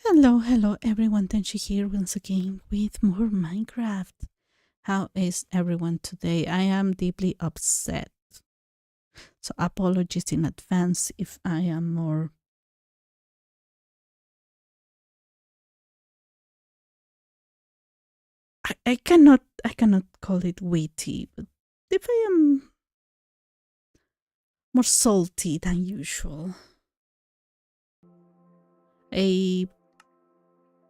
Hello everyone, Tenchi here once again with more Minecraft. How is everyone today? I am deeply upset. So apologies in advance if I am more I cannot call it witty, but if I am more salty than usual. A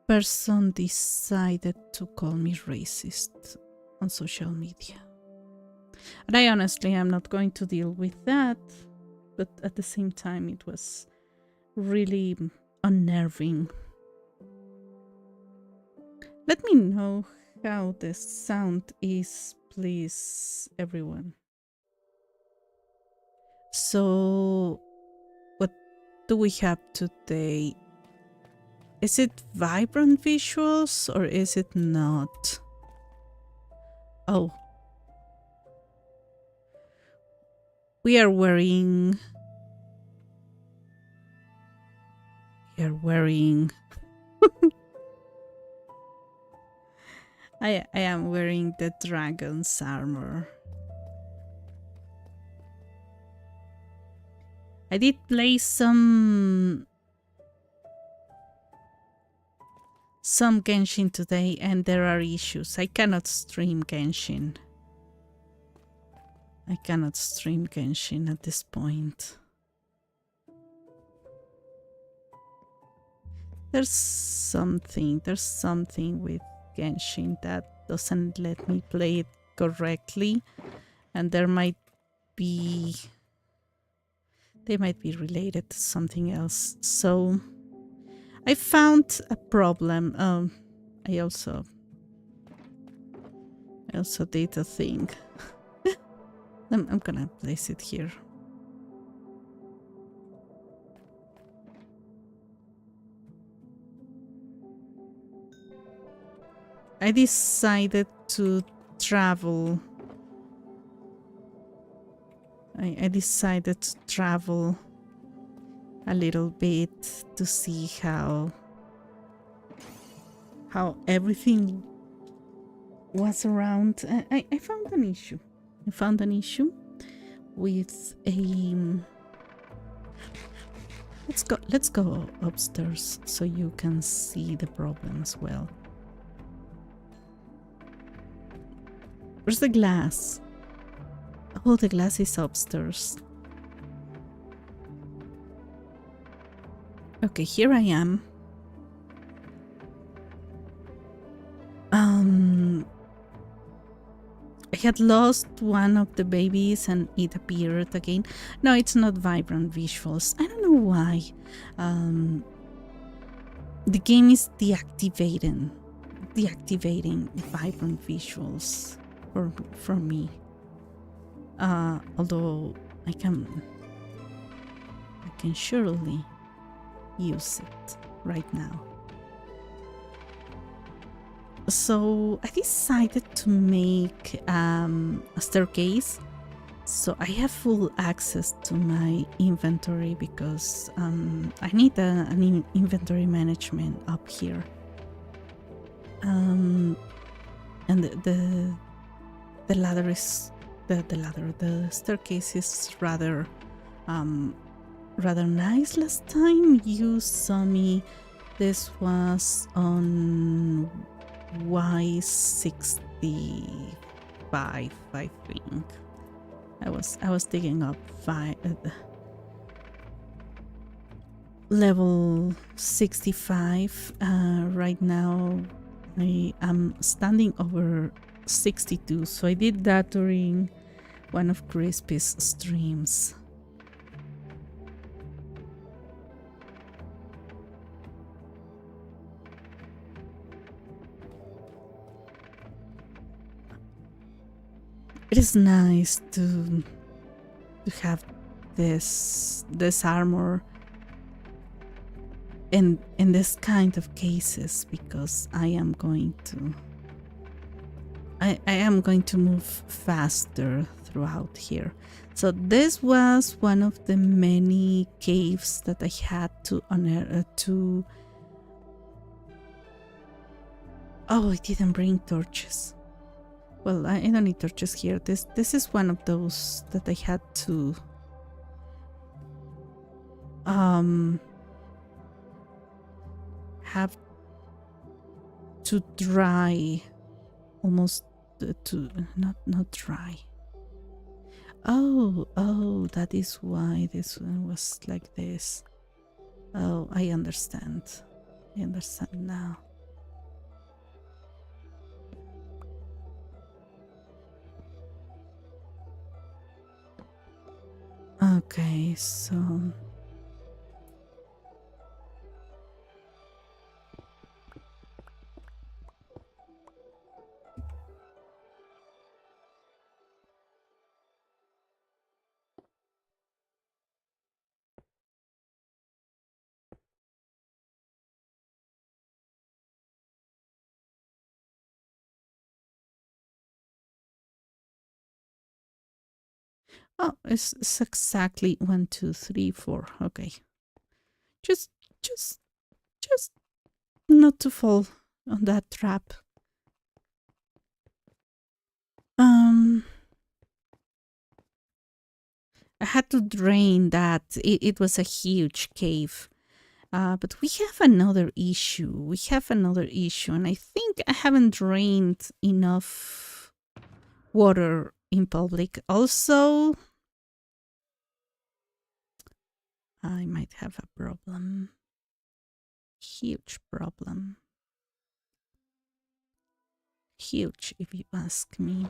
person decided to call me racist on social media. And I honestly am not going to deal with that, but at the same time, it was really unnerving. Let me know how the sound is, please, everyone. So, what do we have today? Is it vibrant visuals or is it not? Oh. We are wearing... I am wearing the dragon's armor. I did play some Genshin today and there are issues. I cannot stream Genshin. I cannot stream Genshin at this point. There's something with Genshin that doesn't let me play it correctly, and they might be related to something else. So I found a problem. I also did a thing. I'm gonna place it here. I decided to travel. I decided to travel a little bit to see how everything was around. I found an issue. I found an issue with a... Let's go upstairs so you can see the problem as well. Where's the glass? Oh, the glass is upstairs. Okay, here I am. I had lost one of the babies and it appeared again. No, it's not vibrant visuals. I don't know why. The game is deactivating vibrant visuals for me. Although I can surely use it right now. So I decided to make a staircase so I have full access to my inventory because I need an inventory management up here. And the ladder is the staircase is rather nice. Last time you saw me, this was on Y65, I think. I was digging up level 65. Right now I am standing over 62, so I did that during one of Crispy's streams. It is nice to have this armor in this kind of cases because I am going to move faster throughout here. So this was one of the many caves that I had to Oh, I didn't bring torches. Well, I don't need torches here. This is one of those that I had to have to dry almost to not dry. Oh, that is why this one was like this. Oh, I understand. I understand now. Okay, so oh, it's exactly 1, 2, 3, 4. Okay, just, just, just not to fall on that trap. I had to drain that. It was a huge cave. But we have another issue. And I think I haven't drained enough water in public. Also, I might have a problem. Huge problem. Huge, if you ask me.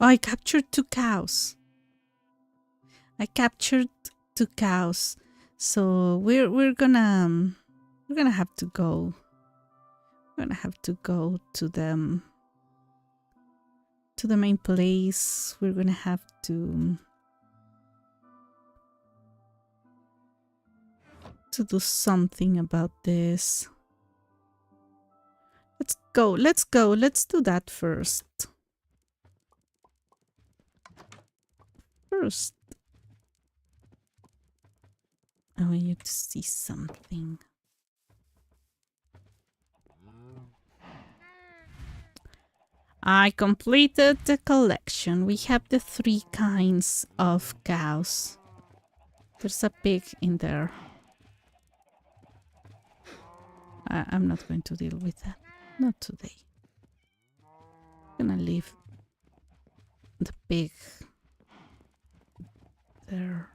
Oh, I captured 2 cows. So we're gonna have to go. We're gonna have to go to them to the main place. We're gonna have to do something about this. Let's go. Let's do that first. I want you to see something. I completed the collection. We have the 3 kinds of cows. There's a pig in there. I'm not going to deal with that. Not today. I'm gonna leave the pig there.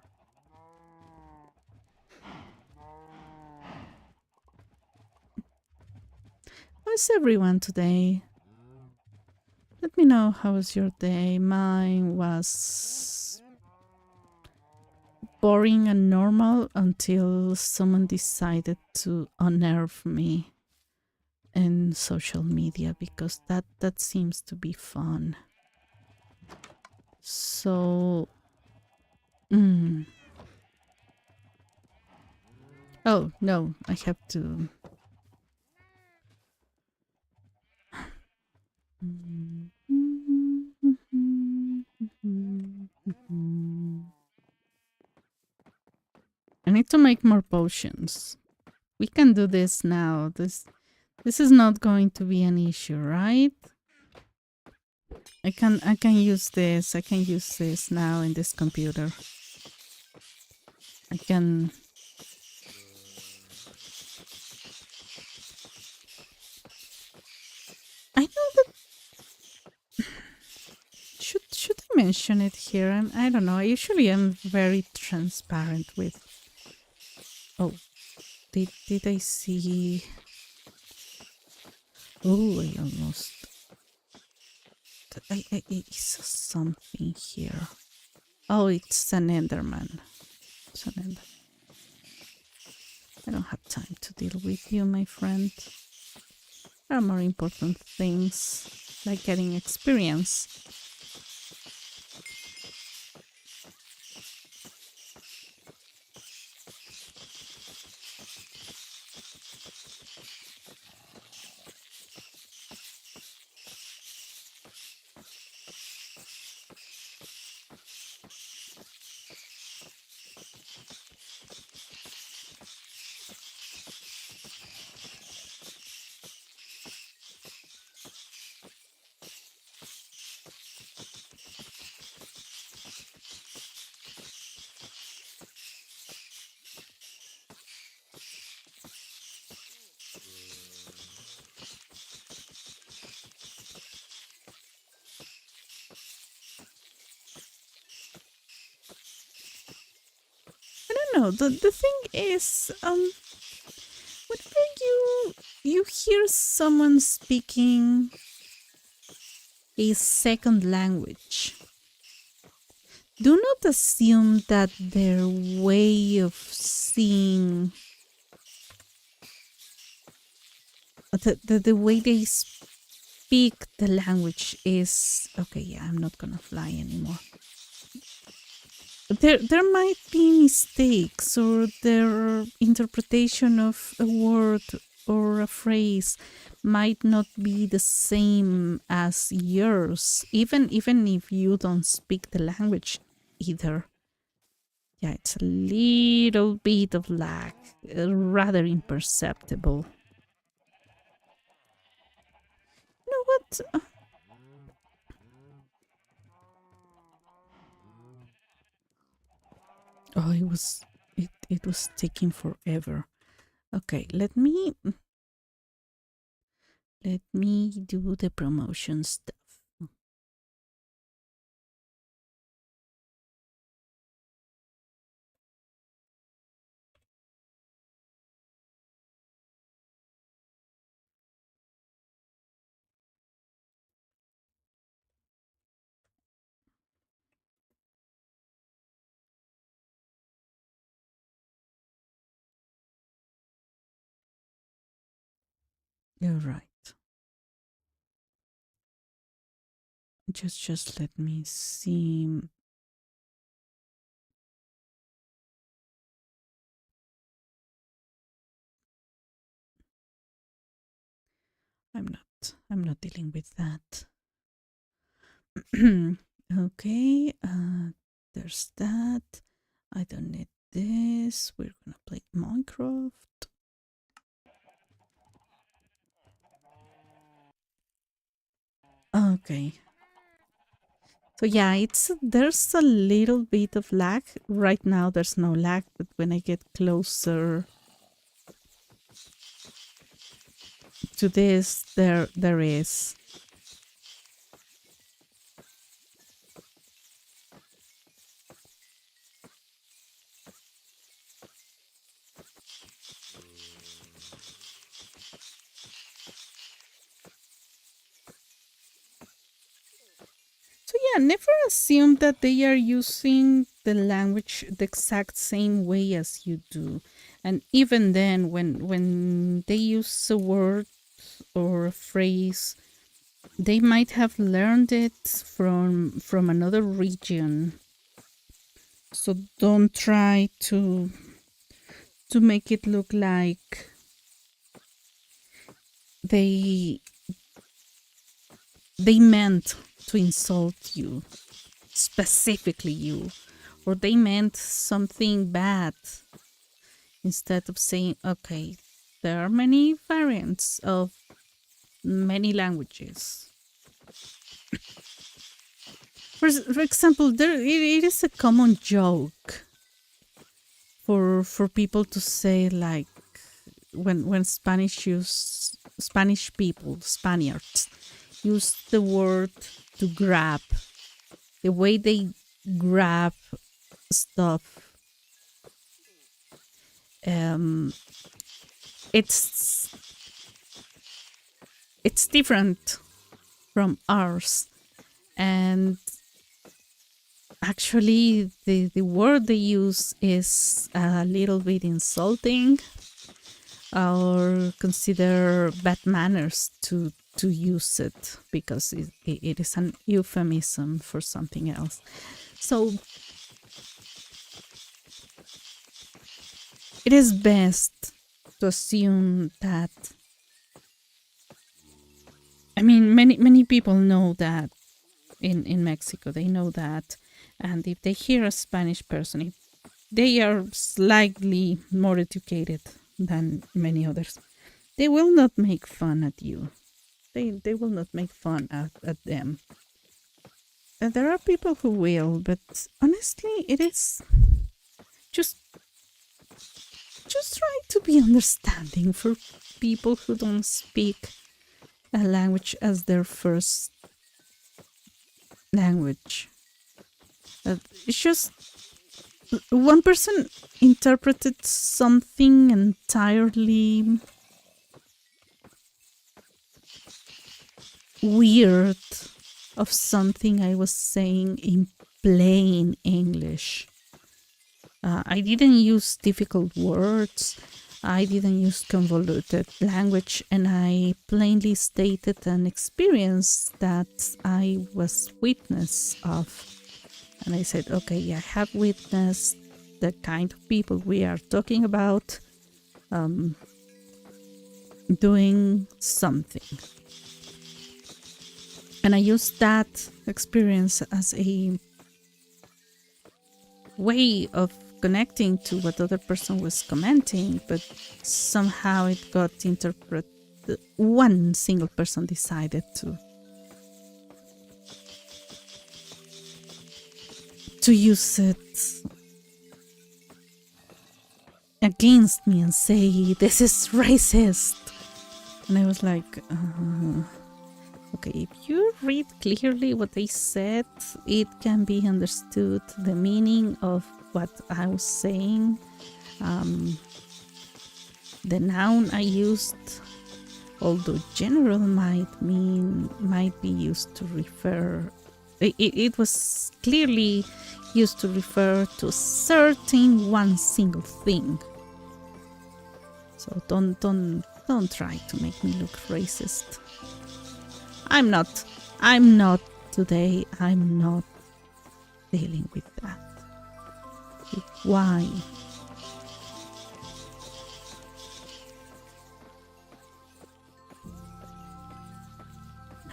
How's everyone today? Let me know how was your day. Mine was boring and normal until someone decided to unearth me in social media, because that seems to be fun. So oh no, I have to I need to make more potions. We can do this now. This is not going to be an issue, right? I can use this. I can use this now in this computer. I can. I know that. Should I mention it here? I don't know. I usually am very transparent with. Oh, did I see? Oh, I almost. I saw something here. Oh, it's an Enderman. It's an Enderman. I don't have time to deal with you, my friend. There are more important things, like getting experience. know, the thing is, whenever you hear someone speaking a second language, do not assume that their way of seeing, the way they speak the language is okay. Yeah, I'm not gonna fly anymore. There might be mistakes, or their interpretation of a word or a phrase might not be the same as yours, even if you don't speak the language either. Yeah, it's a little bit of lag, rather imperceptible. You know what? Oh, it was taking forever. Okay, let me do the promotion stuff. You're right. Just let me see. I'm not dealing with that. Okay, there's that. I don't need this. We're gonna play Minecraft. Okay. So yeah, there's a little bit of lag. Right now there's no lag, but when I get closer to this, there is. So yeah, never assume that they are using the language the exact same way as you do. And even then, when they use a word or a phrase, they might have learned it from another region. So don't try to make it look like they they meant to insult you, specifically you, or they meant something bad. Instead of saying, okay, there are many variants of many languages. For example, it is a common joke for people to say, like, when Spanish people, Spaniards, use the word to grab, the way they grab stuff, um, it's it's different from ours, and actually the word they use is a little bit insulting, or consider bad manners to use it, because it is an euphemism for something else. So it is best to assume that, I mean, many people know that in Mexico, they know that, and if they hear a Spanish person, if they are slightly more educated than many others, they will not make fun at you. They will not make fun at them. And there are people who will, but honestly, it is just try to be understanding for people who don't speak a language as their first language. It's just one person interpreted something entirely weird of something I was saying in plain English. I didn't use difficult words. I didn't use convoluted language, and I plainly stated an experience that I was witness of. And I said, okay, I have witnessed the kind of people we are talking about doing something. And I used that experience as a way of connecting to what other person was commenting, but somehow it got interpreted. One single person decided to use it against me and say, this is racist. And I was like, okay, if you read clearly what I said, it can be understood the meaning of what I was saying. The noun I used, although general, might be used to refer. It was clearly used to refer to certain one single thing. So don't try to make me look racist. I'm not today. I'm not dealing with that. Why?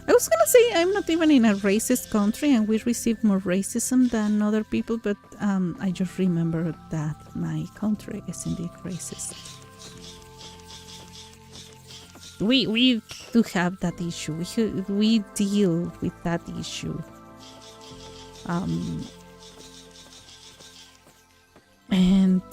I was gonna say I'm not even in a racist country and we receive more racism than other people, but I just remembered that my country is indeed racist. We do have that issue. We deal with that issue. And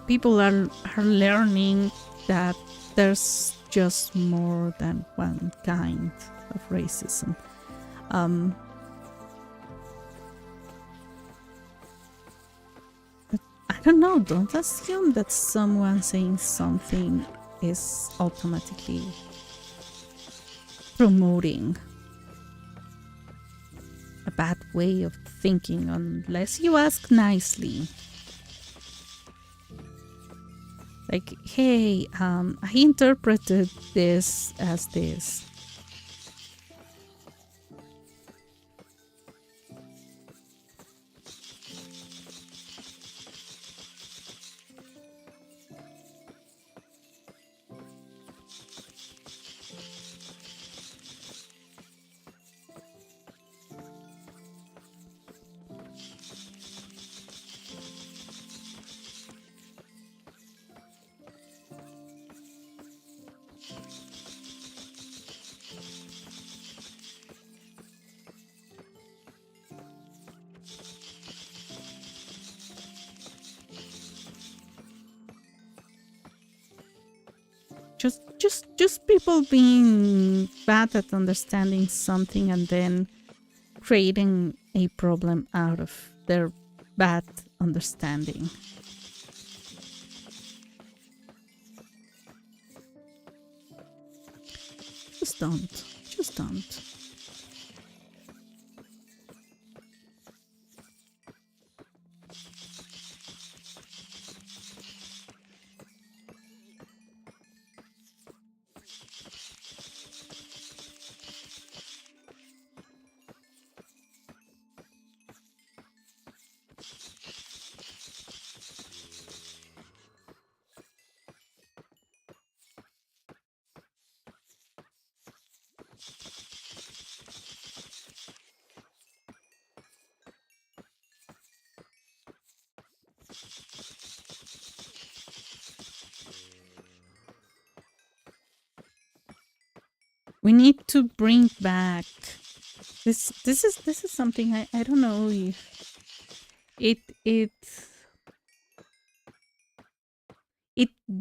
people are learning that there's just more than one kind of racism. But I don't know, don't assume that someone saying something is automatically promoting a bad way of thinking unless you ask nicely. Like, hey, I interpreted this as this. Just people being bad at understanding something and then creating a problem out of their bad understanding. Just don't. We need to bring back this is something I don't know if it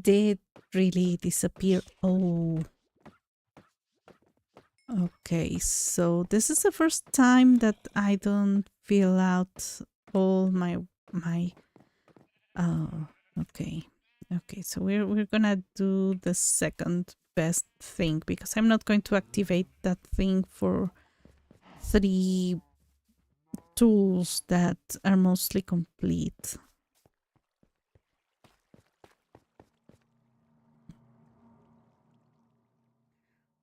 did really disappear. Oh, okay, so this is the first time that I don't fill out all my oh, okay. Okay, so we're gonna do the second best thing because I'm not going to activate that thing for 3 tools that are mostly complete.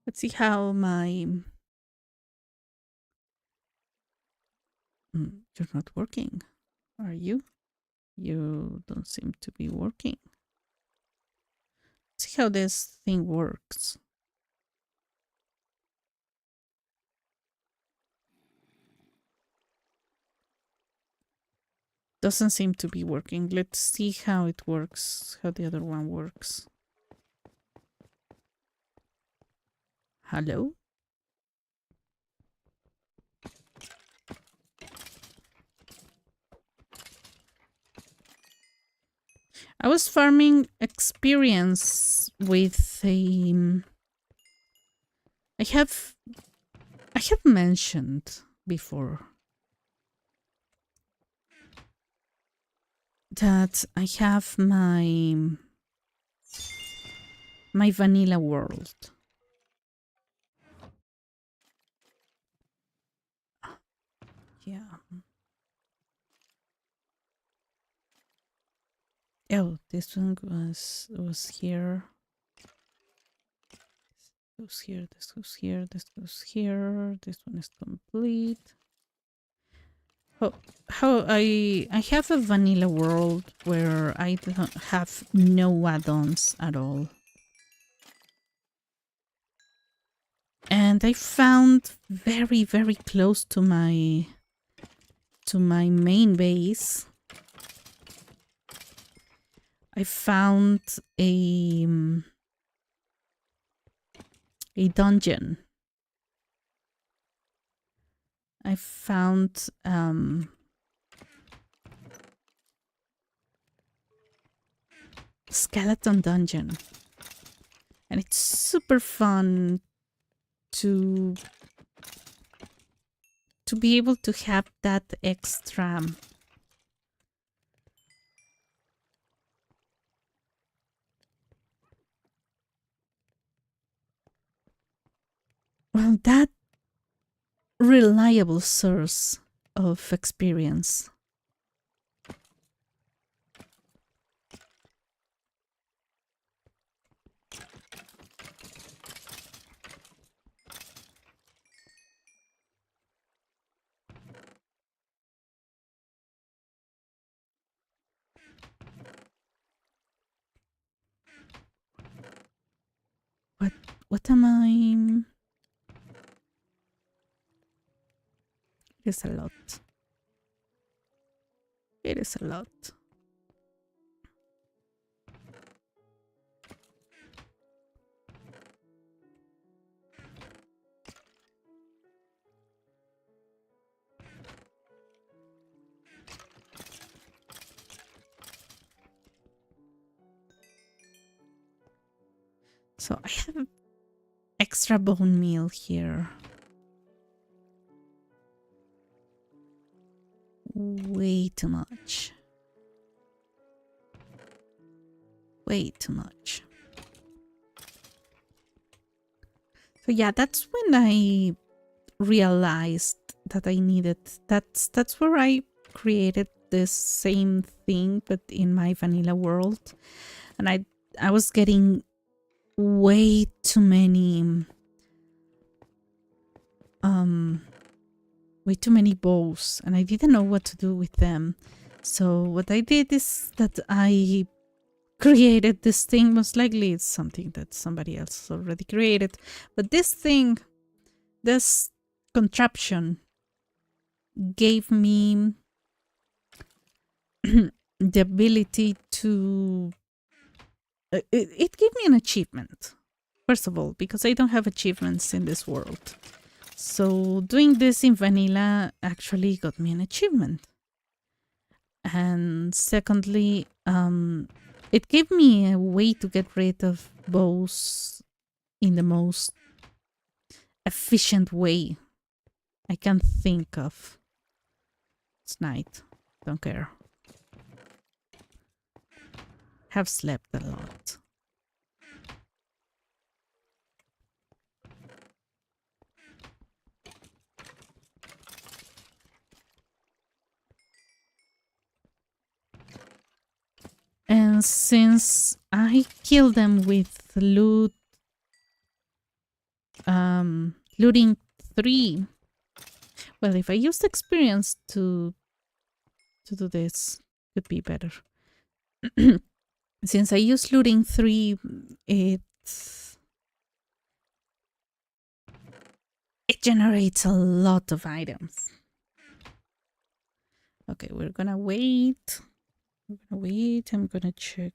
Let's see how my... You're not working, are you? You don't seem to be working. Let's see how this thing works. Doesn't seem to be working. Let's see how it works, how the other one works. Hello? I was farming experience with a... I have mentioned before that I have my vanilla world. Yeah. Oh, this one was here. This goes here, this goes here, this goes here. This one is complete. How I have a vanilla world where I don't have no add-ons at all. And I found very, very close to my main base, I found a dungeon. I found skeleton dungeon, and it's super fun to be able to have that extra that reliable source of experience. What am I? It is a lot. It is a lot. So I have extra bone meal here. Way too much. Way too much. So yeah, that's when I realized that I needed... That's where I created this same thing, but in my vanilla world. And I was getting way too many bows, and I didn't know what to do with them. So what I did is that I created this thing. Most likely it's something that somebody else already created, but this thing, this contraption gave me the ability to it gave me an achievement, first of all, because I don't have achievements in this world. So doing this in vanilla actually got me an achievement. And secondly, it gave me a way to get rid of bows in the most efficient way I can think of. It's night. Don't care. Have slept a lot. And since I killed them with looting 3, well, if I used experience to do this, could be better. Since I used looting 3, it generates a lot of items. Okay, we're gonna wait. I'm gonna check.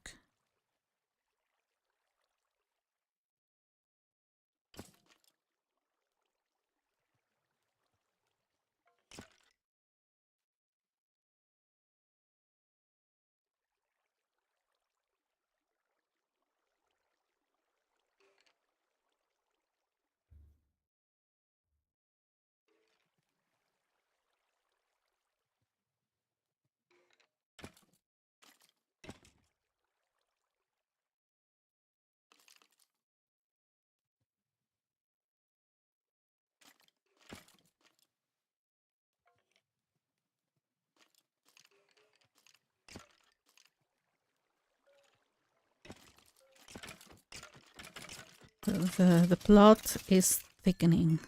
The plot is thickening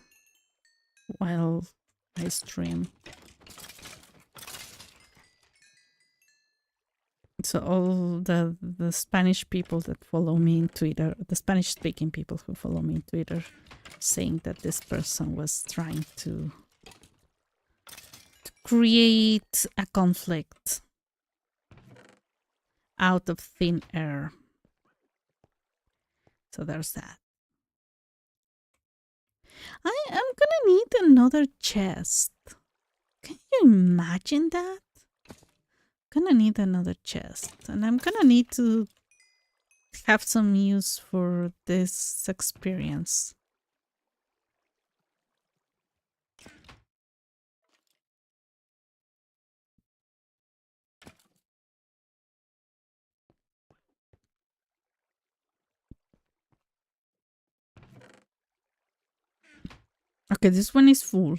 while I stream. So all the Spanish people that follow me in Twitter, the Spanish speaking people who follow me in Twitter, saying that this person was trying to create a conflict out of thin air. So there's that. I am gonna need another chest. Can you imagine that? Gonna need another chest, and I'm gonna need to have some use for this experience. Okay, this one is full.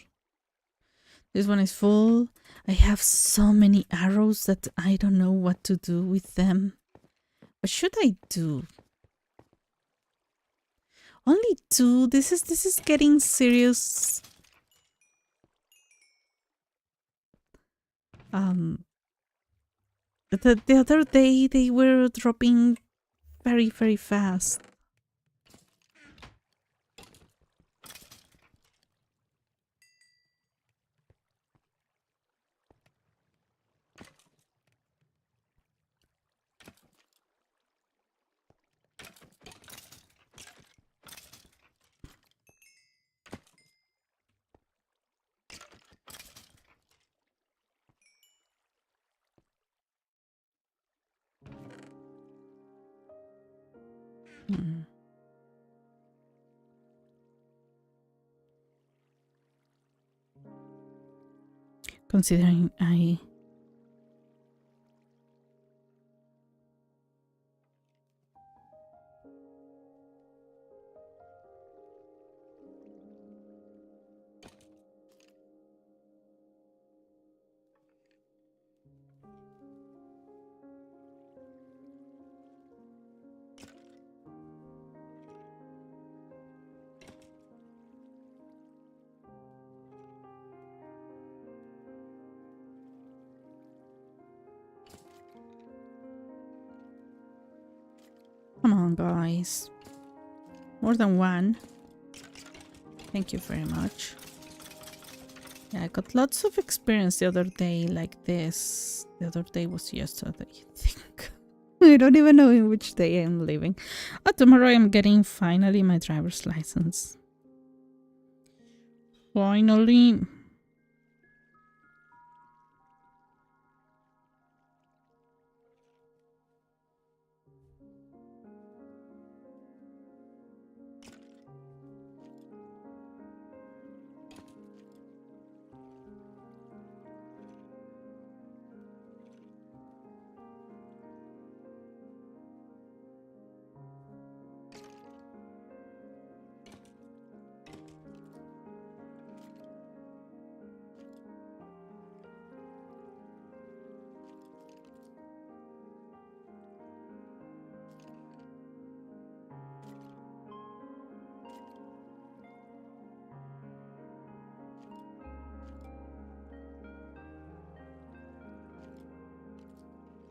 This one is full. I have so many arrows that I don't know what to do with them. What should I do? Only 2. This is getting serious. The other day they were dropping very, very fast. Considering I... Come on, guys. More than 1. Thank you very much. Yeah, I got lots of experience the other day like this. The other day was yesterday, I think. I don't even know in which day I'm living. Oh, tomorrow I'm getting finally my driver's license. Finally.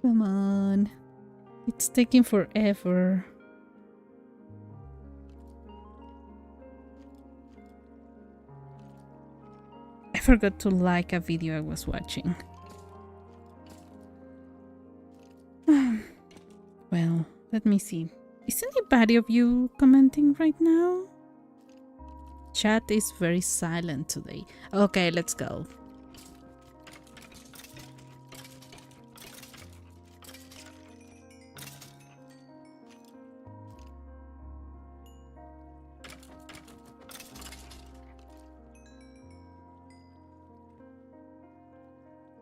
Come on. It's taking forever. I forgot to like a video I was watching. Well, let me see. Is anybody of you commenting right now? Chat is very silent today. Okay, let's go.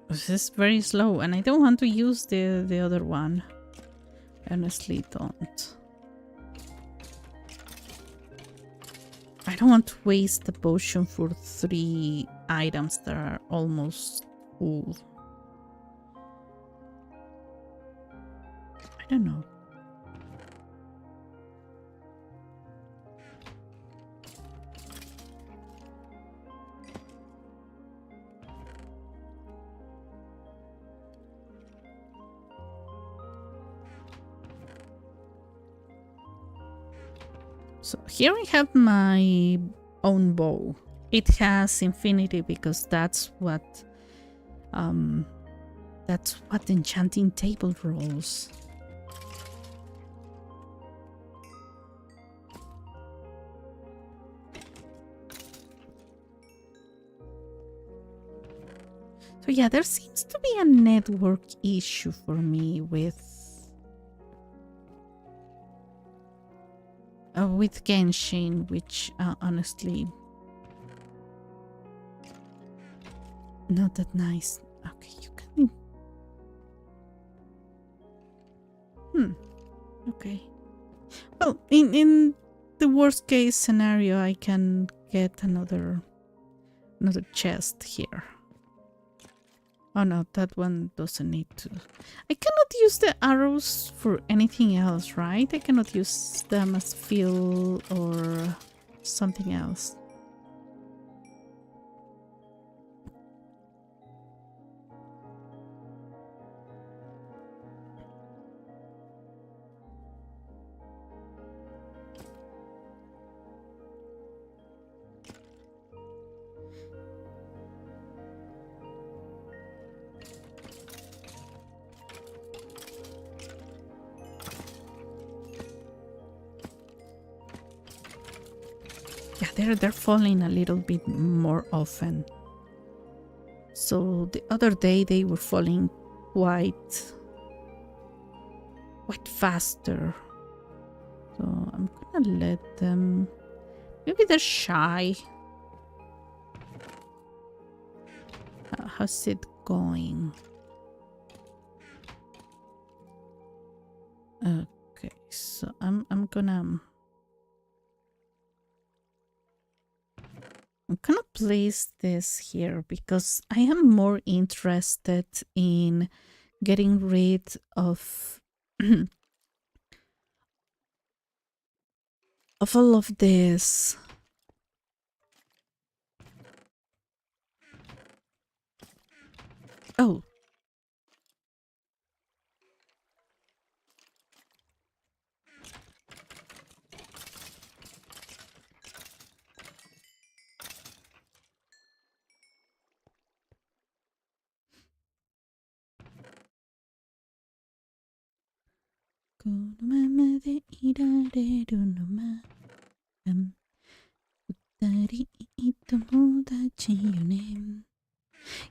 This is very slow, and I don't want to use the other one. Honestly, don't. I don't want to waste the potion for 3 items that are almost full. I don't know. So here I have my own bow. It has infinity because that's what the enchanting table rolls. So yeah, there seems to be a network issue for me with Genshin, which honestly not that nice. Okay, you can. Okay. Well, in the worst case scenario, I can get another chest here. Oh no, that one doesn't need to. I cannot use the arrows for anything else, right? I cannot use them as fuel or something else. Yeah, they're falling a little bit more often. So the other day they were falling quite faster. So I'm gonna let them. Maybe they're shy. How's it going? Okay, so I'm gonna place this here because I am more interested in getting rid of of all of this. Oh.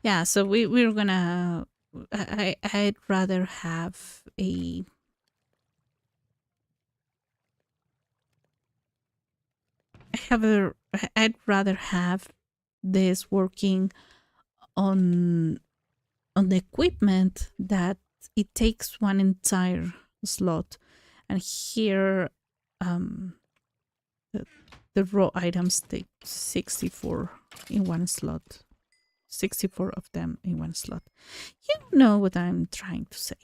Yeah, so we're gonna I'd rather have I'd rather have this working on the equipment that it takes one entire slot, and here the raw items take 64 in one slot. 64 of them in one slot. You know what I'm trying to say.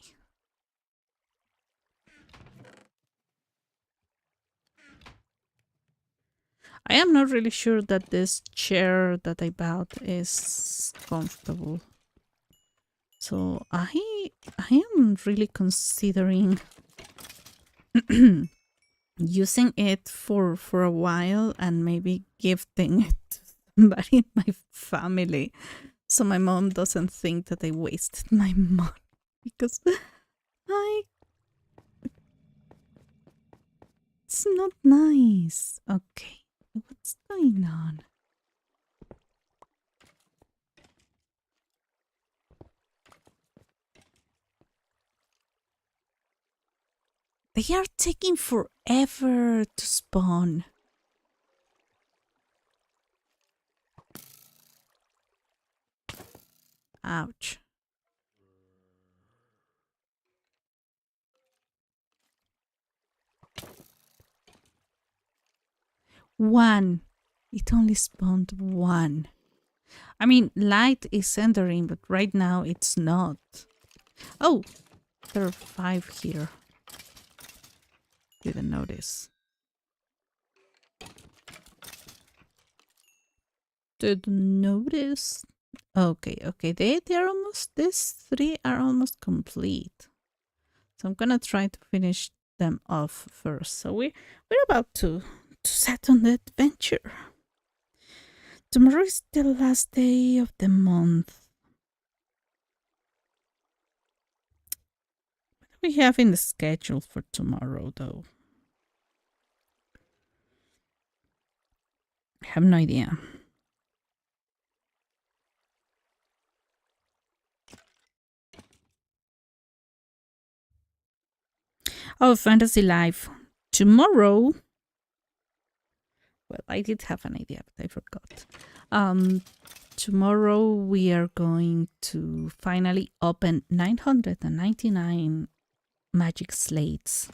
I am not really sure that this chair that I bought is comfortable. So I am really considering using it for a while and maybe gifting it to somebody in my family, so my mom doesn't think that I wasted my money, because I it's not nice. Okay, what's going on? They are taking forever to spawn. Ouch. One. It only spawned one. I mean, light is entering, but right now it's not. Oh, there are 5 here. Didn't notice. Didn't notice. Okay, okay. They're almost, these 3 are almost complete. So I'm gonna try to finish them off first. So we're about to set on the adventure. Tomorrow is the last day of the month. What do we have in the schedule for tomorrow, though? I have no idea. Oh, Fantasy Life. Tomorrow. Well, I did have an idea, but I forgot. Tomorrow we are going to finally open 999 magic slates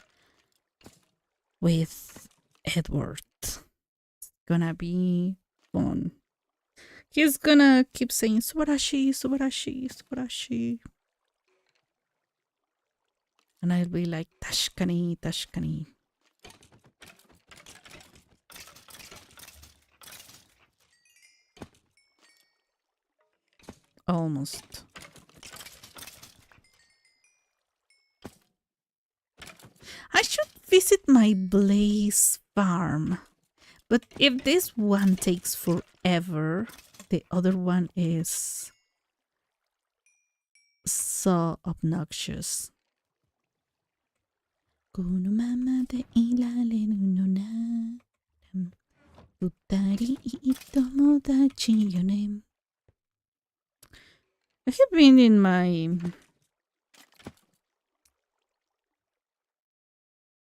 with Edward. It's gonna be fun. He's gonna keep saying Subarashi, Subarashi, Subarashi. And I'll be like, Tashkani, Tashkani. Almost. I should visit my Blaze farm. But if this one takes forever, the other one is so obnoxious. Have you been in my...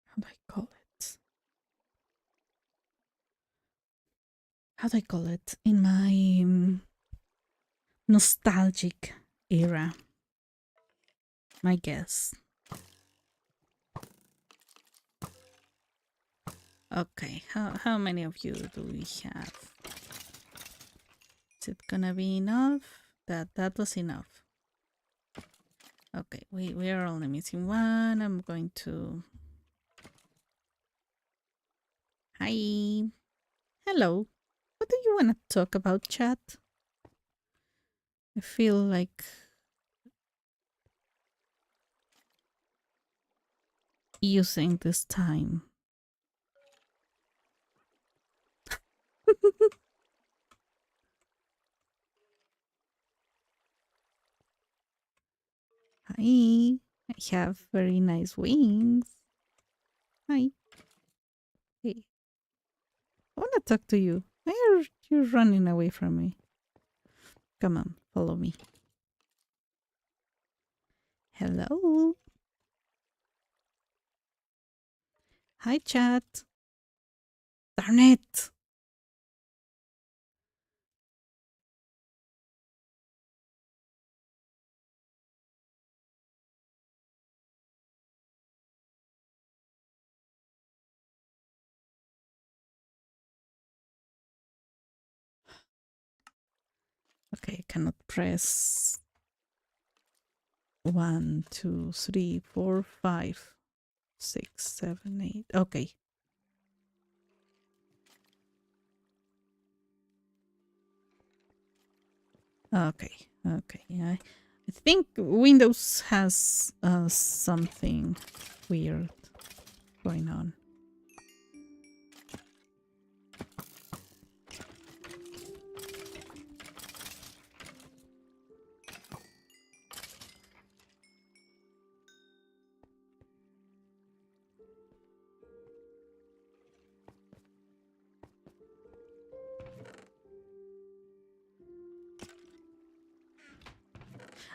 How do I call it? How do I call it? In my nostalgic era. My guess. Okay, how many of you do we have? Is it gonna be enough? That was enough. Okay, we are only missing one. I'm going to... Hi. Hello. What do you want to talk about, chat? I feel like using this time. Hi. I have very nice wings. Hi. Hey. I want to talk to you. Why are you running away from me? Come on, follow me. Hello. Hi, chat. Darn it. Okay, I cannot press 1, 2, 3, 4, 5, 6, 7, 8. Okay. Okay. Okay. I think Windows has something weird going on.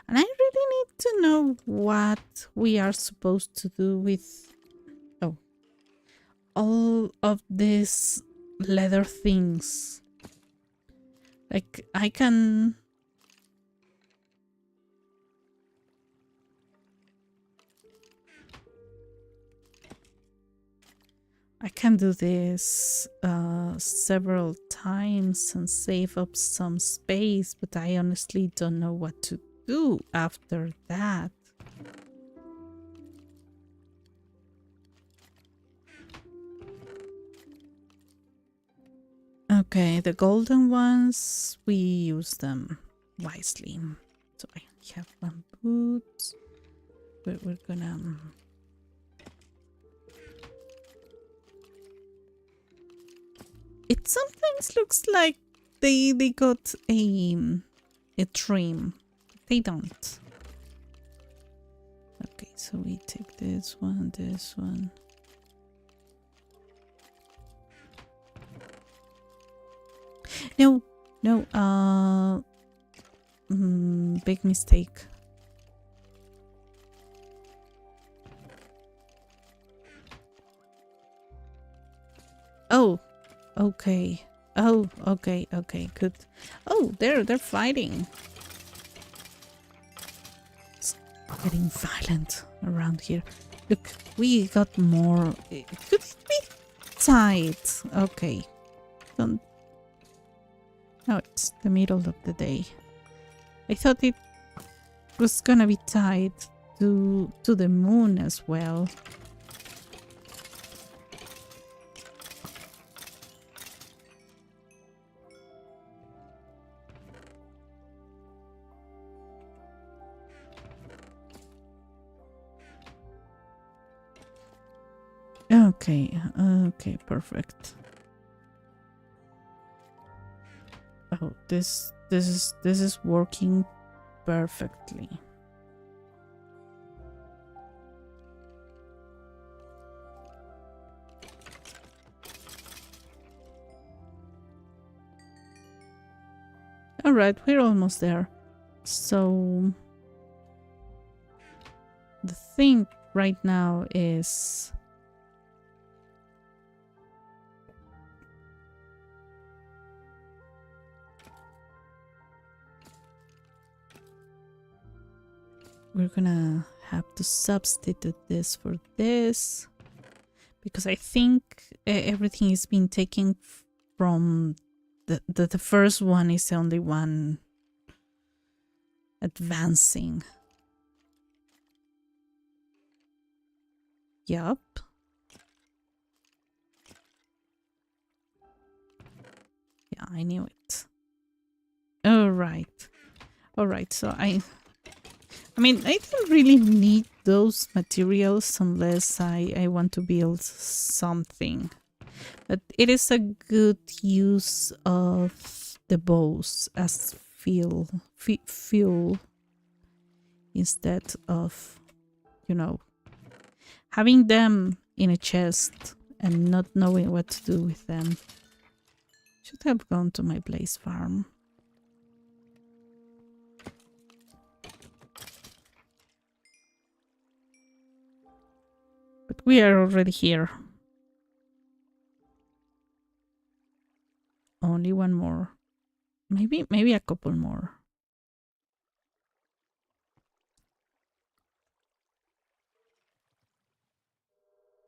And I really need to know what we are supposed to do with all of these leather things. Like, I can do this several times and save up some space, but I honestly don't know what to do after that. Okay, the golden ones, we use them wisely. So I have one boot. We're gonna... It sometimes looks like they got a trim. They don't. Okay, so we take this one, this one. No, no, big mistake. Oh, okay. Oh, okay, okay, good. Oh, they're fighting. It's getting violent around here. Look, we got more. Could it be tight? Okay. Don't. No, it's the middle of the day. I thought it was gonna be tied to the moon as well. Okay, okay, perfect. Oh, this is working perfectly. All right, we're almost there. So the thing right now is we're gonna have to substitute this for this because I think everything is being taken from the first one is the only one advancing. Yup. Yeah, I knew it. All right. All right. So I mean, I don't really need those materials unless I want to build something. But it is a good use of the bows as fuel instead of, you know, having them in a chest and not knowing what to do with them. Should have gone to my blaze farm. But we are already here. Only one more. Maybe a couple more.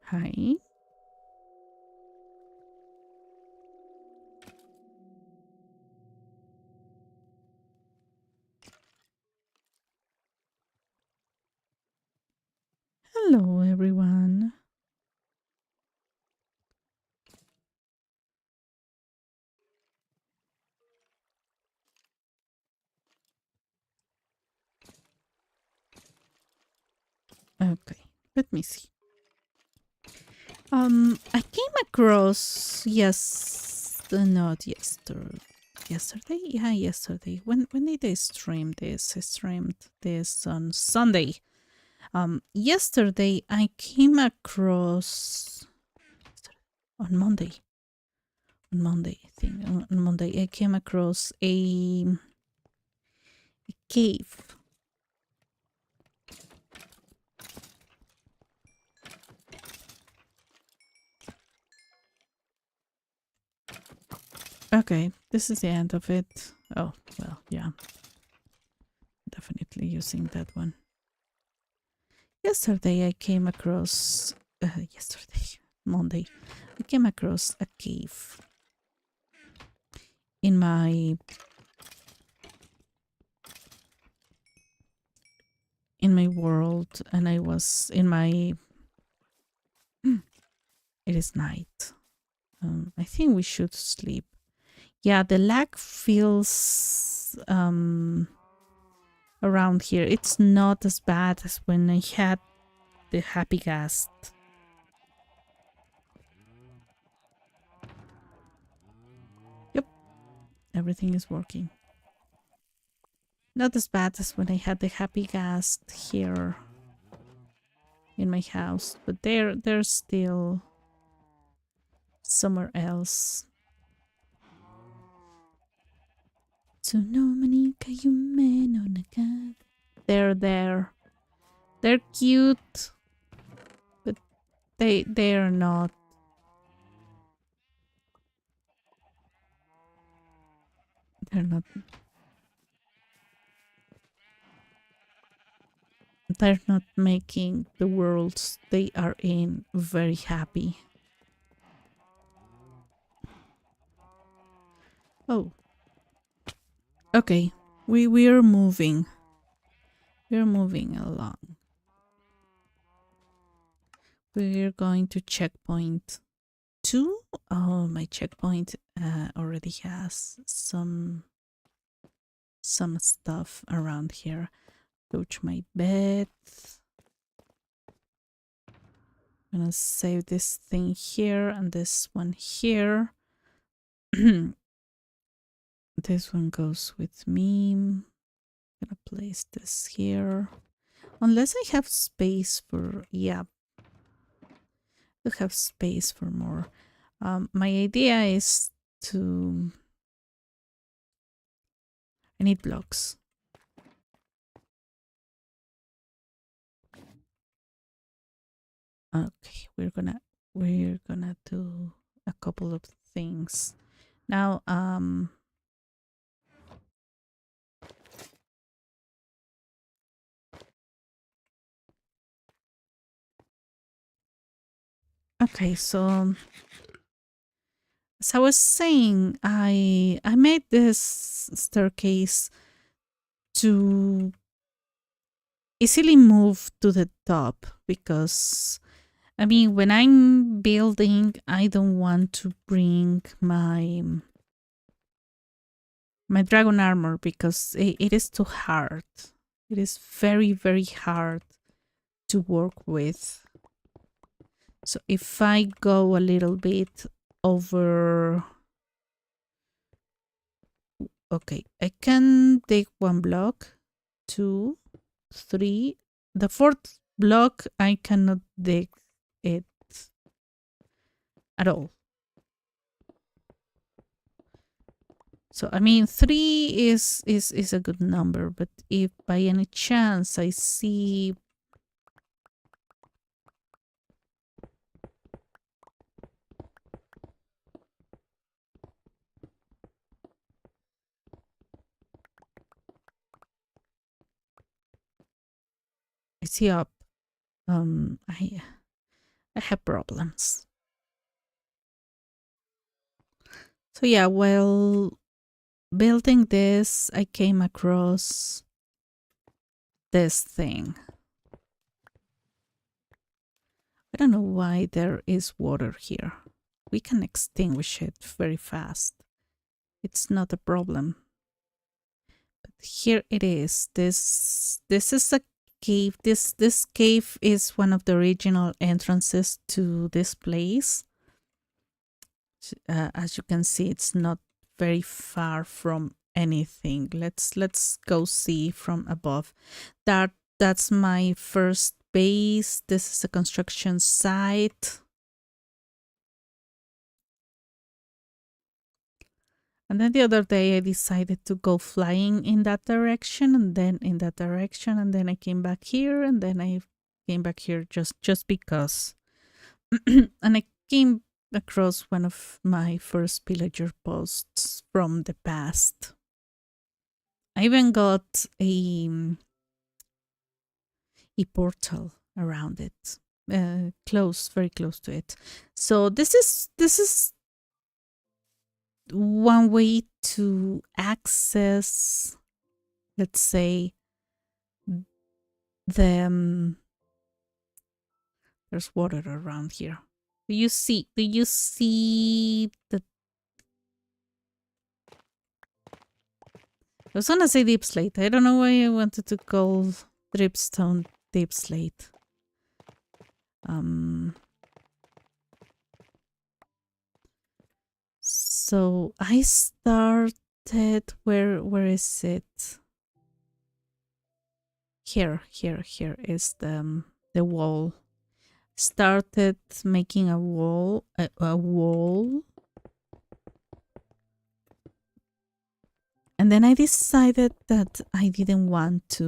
Hi. Hello, everyone. Let me see. I came across not yesterday. Yesterday? Yeah, yesterday. When did I stream this? I streamed this on Sunday. Yesterday I came across on Monday. On Monday, I think. On Monday I came across a cave. Okay, this is the end of it. Oh, well, yeah. Definitely using that one. Yesterday I came across Monday, I came across a cave in my world, and I was in my it is night. I think we should sleep. Yeah, the lag feels around here. It's not as bad as when I had the happy gas. Yep, everything is working. Not as bad as when I had the happy gas here in my house, but they're still somewhere else. They're there. They're cute, but they're not. They're not. They're not making the worlds they are in very happy. Oh. Okay. We're moving. We're moving along. We're going to checkpoint 2. Oh, my checkpoint already has some stuff around here. Go to my bed. I'm gonna save this thing here and this one here. This one goes with me. I'm gonna place this here. Unless I have space for, yeah, I have space for more. My idea is to, I need blocks. Okay, we're gonna do a couple of things now. Okay, so as I was saying, I made this staircase to easily move to the top, because I mean, when I'm building, I don't want to bring my dragon armor, because it is too hard. It is very, very hard to work with. So if I go a little bit over, okay, I can dig 1 block, 2, 3. The 4th block I cannot dig it at all. So I mean, 3 is a good number, but if by any chance I see up, I have problems. So yeah, while building this, I came across this thing. I don't know why there is water here. We can extinguish it very fast. It's not a problem. But here it is. This is a cave. This cave is one of the original entrances to this place. As you can see, it's not very far from anything. Let's go see from above. That's my first base. This is a construction site. And then the other day I decided to go flying in that direction and then in that direction, and then I came back here, and then I came back here just because. And I came across one of my first pillager posts from the past. I even got a portal around it, very close to it. So this is one way to access, let's say, the there's water around here. Do you see the, I was gonna say deep slate. I don't know why I wanted to call dripstone deep slate. So I started, where is it? Here is the wall. Started making a wall, and then I decided that I didn't want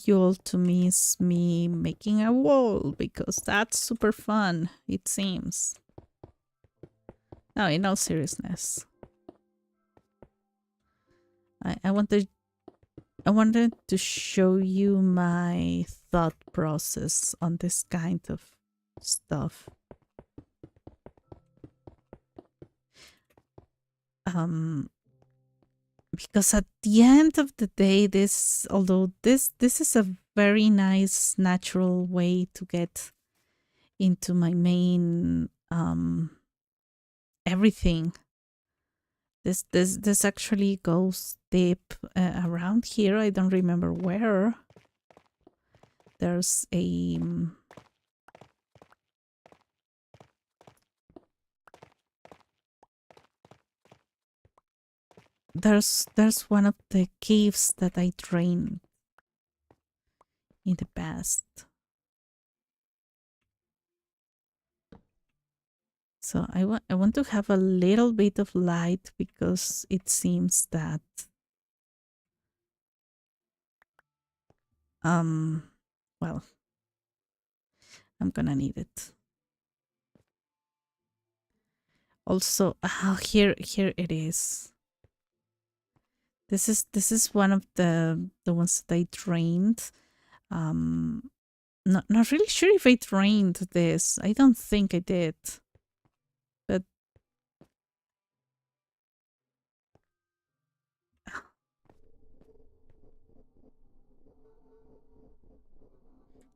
you all to miss me making a wall, because that's super fun, it seems. No, in all seriousness, I wanted to show you my thought process on this kind of stuff. Because at the end of the day, although this is a very nice natural way to get into my main everything. This actually goes deep around here. I don't remember where. There's a there's one of the caves that I drained in the past. So I want to have a little bit of light, because it seems that well, I'm gonna need it. Also, here it is. This is one of the ones that I drained. Not really sure if I drained this. I don't think I did. But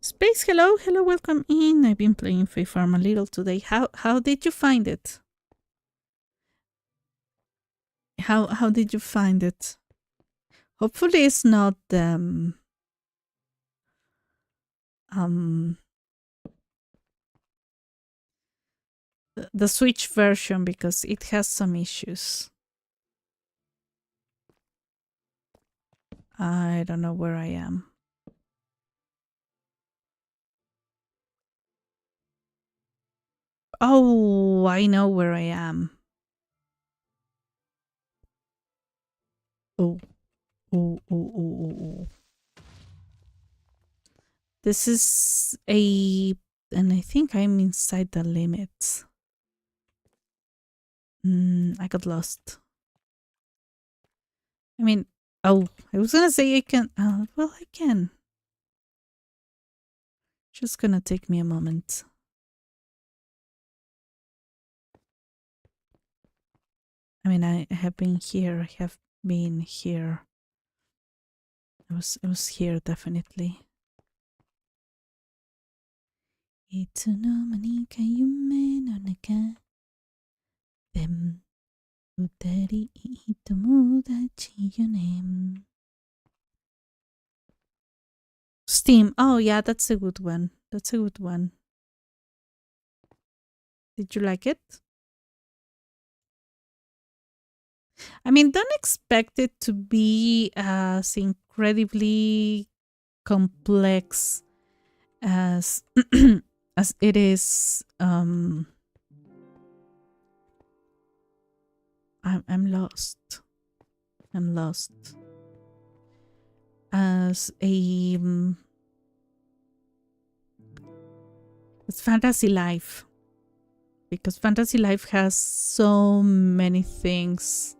Space, hello, welcome in. I've been playing Fae Farm a little today. How did you find it? How did you find it? Hopefully it's not the Switch version, because it has some issues. I don't know where I am. Oh, I know where I am. Oh. This is and I think I'm inside the limits. I got lost. I mean, I was gonna say I can. Well, I can. Just gonna take me a moment. I mean, I have been here. I have been here. I was here definitely. いつの間にか夢の中でも二人友達よね Steam. Oh yeah, that's a good one. That's a good one. Did you like it? I mean, don't expect it to be as incredibly complex as as it is. I'm lost. I'm lost. As a it's Fantasy Life, because Fantasy Life has so many things,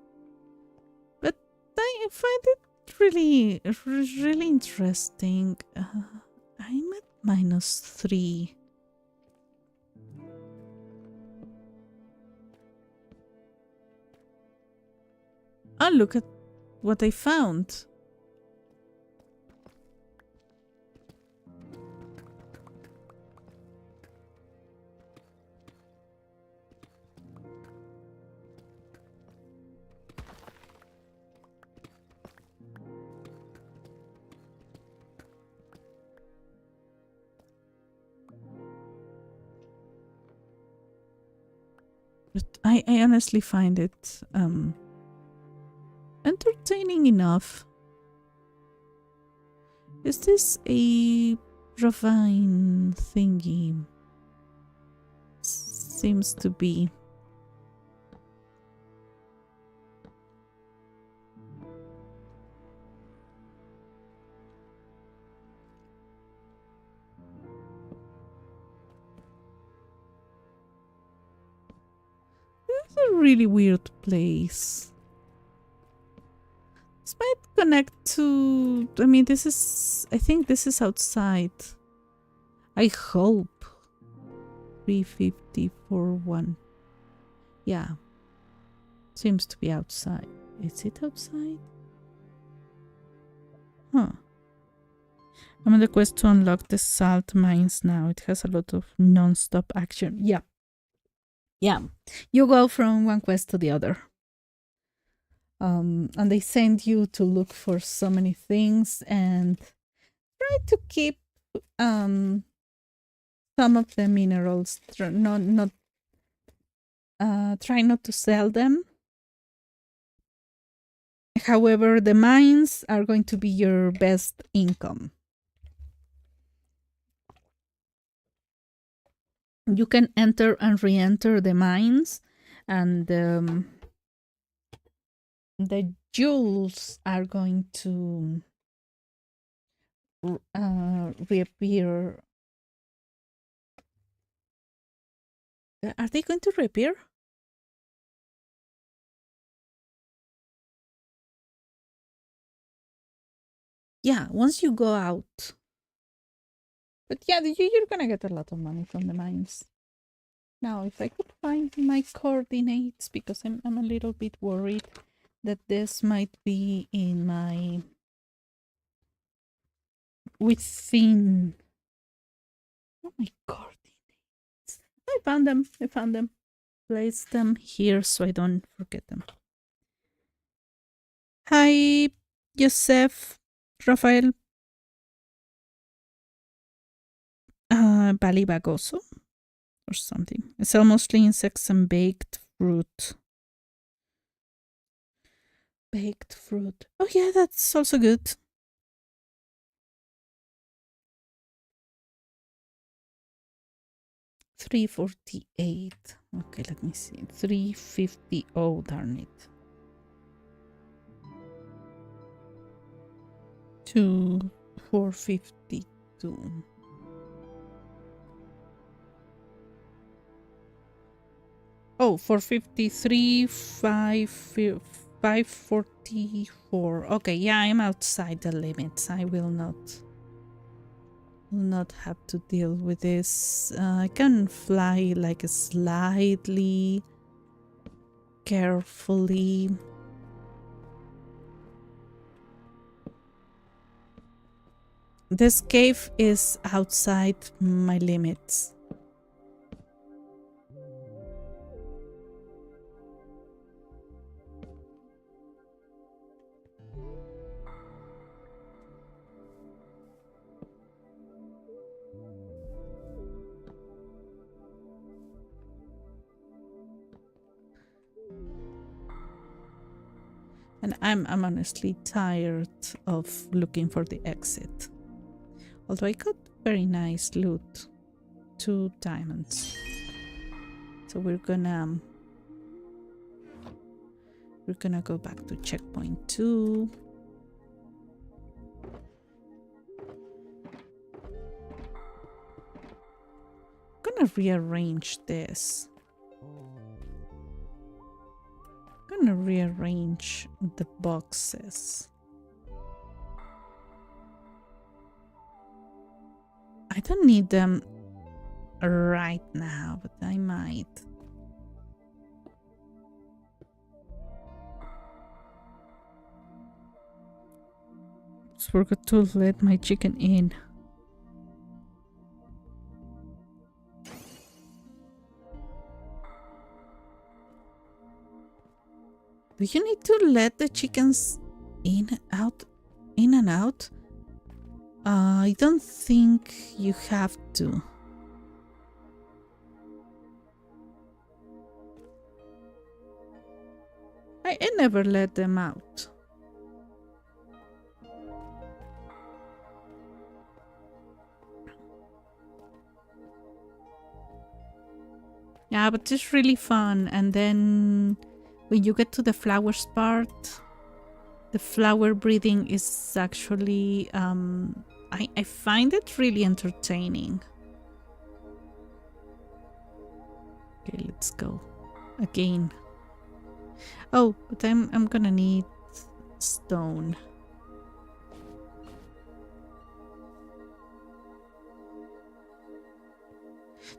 but I find it really interesting. I'm at -3. Oh, look at what I found. But I honestly find it entertaining enough. Is this a ravine thingy? Seems to be. It's a really weird place. This might connect to. I mean, this is. I think this is outside. I hope. 354-1. Yeah. Seems to be outside. Is it outside? Huh. I'm on the quest to unlock the salt mines now. It has a lot of non-stop action. Yeah. Yeah. You go from one quest to the other. And they send you to look for so many things and try to keep some of the minerals. Try not to sell them. However, the mines are going to be your best income. You can enter and re-enter the mines, and the jewels are going to reappear. Are they going to reappear? Yeah, once you go out. But yeah, you're gonna get a lot of money from the mines. Now, if I could find my coordinates, because I'm a little bit worried that this might be in my within. Oh, my coordinates. I found them. Place them here so I don't forget them. Hi, Joseph, Rafael, Balibagoso or something. It's mostly insects and baked fruit. Baked fruit. Oh yeah, that's also good. $348. Okay, let me see. 350. Oh, darn it. 452. Oh, 453, 544. Okay, yeah, I'm outside the limits. I will not have to deal with this. I can fly like slightly carefully. This cave is outside my limits. And I'm honestly tired of looking for the exit. Although I got very nice loot. 2 diamonds. So we're gonna go back to checkpoint 2. Gonna rearrange this. Gonna rearrange the boxes. I don't need them right now, but I might. Just forgot to let my chicken in. Do you need to let the chickens in and out? I don't think you have to. I never let them out. Yeah, but it's really fun. And then when you get to the flowers part, the flower breathing is actually, I find it really entertaining. Okay, let's go again. Oh, but I'm gonna need stone.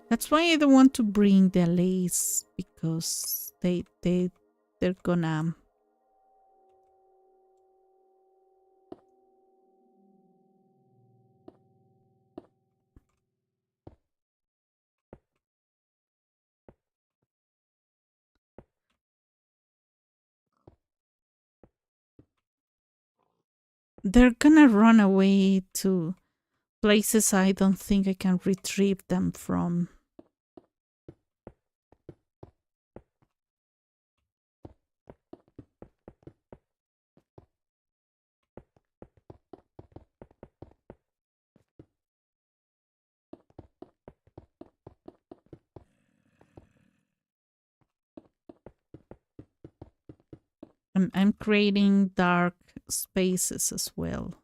That's why I don't want to bring the lace, because they're gonna run away to places I don't think I can retrieve them from. I'm creating dark spaces as well.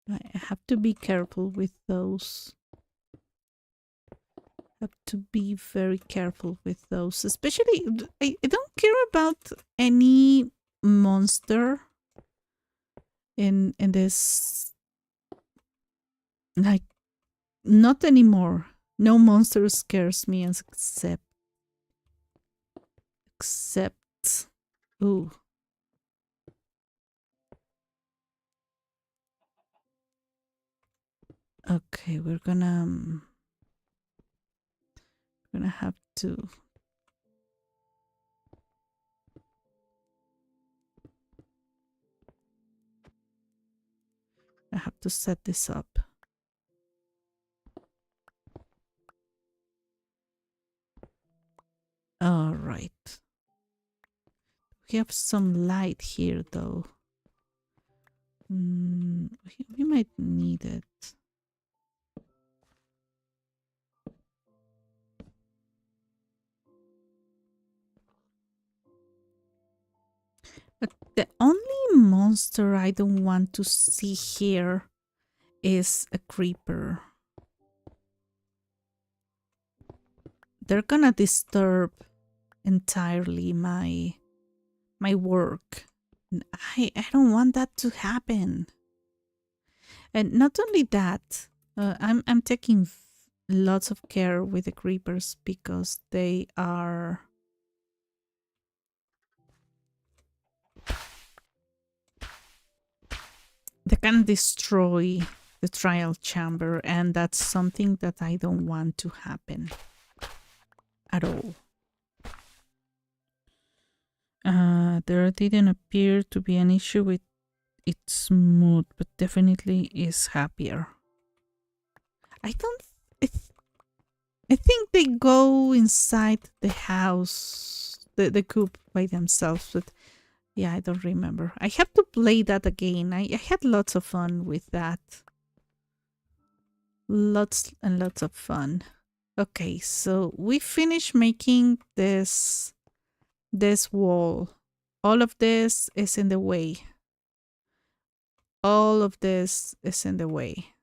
I have to be careful with those. Have to be very careful with those. Especially, I don't care about any monster in this. Like, not anymore. No monster scares me except. Ooh. Okay, we're gonna have to. I have to set this up. All right. We have some light here, though. We might need it. But the only monster I don't want to see here is a creeper. They're gonna disturb entirely my work. I don't want that to happen. And not only that, I'm taking lots of care with the creepers because they are. They can destroy the trial chamber, and that's something that I don't want to happen at all. There didn't appear to be an issue with it's smooth, but definitely is happier. I don't. I think they go inside the house, the coop by themselves, but yeah, I don't remember. I have to play that again. I had lots of fun with that. Lots and lots of fun. Okay, so we finished making this wall. All of this is in the way. All of this is in the way.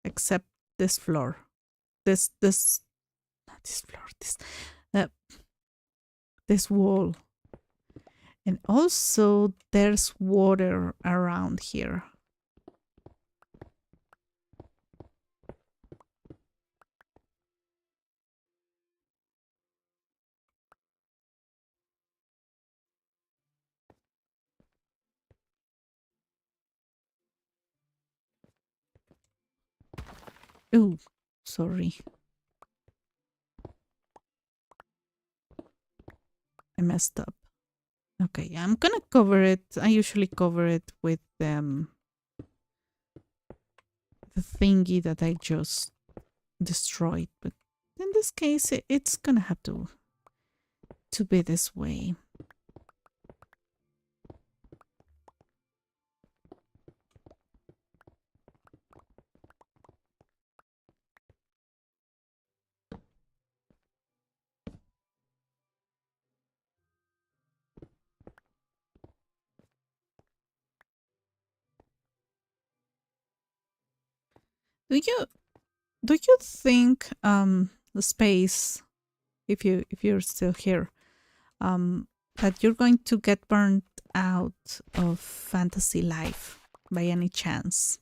Except this floor. This not this floor, uh, this wall. And also there's water around here. Oh, sorry. I messed up. Okay, I'm gonna cover it. I usually cover it with the thingy that I just destroyed, but in this case it's gonna have to be this way. Do you think the space, if you're still here, that you're going to get burned out of fantasy life by any chance?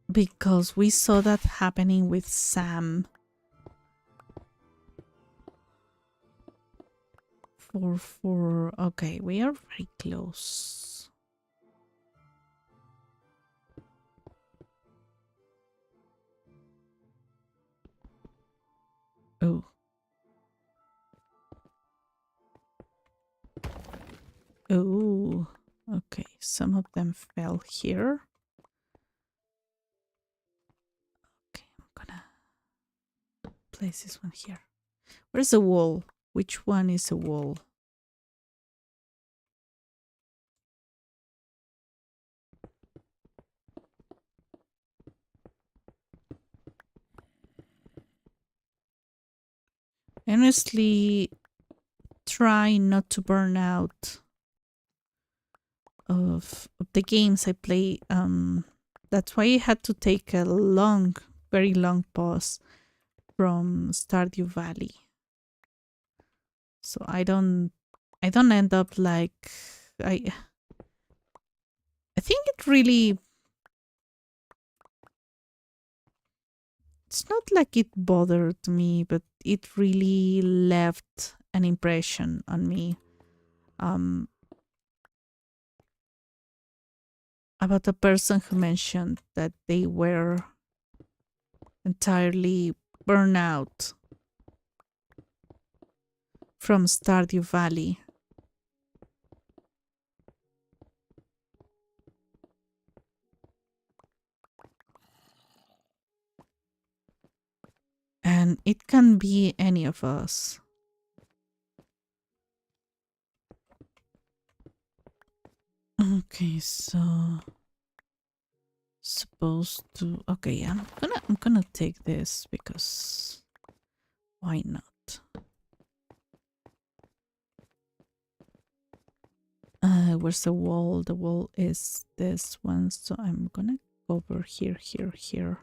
Because we saw that happening with Sam. For okay, we are very close. Oh. Oh. Okay, some of them fell here. Okay, I'm gonna place this one here. Where's the wall? Which one is a wall? Honestly, try not to burn out of the games I play. That's why I had to take a long, very long pause from Stardew Valley. So I don't end up like I I think it really, it's not like it bothered me, but it really left an impression on me. Um about a person who mentioned that they were entirely burned out from Stardew Valley. And it can be any of us. Okay, so supposed to, okay, I'm gonna take this because why not? Where's the wall? The wall is this one, so I'm gonna go over here, here, here.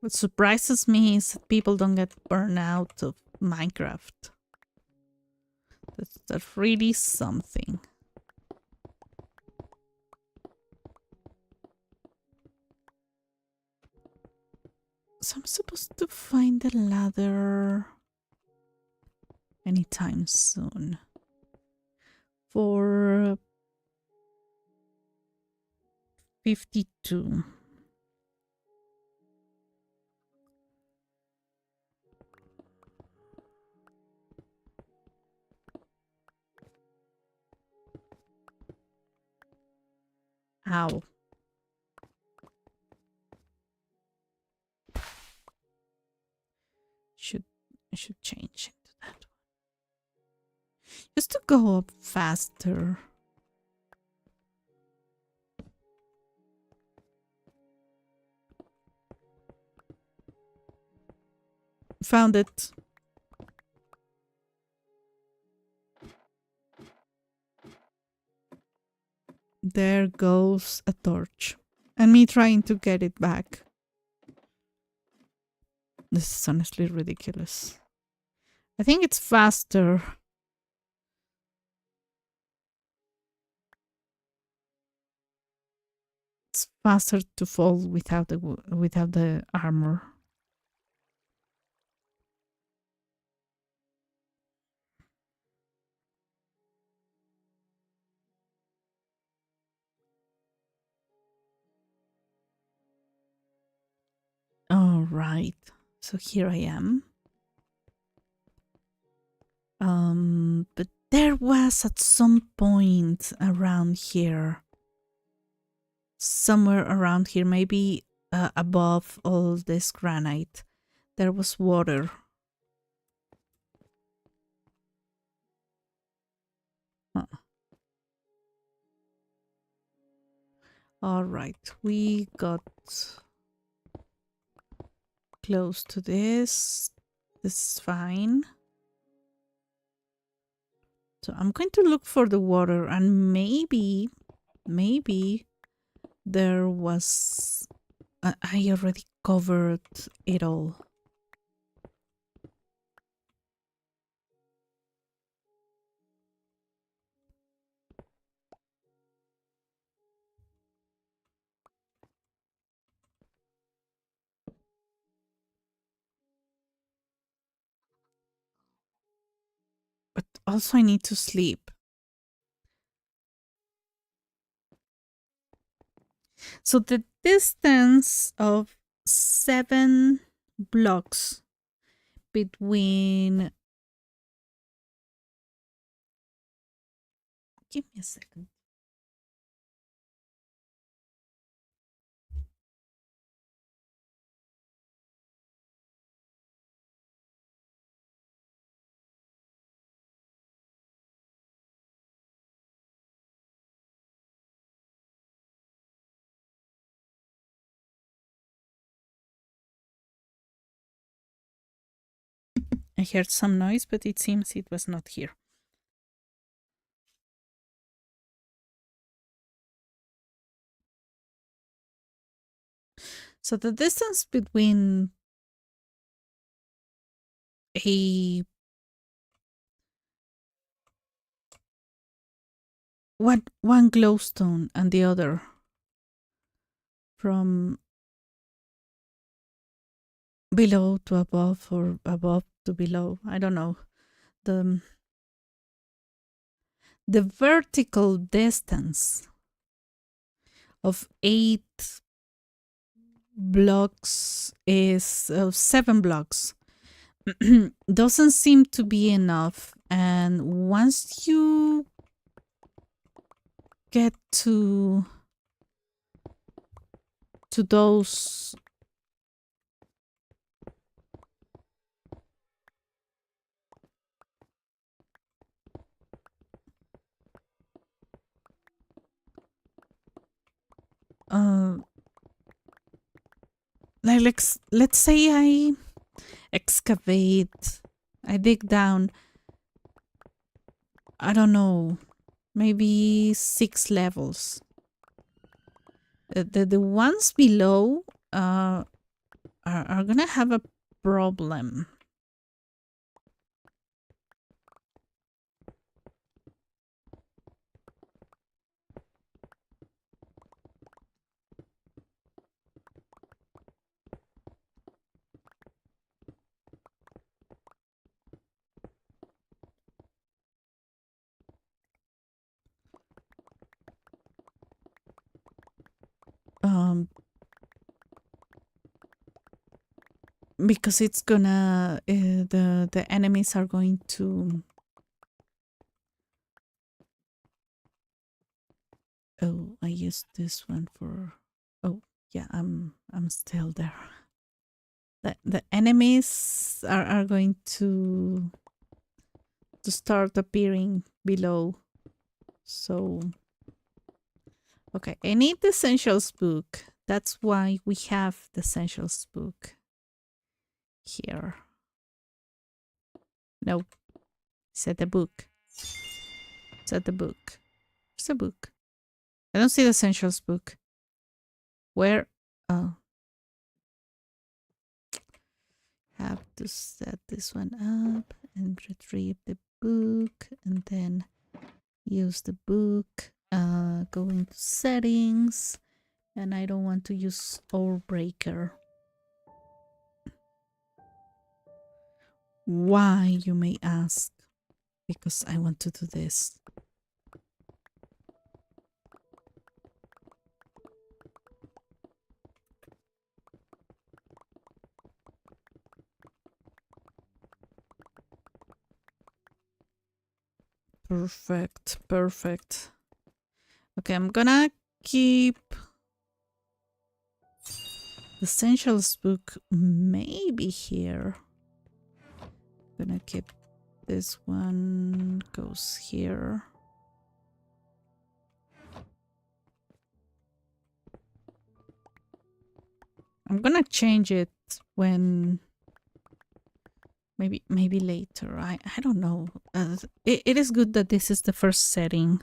What surprises me is that people don't get burned out of Minecraft. That's really something. So I'm supposed to find the ladder anytime soon. For 52. Ow. I should change into that one. Just to go up faster. Found it. There goes a torch. And me trying to get it back. This is honestly ridiculous. I think it's faster. It's faster to fall without the armor. All right. So here I am. But there was at some point around here, somewhere around here, maybe above all this granite, there was water. Huh. All right, we got close to this. This is fine. So I'm going to look for the water, and maybe there was... I already covered it all. But also I need to sleep. So the distance of 7 blocks between... Give me a second. I heard some noise, but it seems it was not here. So the distance between a one glowstone and the other, from below to above or above to below, I don't know, the vertical distance of 8 blocks is 7 blocks. Doesn't seem to be enough, and once you get to those like let's say I excavate, I dig down, I don't know, maybe 6 levels. The ones below are gonna have a problem. because it's gonna the enemies are going to. Oh, I used this one for. Oh, yeah, I'm still there. The enemies are going to start appearing below. So, okay, I need the essentials book. That's why we have the essentials book here. No, said the book. Said the book. Where's the book? I don't see the essentials book. Where? Oh, have to set this one up and retrieve the book, and then use the book. Go into settings, and I don't want to use Ore Breaker. Why, you may ask? Because I want to do this. Perfect, perfect. Okay, I'm gonna keep the essentials book maybe here. Gonna keep this one, goes here. I'm gonna change it when maybe later. I don't know. It is good that this is the first setting.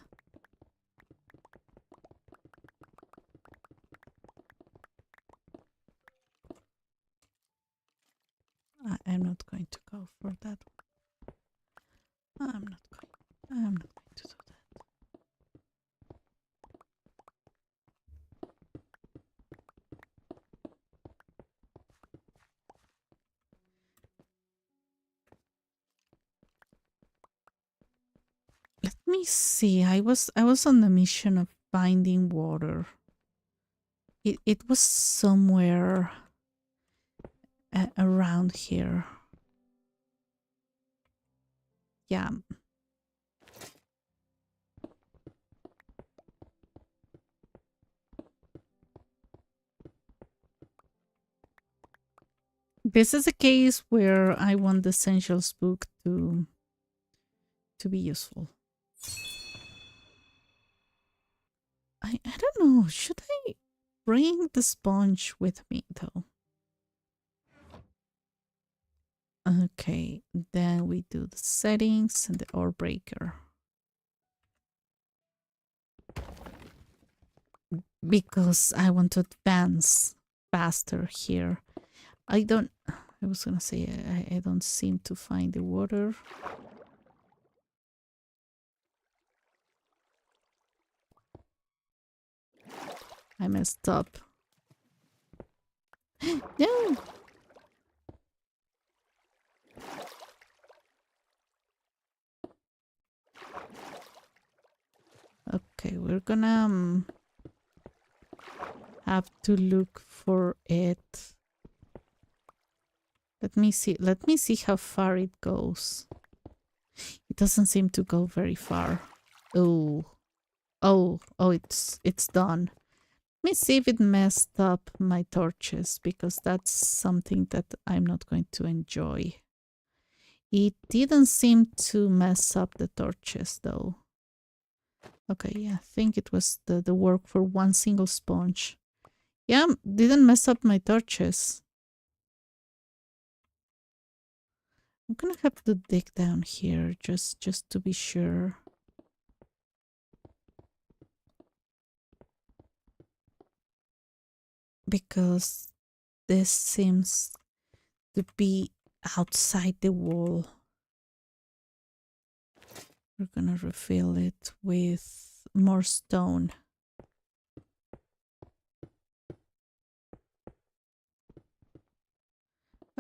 I'm not going to go for that. I'm not going to do that. Let me see. I was on the mission of finding water. It was somewhere around here. Yeah. This is a case where I want the essentials book to be useful. I don't know. Should I bring the sponge with me though? Okay, then we do the settings and the ore breaker. Because I want to advance faster here. I was gonna say I don't seem to find the water. I messed up. No! Okay, we're gonna have to look for it. Let me see how far it goes. It doesn't seem to go very far. Oh, it's done. Let me see if it messed up my torches, because that's something that I'm not going to enjoy. It didn't seem to mess up the torches though. Okay, yeah, I think it was the work for one single sponge. Yeah, didn't mess up my torches. I'm gonna have to dig down here just to be sure. Because this seems to be outside the wall. We're gonna refill it with more stone.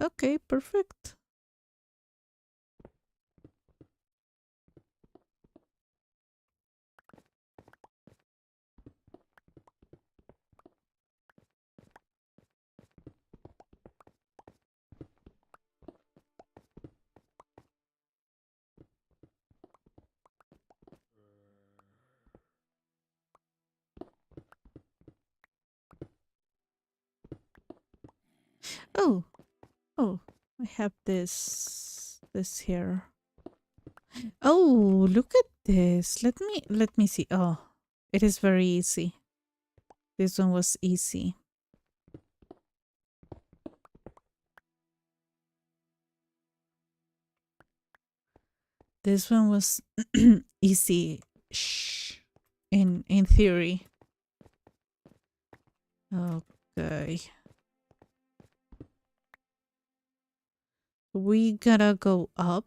Okay, perfect. Oh, oh, I have this here. Oh, look at this. Let me see. Oh, it is very easy. This one was easy. This one was easy. Shh. In theory. Okay. We gotta go up.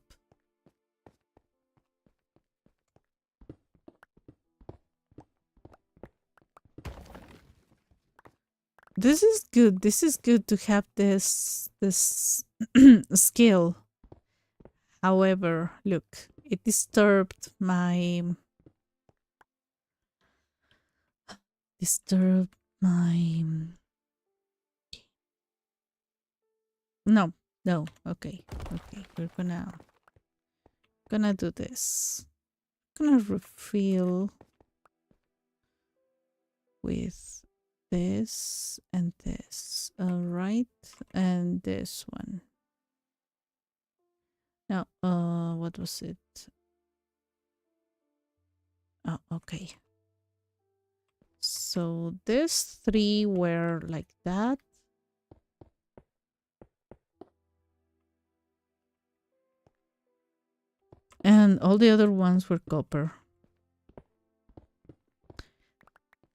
This is good. This is good to have this skill. However, look, it disturbed my no, no. Okay. Okay. We're gonna do this. Gonna refill with this and this. All right. And this one. Now, what was it? Oh, okay. So these three were like that. And all the other ones were copper.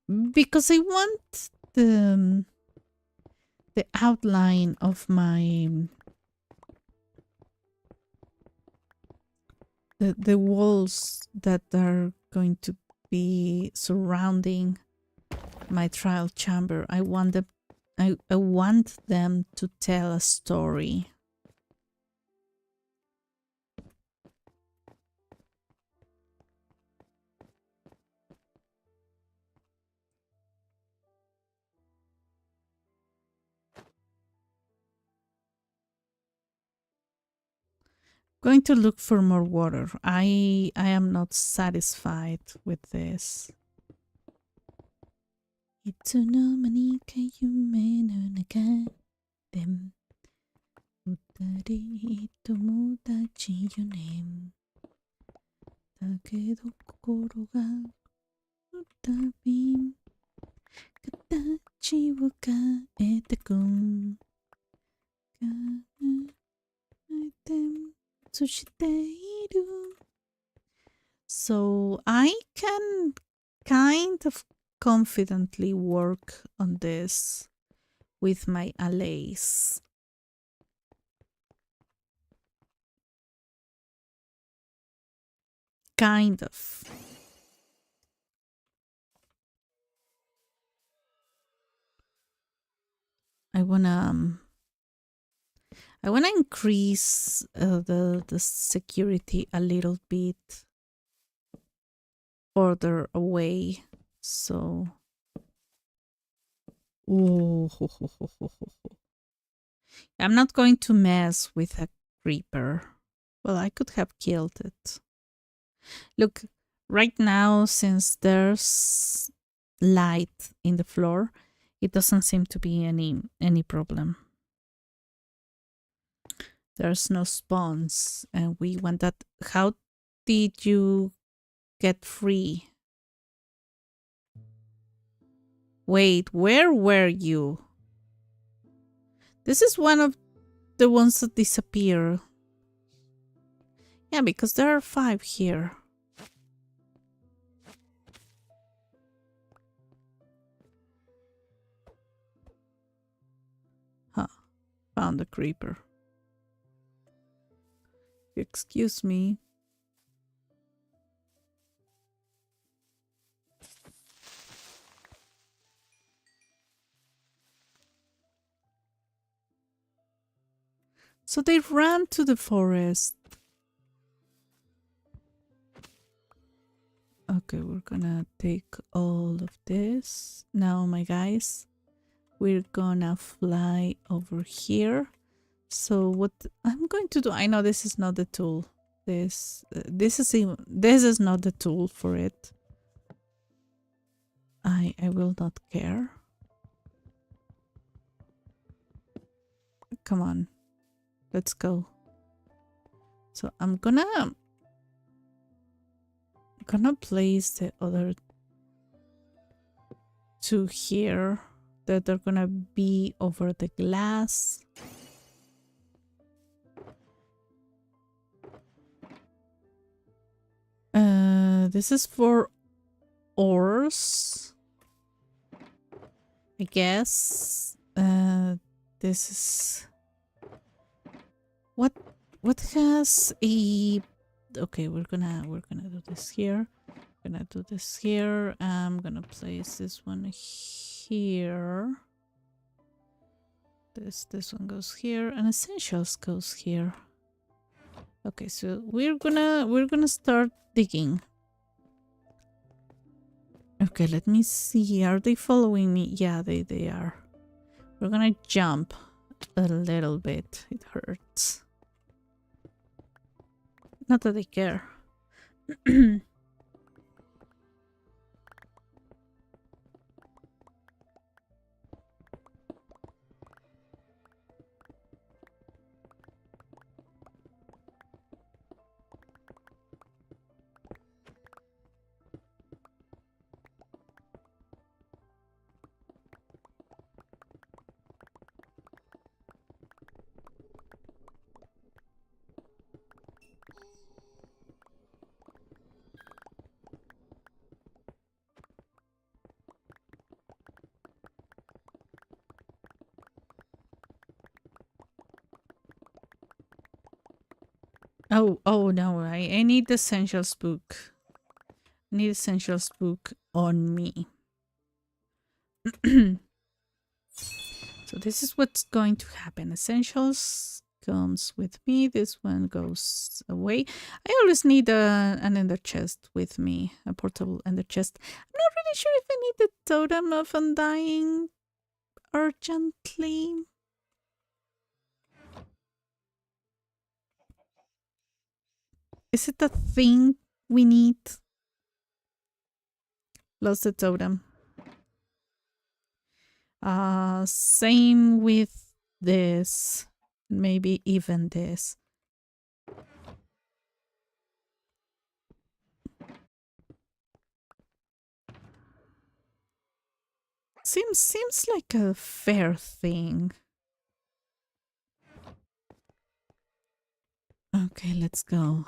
Because I want the outline of my the walls that are going to be surrounding my trial chamber. I want them to tell a story. Going to look for more water. I am not satisfied with this. いつの間にか夢の中で二人友達よね。だけど心が再び形を変えてく。変えてそしている。So I can kind of confidently work on this with my allays. Kind of. I wanna increase the security a little bit further away. So, oh, I'm not going to mess with a creeper. Well, I could have killed it. Look, right now, since there's light in the floor, it doesn't seem to be any problem. There's no spawns, and we want that. How did you get free? Wait, where were you? This is one of the ones that disappear. Yeah, because there are 5 here. Huh. Found a creeper. Excuse me. So they ran to the forest. Okay, we're gonna take all of this. Now, my guys, we're gonna fly over here. So what I'm going to do, I know this is not the tool. This is not the tool for it. I will not care. Come on. Let's go. So I'm gonna place the other two here that are gonna be over the glass. This is for ores, I guess. This is what has a. Okay, we're gonna do this here. Gonna do this here. I'm gonna place this one here. This one goes here, and essentials goes here. Okay, so we're gonna start digging. Okay, let me see. Are they following me? Yeah, they are. We're gonna jump a little bit. It hurts. Not that they care. Oh no, I need the essentials book. I need essentials book on me. So this is what's going to happen. Essentials comes with me. This one goes away. I always need an ender chest with me, a portable ender chest. I'm not really sure if I need the totem of undying urgently. Is it a thing we need? Lost the totem. Same with this. Maybe even this. Seems like a fair thing. Okay, let's go.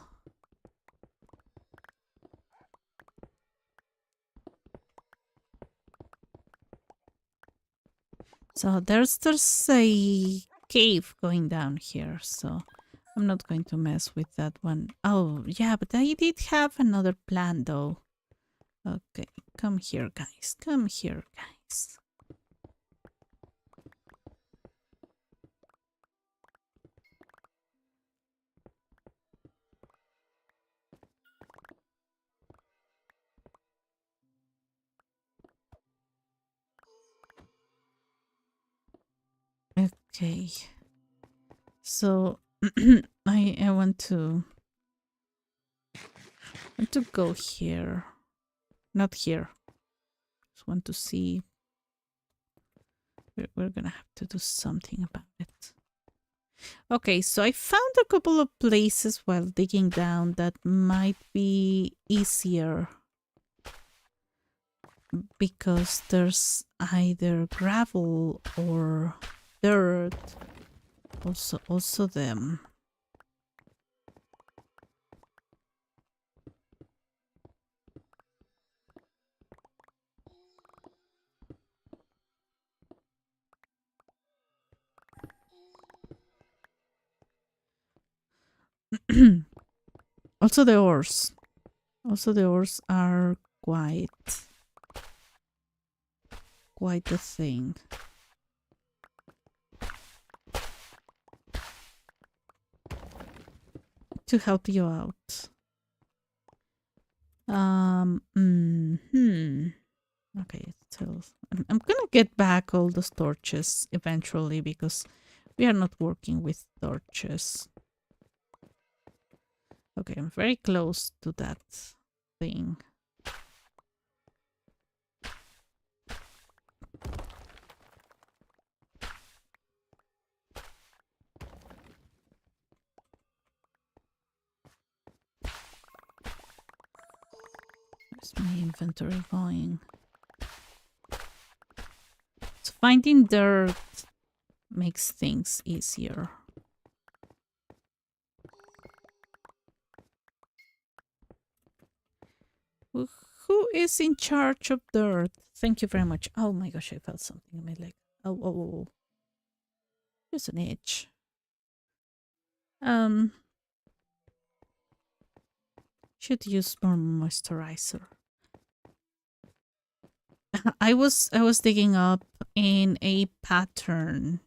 So there's a cave going down here, so I'm not going to mess with that one. Oh, yeah, but I did have another plan though. Okay, come here, guys. Come here, guys. Okay. So I want to go here. Not here. Just want to see. We're gonna have to do something about it. Okay, so I found a couple of places while digging down that might be easier because there's either gravel or dirt. Also them. Also the ores. Also the ores are quite a thing. To help you out. Okay, so I'm gonna get back all those torches eventually because we are not working with torches. Okay, I'm very close to that thing. How's my inventory going? So finding dirt makes things easier. Who is in charge of dirt? Thank you very much. Oh my gosh, I felt something in my leg. Oh. There's an itch. Should use more moisturizer. I was digging up in a pattern.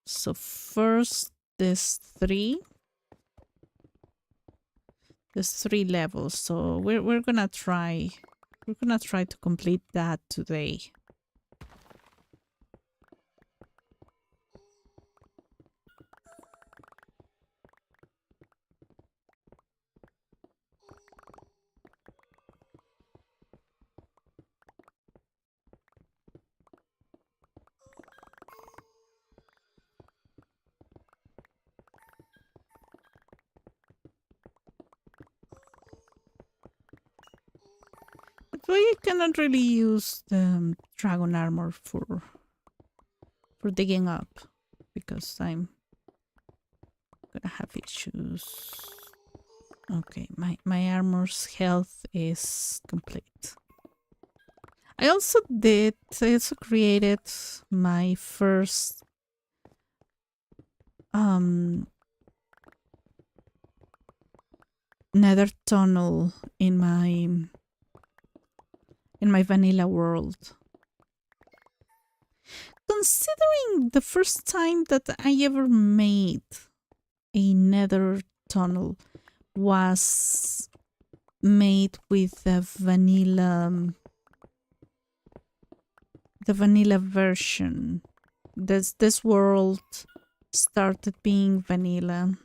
So first there's three levels. So we're gonna try to complete that today. But we cannot really use the dragon armor for digging up because I'm gonna have issues. Okay, my armor's health is complete. I also created my first nether tunnel in my vanilla world. Considering the first time that I ever made a nether tunnel was made with the vanilla version. This world started being vanilla.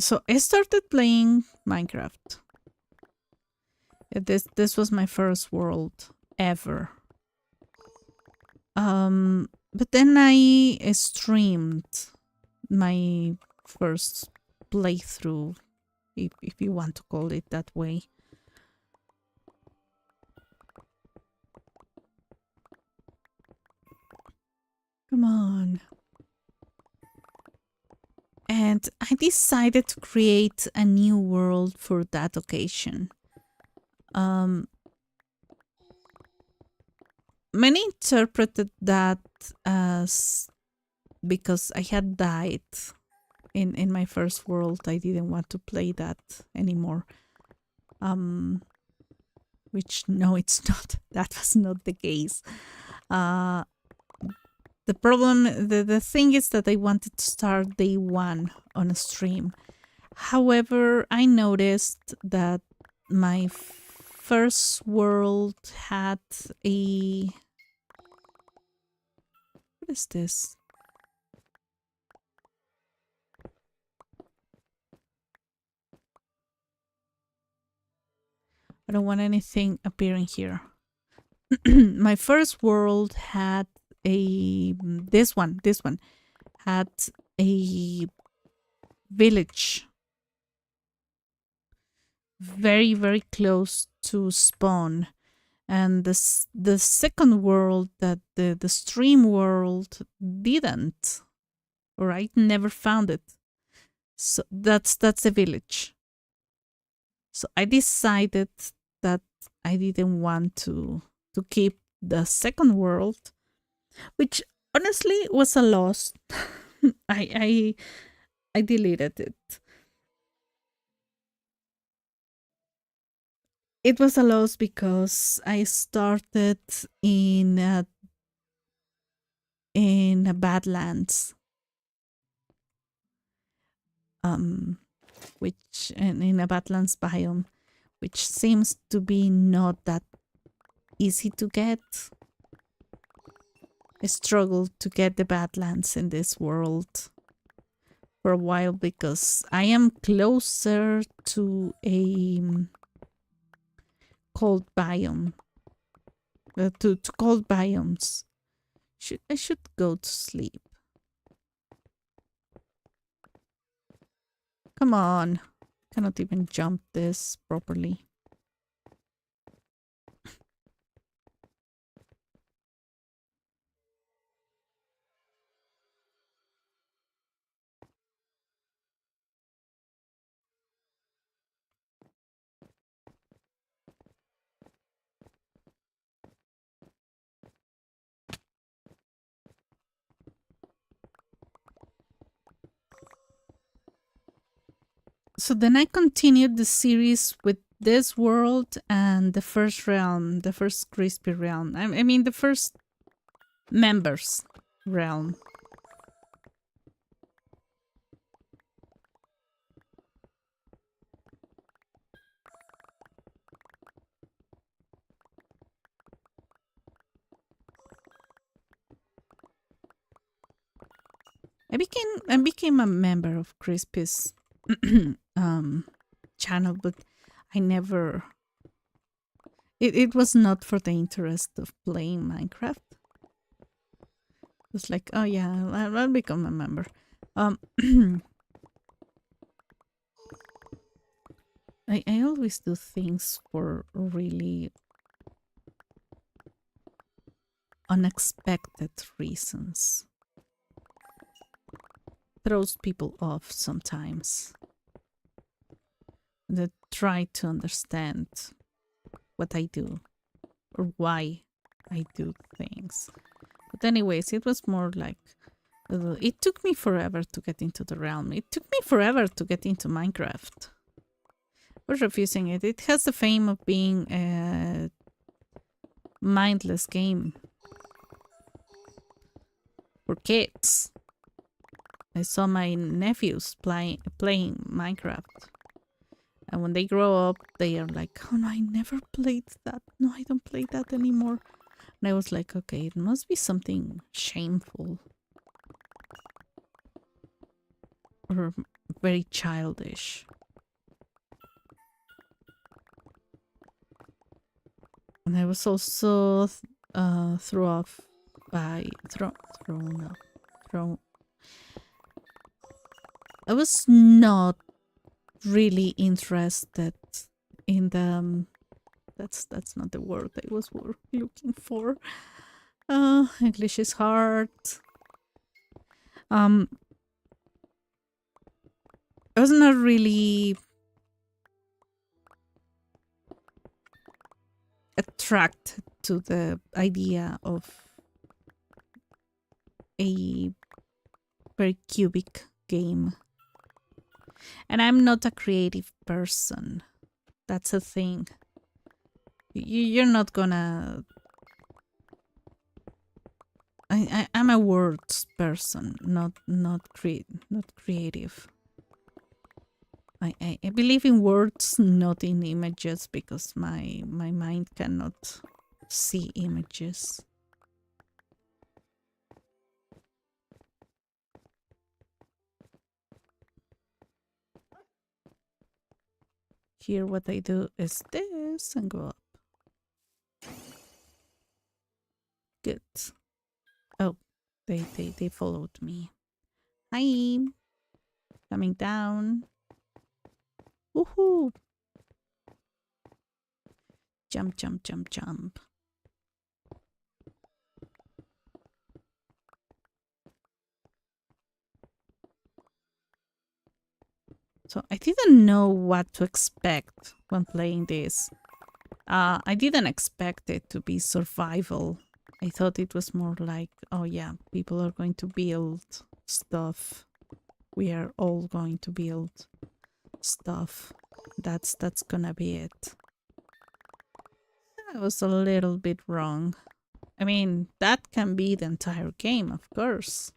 So I started playing Minecraft. This was my first world ever. But then I streamed my first playthrough, if you want to call it that way. Come on. And I decided to create a new world for that occasion. Many interpreted that as because I had died in my first world, I didn't want to play that anymore. Which no, it's not. That was not the case. The problem, the thing is that I wanted to start day one on a stream. However, I noticed that my first world had a... What is this? I don't want anything appearing here. My first world had this one had a village very, very close to spawn. And the second world, that the stream world, didn't, or I never found it. So that's a village. So I decided that I didn't want to keep the second world, which honestly was a loss. I deleted it. It was a loss because I started in a Badlands, which in a Badlands biome, which seems to be not that easy to get. I struggled to get the Badlands in this world for a while because I am closer to a cold biome, to cold biomes. I should go to sleep. Come on. Cannot even jump this properly. So then I continued the series with this world and the first realm, the first crispy realm. I mean, the first members realm. I became a member of Crispy's channel, but I never. It was not for the interest of playing Minecraft. It was like, oh yeah, I'll become a member. I always do things for really unexpected reasons. Throws people off sometimes. They try to understand what I do or why I do things. But anyways, it was more like it took me forever to get into the realm. It took me forever to get into Minecraft. We're refusing it. It has the fame of being a mindless game for kids. I saw my nephews playing Minecraft. And when they grow up, they are like, oh no, I never played that. No, I don't play that anymore. And I was like, okay, it must be something shameful. Or very childish. And I was also thrown off by... I was not really interested in the that's not the word I was looking for. English is hard. I was not really attracted to the idea of a very cubic game. And I'm not a creative person. That's a thing. You're not gonna... I'm a words person, not creative. I believe in words, not in images, because my mind cannot see images. Here what I do is this and go up. Good. Oh, they followed me. Hi. Coming down. Woohoo. Jump, jump, jump, jump. So I didn't know what to expect when playing this. I didn't expect it to be survival. I thought it was more like, oh yeah, people are going to build stuff. We are all going to build stuff. That's gonna be it. I was a little bit wrong. I mean, that can be the entire game, of course.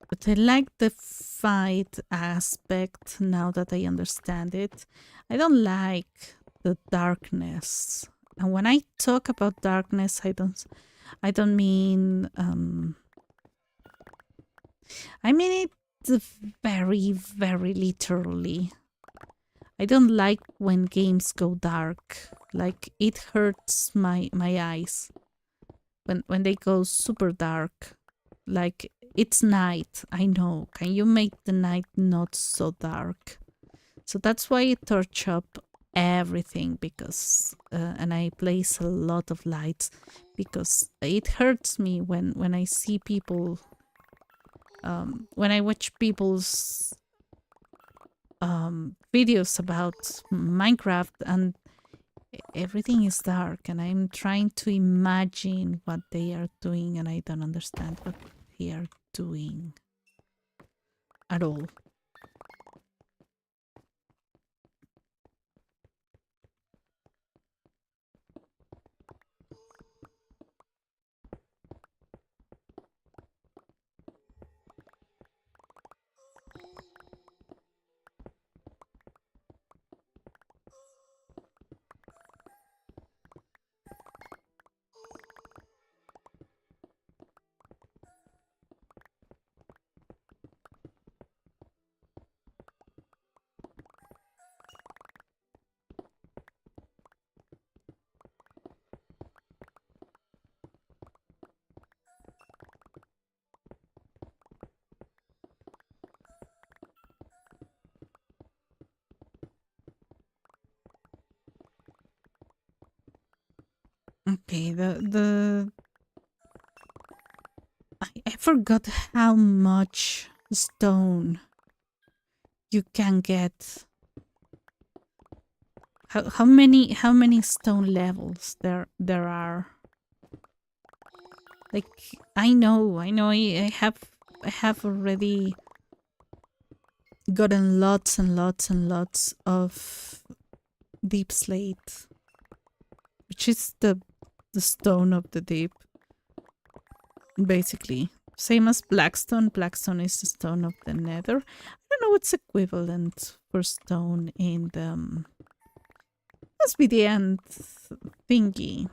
But I like the fight aspect now that I understand it. I don't like the darkness. And when I talk about darkness, I don't mean I mean it very, very literally. I don't like when games go dark, Like it hurts my eyes when they go super dark. Like it's night. I know. Can you make the night not so dark? So that's why I torch up everything because and I place a lot of lights because it hurts me when I see people when I watch people's videos about Minecraft and everything is dark and I'm trying to imagine what they are doing and I don't understand what they are doing at all. Okay, I forgot how much stone you can get. How many stone levels there are? Like I know I have already gotten lots and lots and lots of deep slate, which is the stone of the deep, basically. Same as Blackstone. Blackstone is the stone of the nether. I don't know what's equivalent for stone in the... must be the end thingy.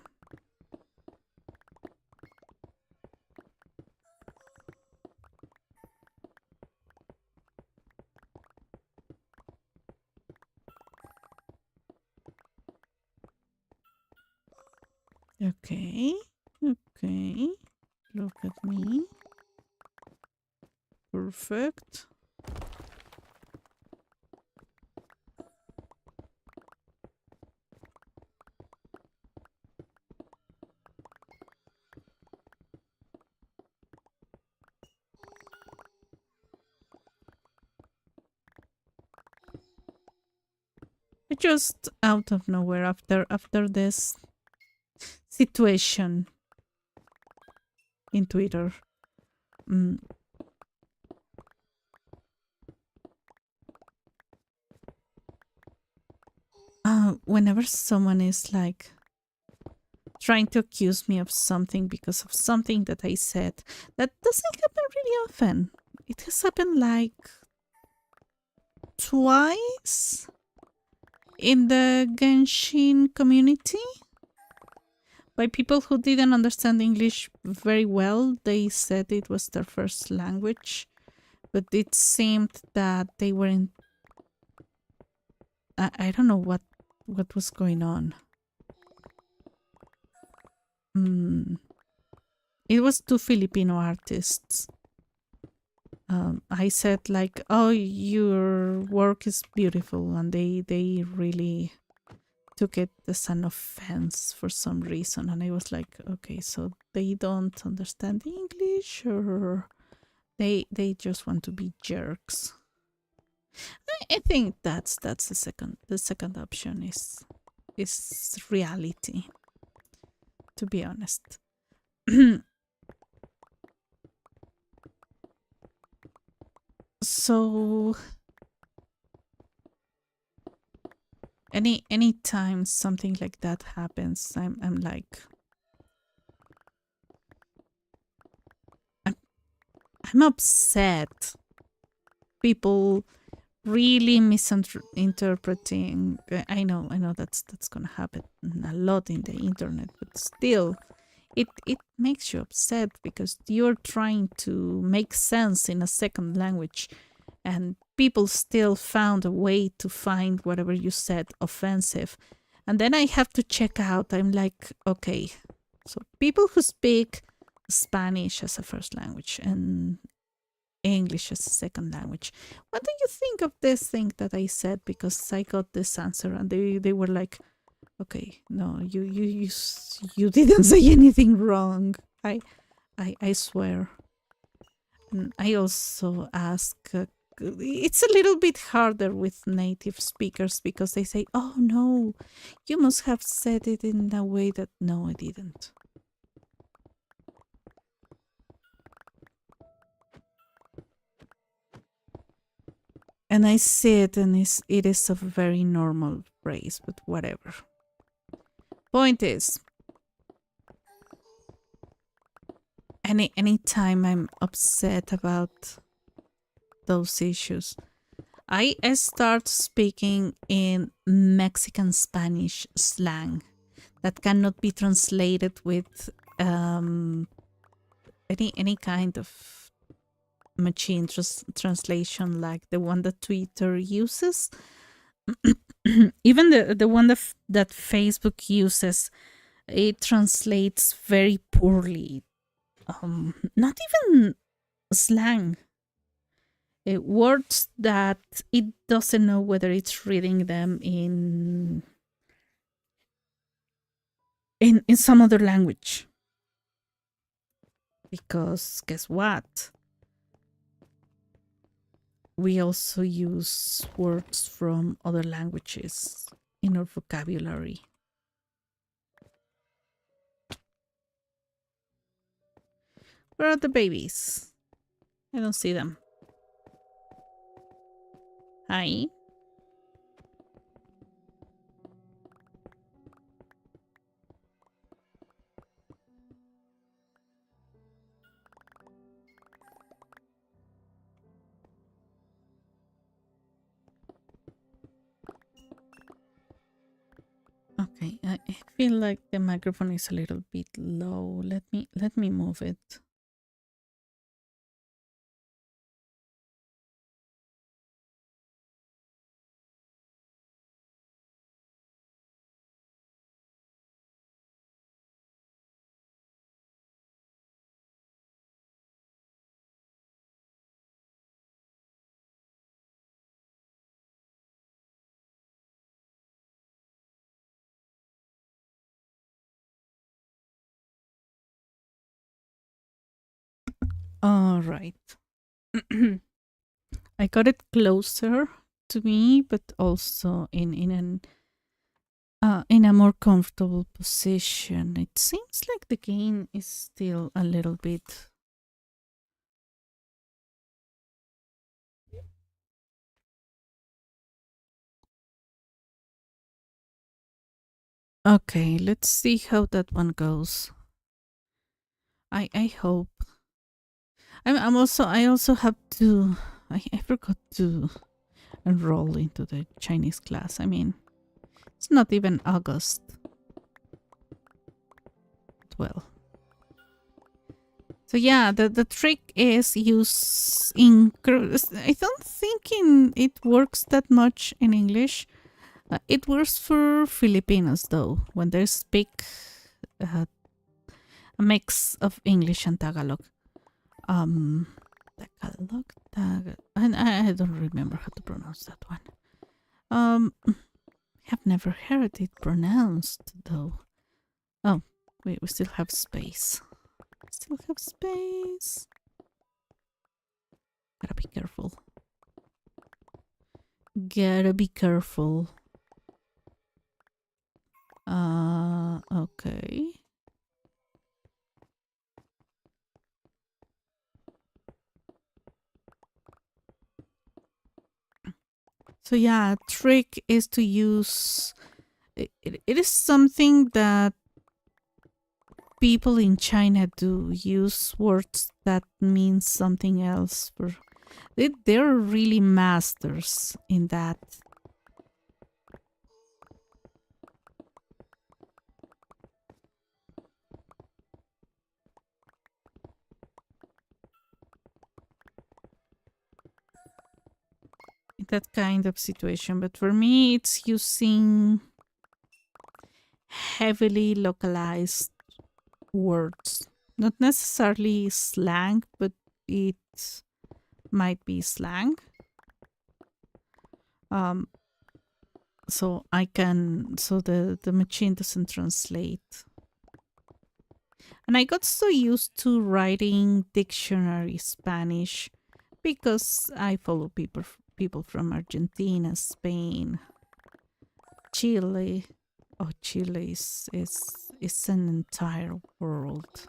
Okay. Okay. Look at me. Perfect. Just out of nowhere after this situation in Twitter. Whenever someone is like trying to accuse me of something because of something that I said, that doesn't happen really often. It has happened like twice in the Genshin community by people who didn't understand English very well. They said it was their first language, but it seemed that they weren't... I don't know what was going on. It was two Filipino artists. I said like, oh, your work is beautiful, and they really took it as an offense for some reason, and I was like, okay, so they don't understand English, or they just want to be jerks. I think that's the second option is reality, to be honest. So any time something like that happens, I'm like, I'm upset. People really misinterpreting. I know that's gonna happen a lot in the internet, but still, it makes you upset because you're trying to make sense in a second language, and people still found a way to find whatever you said offensive. And then I have to check out. I'm like, okay, so people who speak Spanish as a first language and English as a second language. What do you think of this thing that I said? Because I got this answer and they were like, okay, no, you didn't say anything wrong. I swear. And I also ask. It's a little bit harder with native speakers because they say, "Oh no, you must have said it in a way that no, I didn't." And I see it, and it is a very normal phrase, but whatever. Point is, any time I'm upset about those issues, I start speaking in Mexican Spanish slang that cannot be translated with any kind of machine translation like the one that Twitter uses. Even the one that Facebook uses, it translates very poorly. Not even slang. Words that it doesn't know whether it's reading them in some other language. Because guess what? We also use words from other languages in our vocabulary. Where are the babies? I don't see them. Hi. Okay, I feel like the microphone is a little bit low. Let me move it. All right. I got it closer to me, but also in a more comfortable position. It seems like the gain is still a little bit. Okay, let's see how that one goes. I hope. I also have to. I forgot to enroll into the Chinese class. I mean, it's not even August. Well. So yeah, the trick is use I don't think it works that much in English. It works for Filipinos though, when they speak uh, a mix of English and Tagalog. Tagalog, and I don't remember how to pronounce that one. Have never heard it pronounced though. Oh, wait, we still have space. Still have space. Gotta be careful. Gotta be careful. Okay. So yeah, trick is to use it is something that people in China do, use words that mean something else for they're really masters in that. In that kind of situation, but for me it's using heavily localized words. Not necessarily slang, but it might be slang. Um, so the machine doesn't translate. And I got so used to writing dictionary Spanish because I follow people from Argentina, Spain, Chile. Oh, Chile is an entire world,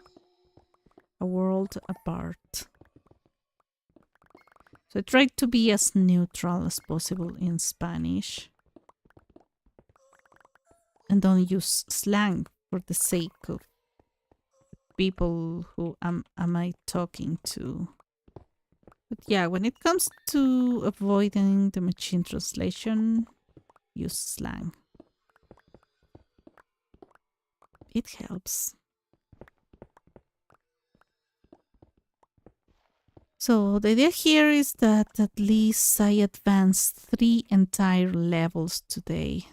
a world apart. So I tried to be as neutral as possible in Spanish and don't use slang for the sake of people who am I talking to. But yeah, when it comes to avoiding the machine translation, use slang. It helps. So the idea here is that at least I advanced 3 entire levels today.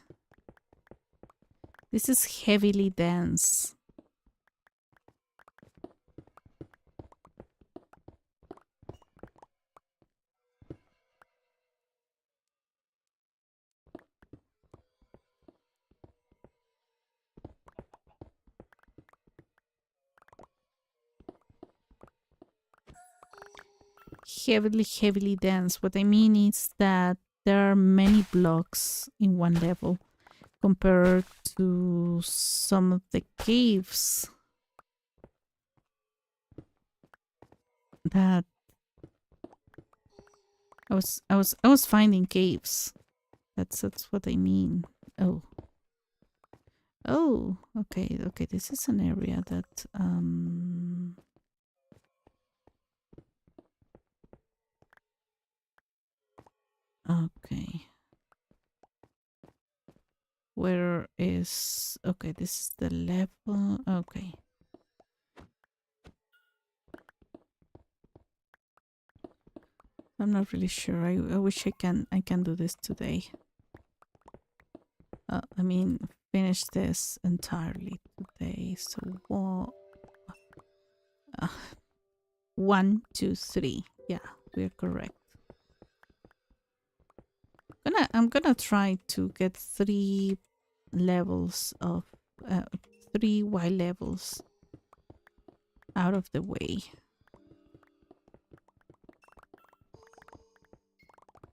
This is heavily dense. Heavily dense. What I mean is that there are many blocks in one level compared to some of the caves that I was finding caves. That's what I mean. Oh, okay. This is an area that okay. Where is... Okay, this is the level. Okay. I'm not really sure. I wish I can do this today. I mean, finish this entirely today. So what? 1, 2, 3. Yeah, we're correct. I'm gonna try to get 3 levels of 3 Y levels out of the way.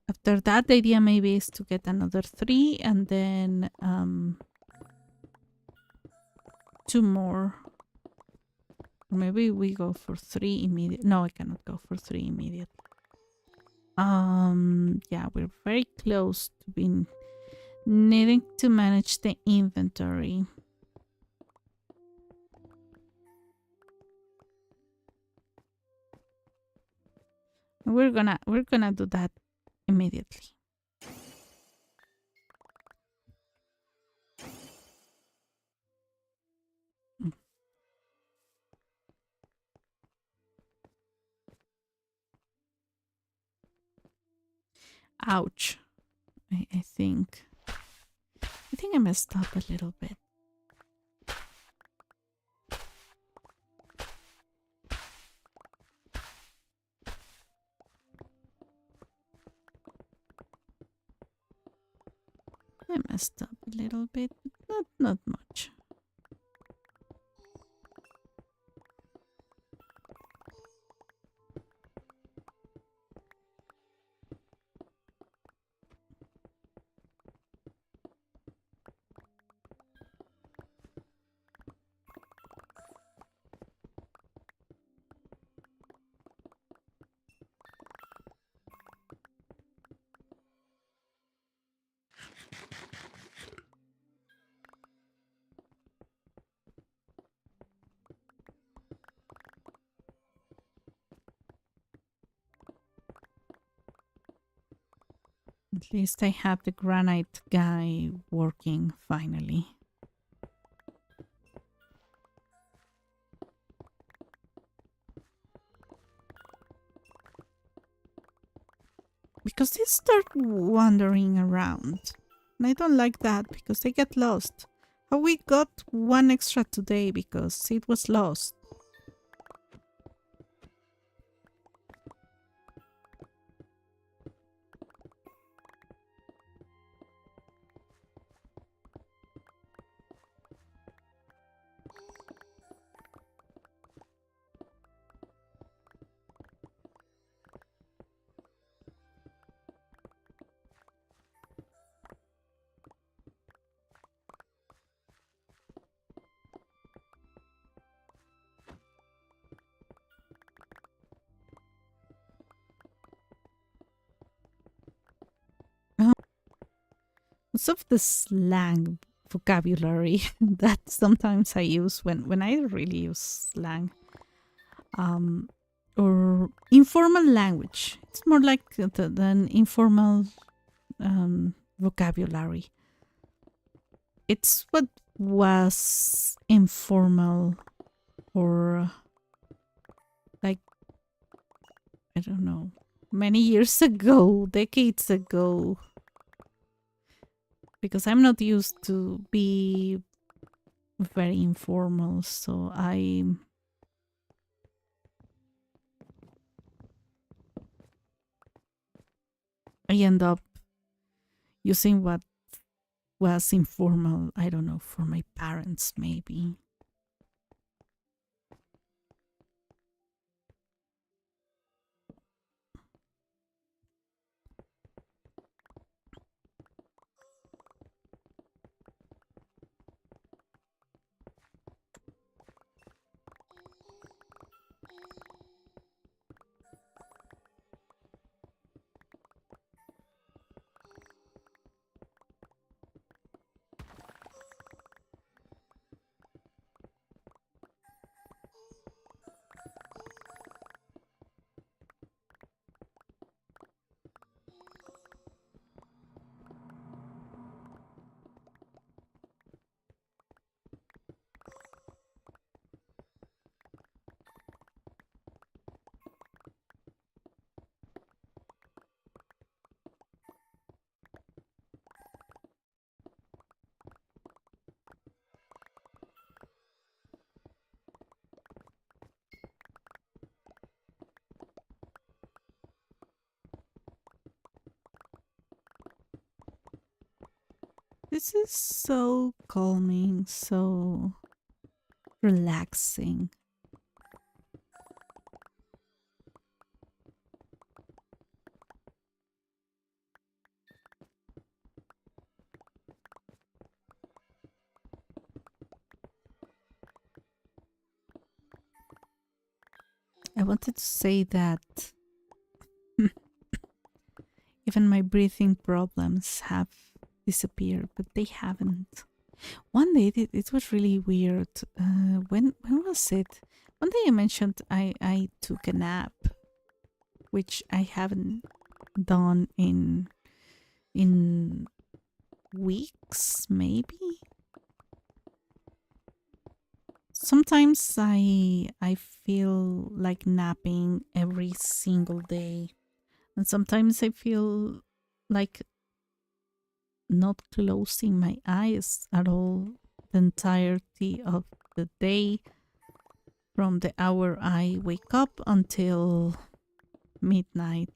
After that, the idea maybe is to get another 3 and then 2 more. Or maybe we go for 3 immediate. No, I cannot go for 3 immediate. Yeah, we're very close to being needing to manage the inventory. We're gonna do that immediately. Ouch. I think I messed up a little bit. I messed up a little bit, but not much. At least I have the granite guy working finally. Because they start wandering around. And I don't like that because they get lost. How we got one extra today because it was lost. Most of the slang vocabulary that sometimes I use when I really use slang, or informal language. It's more like than informal vocabulary. It's what was informal, or like, I don't know, many years ago, decades ago, because I'm not used to be very informal, so I end up using what was informal, I don't know, for my parents maybe. This is so calming, so relaxing. I wanted to say that even my breathing problems have disappeared, but they haven't. One day it was really weird. When was it? One day I mentioned I took a nap, which I haven't done in weeks, maybe. Sometimes I feel like napping every single day, and sometimes I feel like not closing my eyes at all the entirety of the day, from the hour I wake up until midnight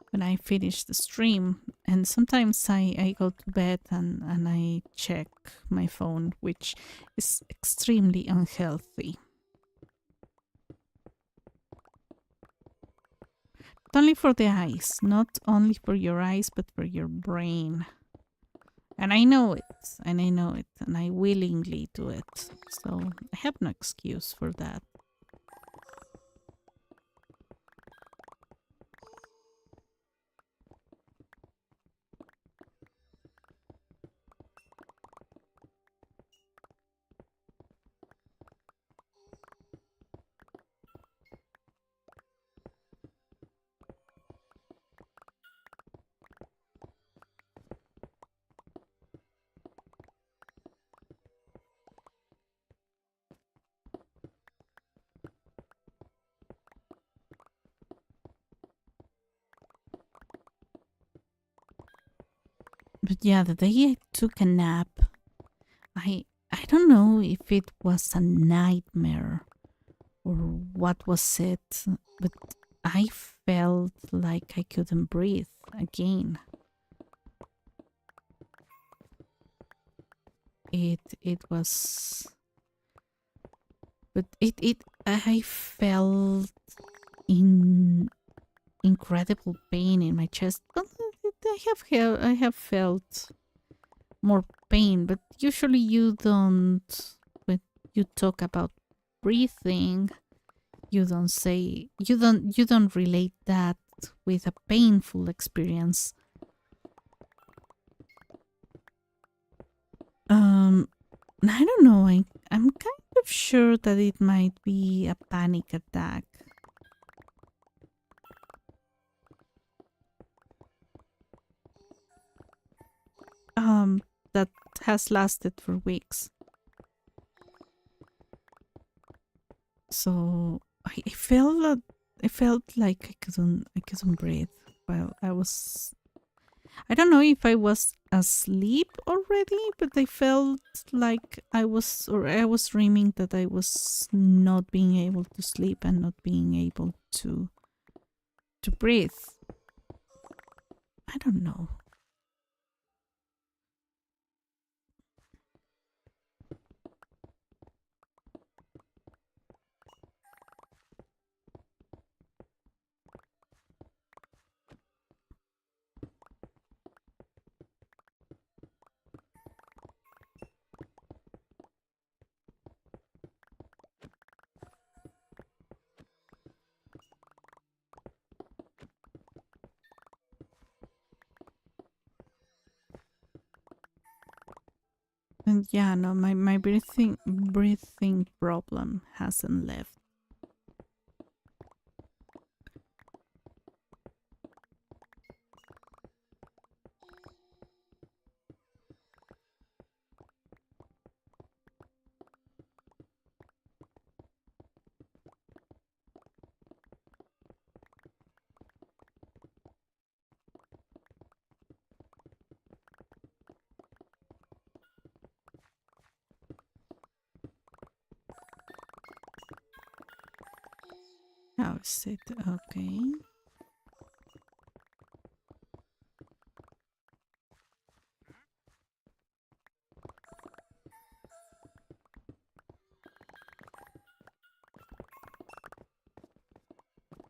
when I finish the stream. And sometimes I go to bed and I check my phone, which is extremely unhealthy. Not only for the eyes, not only for your eyes, but for your brain. And I know it, and I know it, and I willingly do it. So I have no excuse for that. But yeah, the day I took a nap, I don't know if it was a nightmare or what was it, but I felt like I couldn't breathe again. It was, but it I felt in incredible pain in my chest. But I have felt more pain, but usually you don't. When you talk about breathing, you don't relate that with a painful experience. I don't know. I'm kind of sure that it might be a panic attack. That has lasted for weeks. So I felt like I couldn't breathe while I was. I don't know if I was asleep already, but I felt like I was dreaming that I was not being able to sleep and not being able to breathe. I don't know. And yeah, no, my breathing problem hasn't left. How is it? Okay.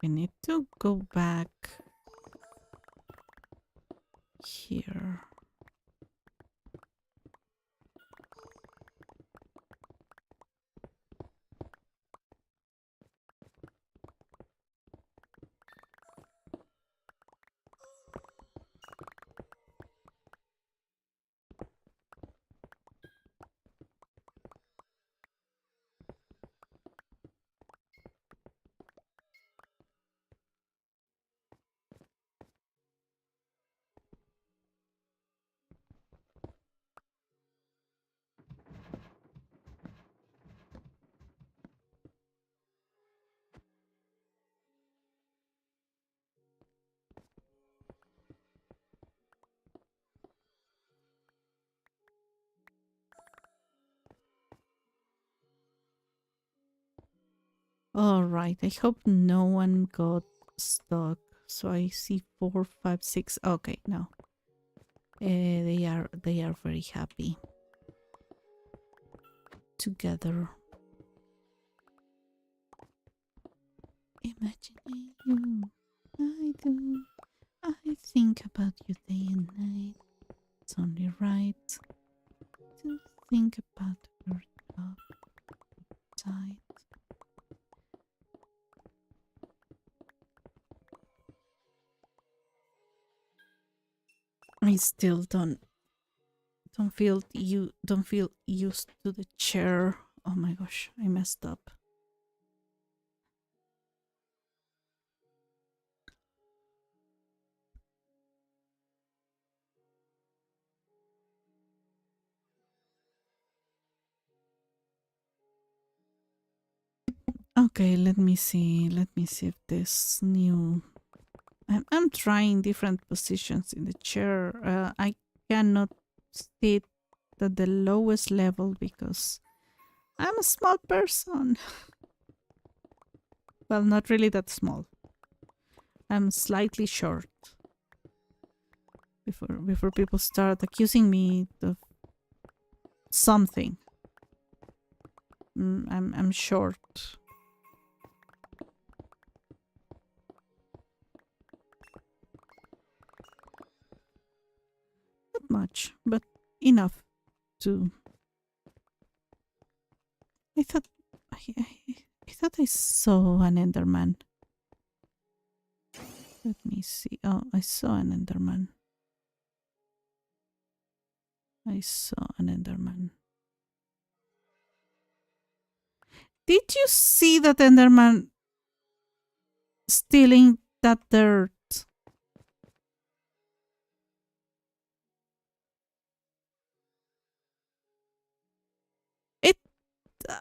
We need to go back here. All right. I hope no one got stuck. So I see 4, 5, 6. Okay, no. They are very happy together. Imagining you, I do. I think about you day and night. It's only right to think about your outside. I still don't feel used to the chair. Oh my gosh, I messed up. Okay, let me see. Let me see if this new. I'm trying different positions in the chair. I cannot sit at the lowest level because I'm a small person. Well, not really that small. I'm slightly short. Before people start accusing me of something. I'm short. Not much, but enough to. I thought I thought I saw an Enderman. Let me see. Oh, I saw an Enderman. I saw an Enderman. Did you see that Enderman stealing that dirt? It. Uh,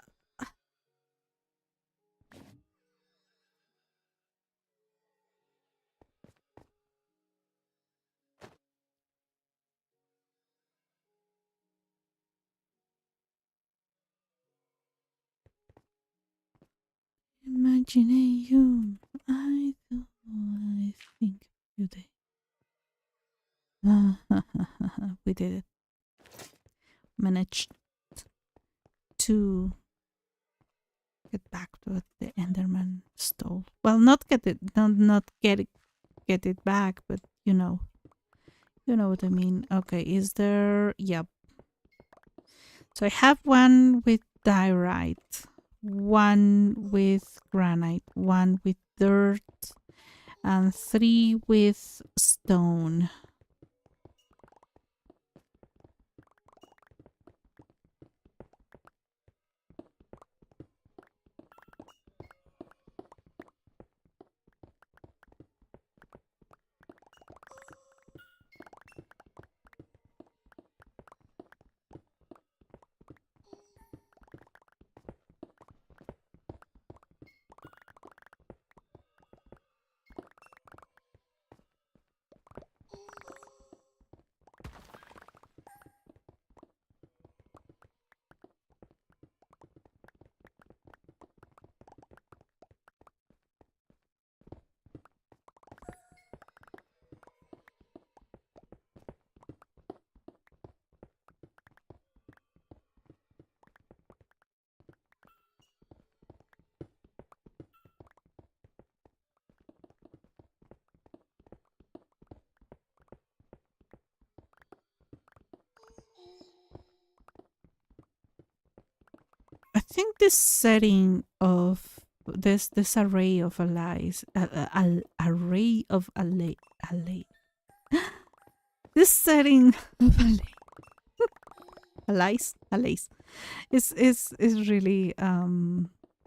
Imagine you. I thought I think you did. We did it. Managed to get back to what the Enderman stole. Well, not get it, not get it back, but you know what I mean. Okay, is there? Yep. So I have one with diorite, one with granite, one with dirt, and 3 with stone. I think this setting of this array of allies, array of ally, this setting of allies is really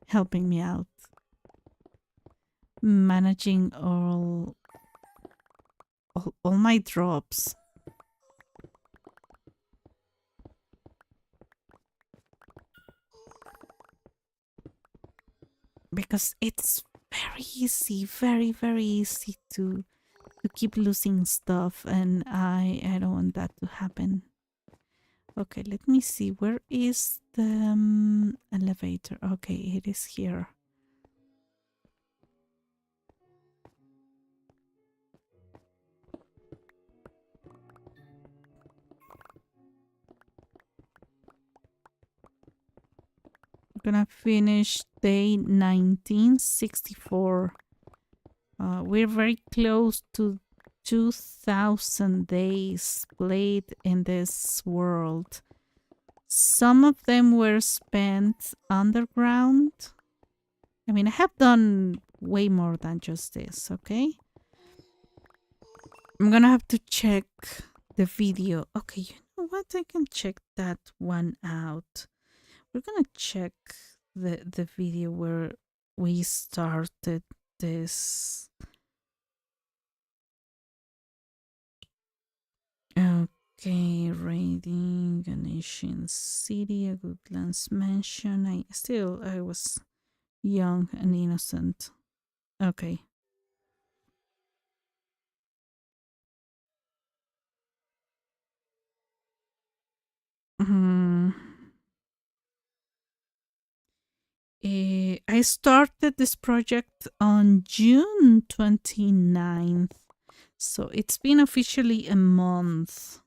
helping me out, managing all my drops. Because it's very easy, very easy to keep losing stuff, and I don't want that to happen. Okay, let me see. Where is the elevator? Okay, it is here. We're gonna finish day 1964. We're very close to 2000 days played in this world. Some of them were spent underground. I mean, I have done way more than just this, okay? I'm gonna have to check the video. Okay, you know what? I can check that one out. We're gonna check the video where we started this. Okay, raiding an ancient city, a Goodlands mansion. I was young and innocent. Okay. I started this project on June 29th, so it's been officially a month.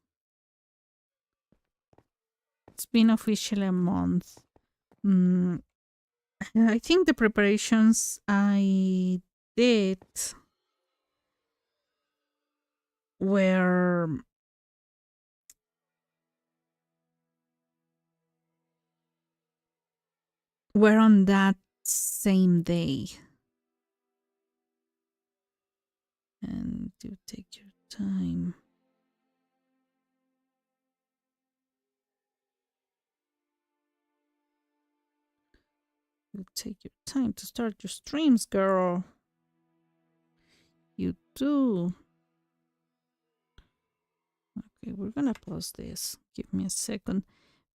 It's been officially a month. I think the preparations I did were on that same day. And you take your time. You take your time to start your streams, girl. You do. Okay, we're gonna pause this. Give me a second.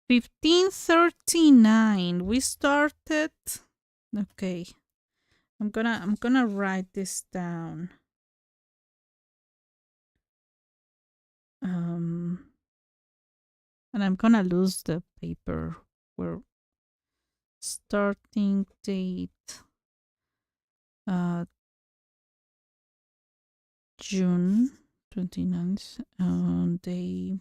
1539. We started. Okay. I'm gonna write this down. And I'm gonna lose the paper. We're starting date June 29th on day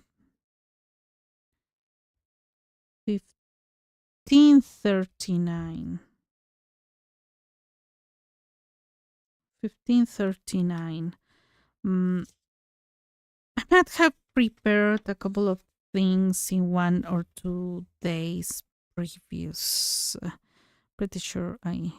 1539. 1539. I might have prepared a couple of things in 1 or 2 days previous. Pretty sure I...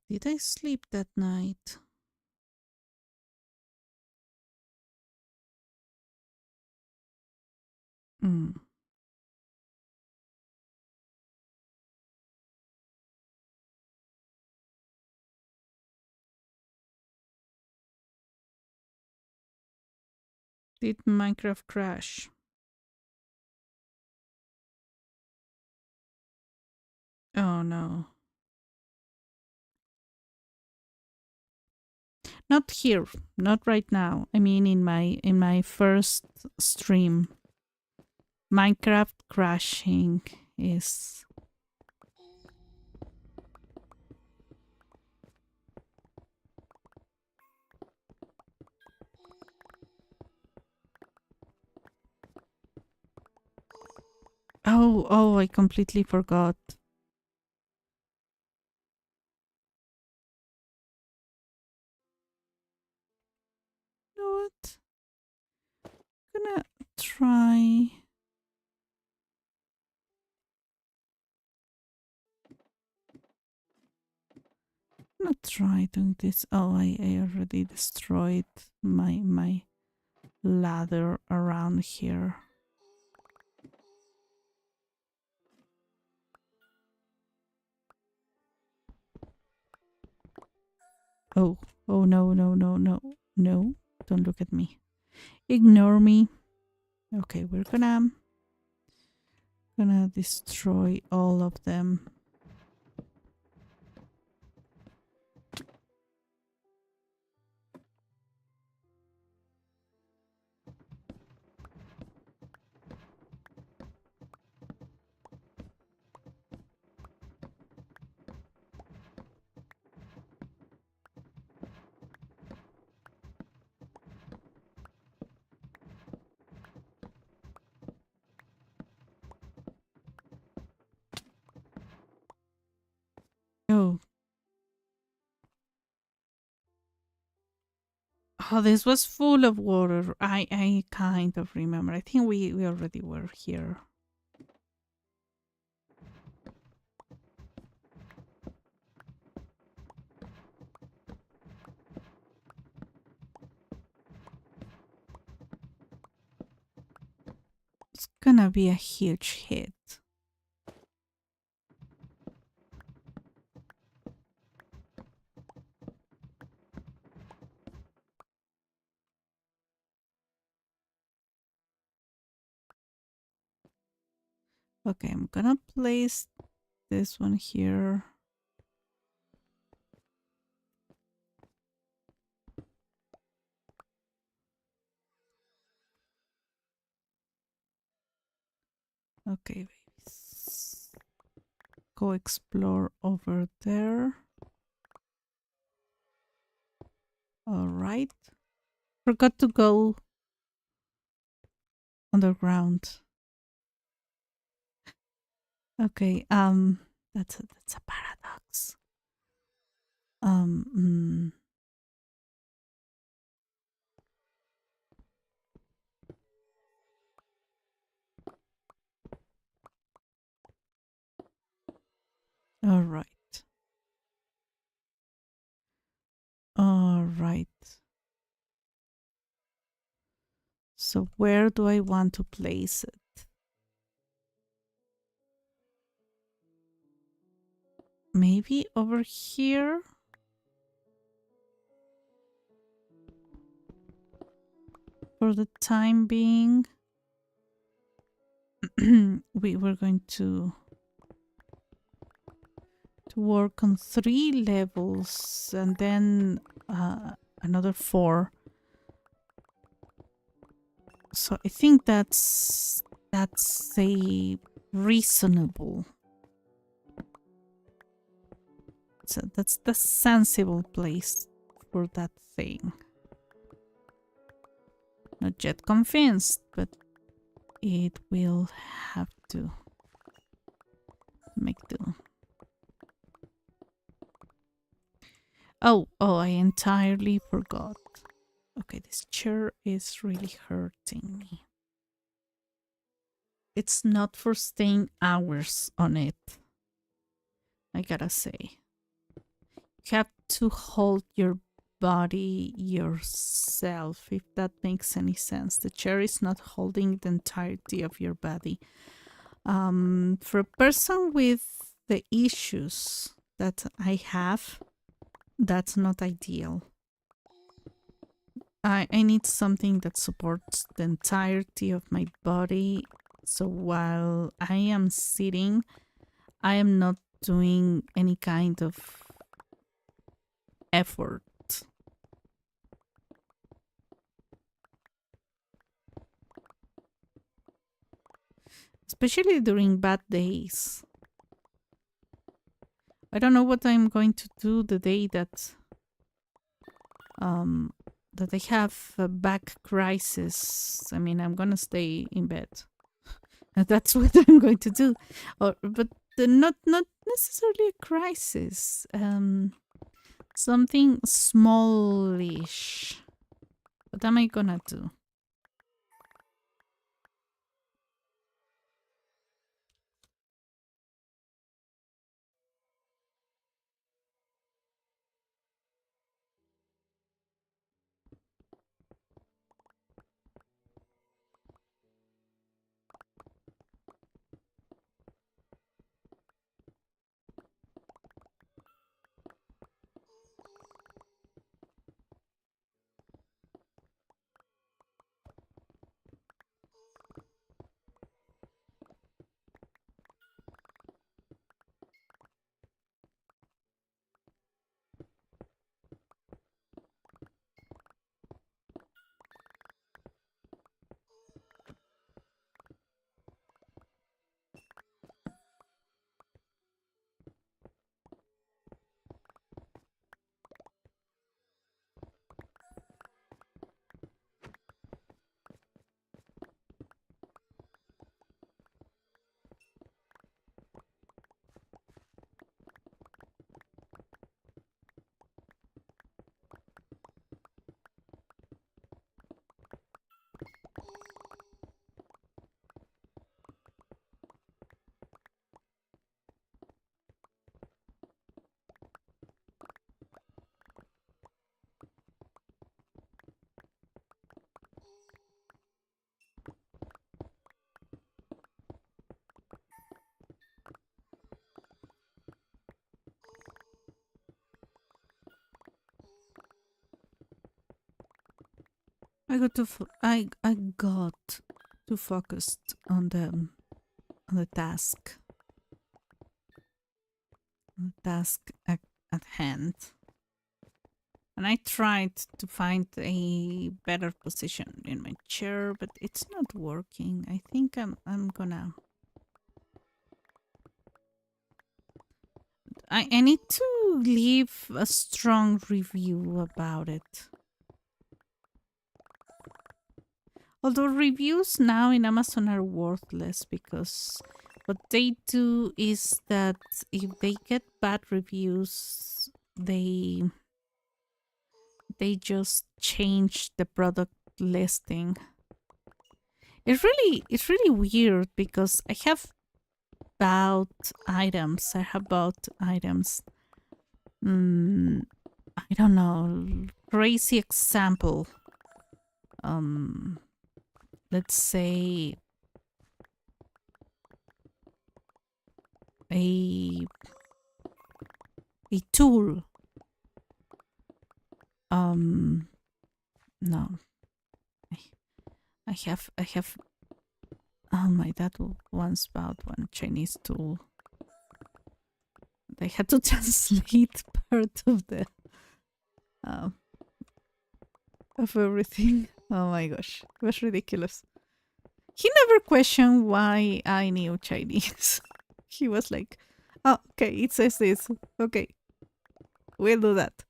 Did I sleep that night? Did Minecraft crash? Oh no. Not here, not right now. I mean in my first stream. Minecraft crashing is... Oh, I completely forgot. You know what? I'm gonna try... I'm gonna try doing this. Oh, I already destroyed my ladder around here. Oh, no. Don't look at me. Ignore me. Okay, we're gonna destroy all of them. Oh. Oh, this was full of water. I kind of remember. I think we already were here. It's gonna be a huge hit. Okay, I'm gonna place this one here. Okay, babies. Go explore over there. All right. Forgot to go underground. Okay, that's a paradox. Um, all right. All right. So where do I want to place it? Maybe over here? For the time being. We were going to work on 3 levels and then another 4. So I think that's a reasonable. So that's the sensible place for that thing. Not yet convinced, but it will have to make do. Oh, I entirely forgot. Okay, this chair is really hurting me. It's not for staying hours on it, I gotta say. You have to hold your body yourself, if that makes any sense. The chair is not holding the entirety of your body. For a person with the issues that I have, that's not ideal. I need something that supports the entirety of my body. So while I am sitting, I am not doing any kind of effort. Especially during bad days. I don't know what I'm going to do the day that I have a back crisis. I mean, I'm gonna stay in bed. That's what I'm going to do. But not necessarily a crisis. Something smallish. What am I gonna do? I got too focused on the task. On the task at hand. And I tried to find a better position in my chair, but it's not working. I think I'm gonna I need to leave a strong review about it. Although reviews now in Amazon are worthless because what they do is that if they get bad reviews, they just change the product listing. It's really weird because I have bought items. I have bought items. I don't know. Crazy example. Let's say a tool. No. I have oh my dad once bought one Chinese tool. They had to translate part of the of everything. Oh my gosh. It was ridiculous. He never questioned why I knew Chinese. He was like, oh, okay, it says this. Okay. We'll do that.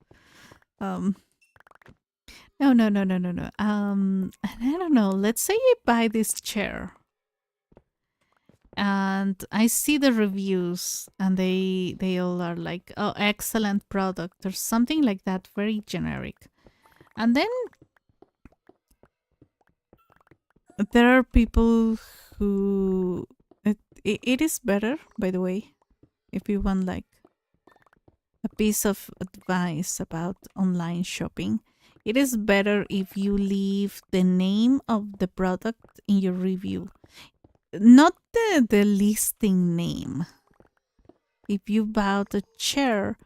No. And I don't know. Let's say I buy this chair, and I see the reviews, and they all are like, "Oh, excellent product," or something like that, very generic. And then there are people who it is better, by the way, if you want like a piece of advice about online shopping. It is better if you leave the name of the product in your review, not the listing name. If you bought a chair,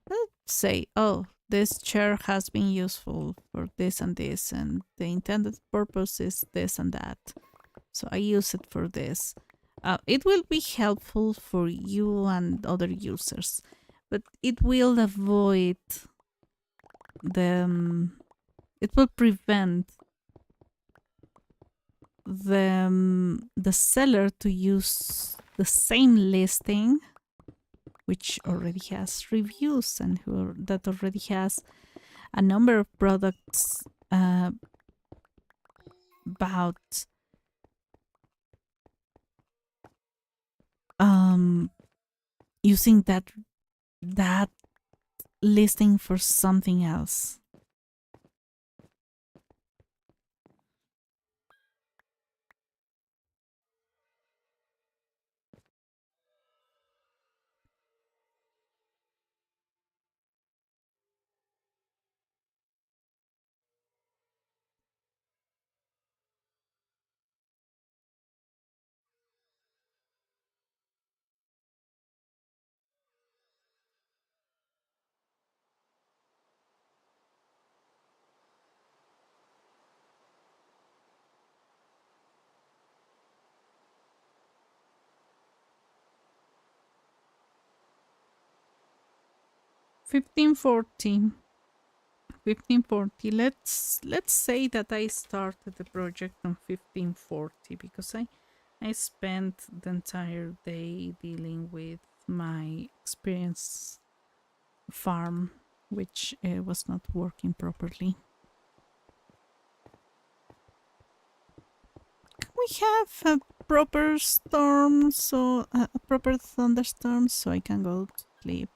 let's say, oh, this chair has been useful for this and this, and the intended purpose is this and that. So I use it for this. It will be helpful for you and other users, but it will avoid the. It will prevent the seller to use the same listing, which already has reviews and that already has a number of products about using that listing for something else. Fifteen fourteen. Let's say that I started the project on 1540 because I spent the entire day dealing with my experience farm, which was not working properly. Can we have a proper storm, so a proper thunderstorm, so I can go to sleep?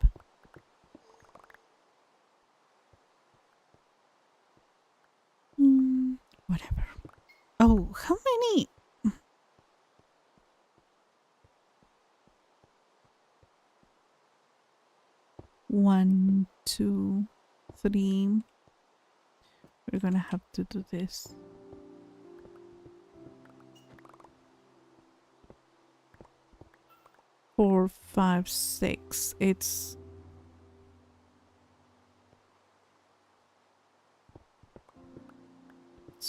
Whatever. Oh, how many? 1, 2, 3. We're gonna have to do this. 4, 5, 6. It's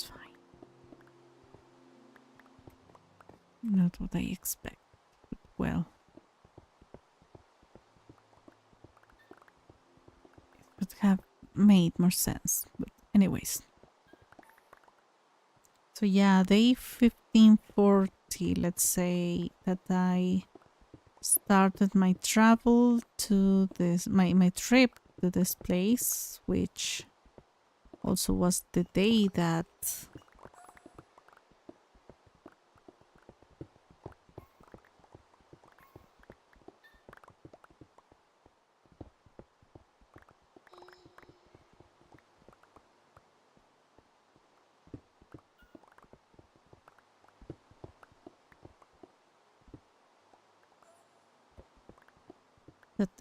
fine. Not what I expect, but well. It would have made more sense, but anyways. So yeah, day 1540, let's say that I started my travel to this, my trip to this place, which also was the day that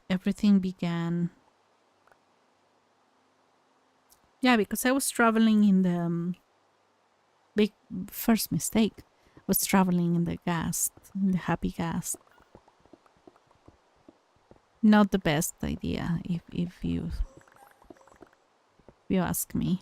everything began. Yeah, because I was traveling in the big first mistake. I was traveling in the in the happy gas. Not the best idea, if you ask me.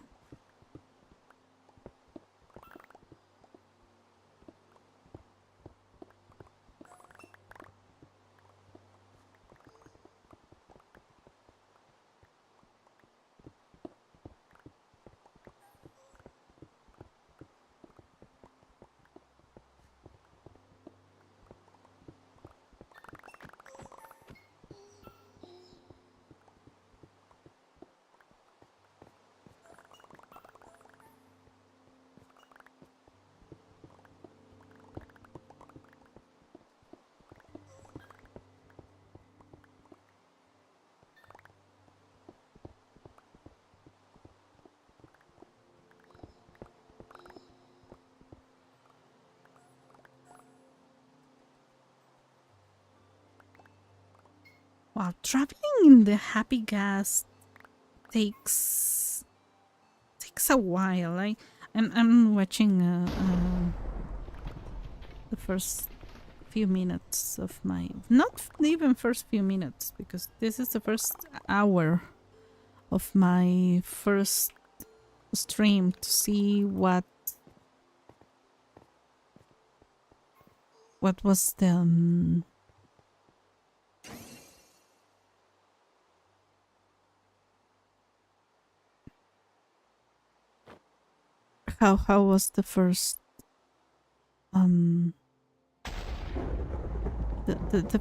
Wow, traveling in the happy gas takes a while. I'm watching the first few minutes of my, not even first few minutes, because this is the first hour of my first stream to see what was the how was the first the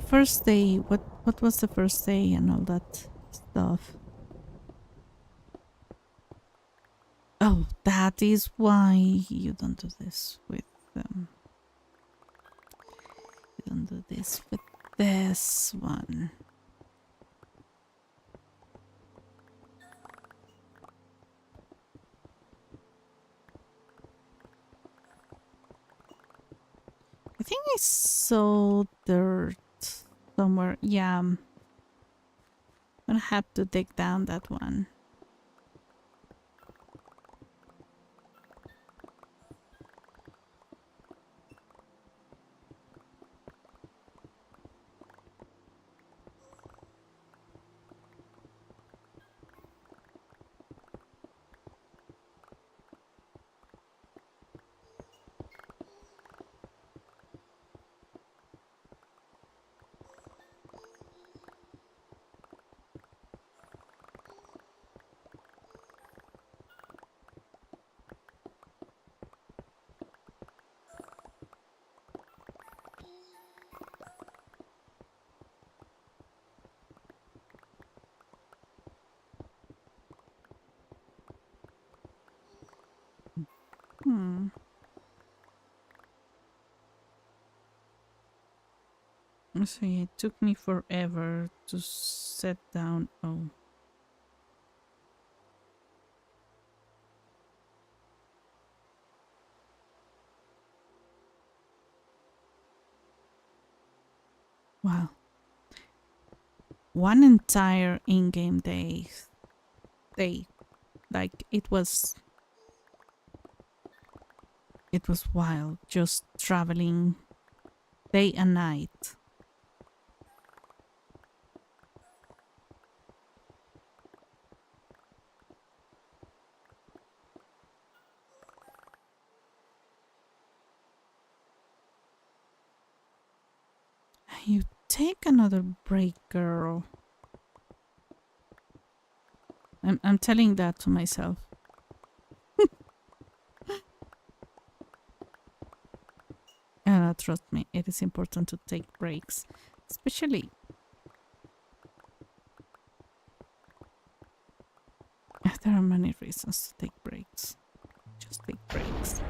first day, what was the first day and all that stuff. Oh, that is why you don't do this with you don't do this with this one. I think I saw dirt somewhere. Yeah, I'm gonna have to dig down that one. See, it took me forever to set down. Oh. Wow. One entire in-game day. Like it was wild, just traveling day and night. You take another break, girl. I'm telling that to myself. Trust me, it is important to take breaks. Especially... There are many reasons to take breaks. Just take breaks.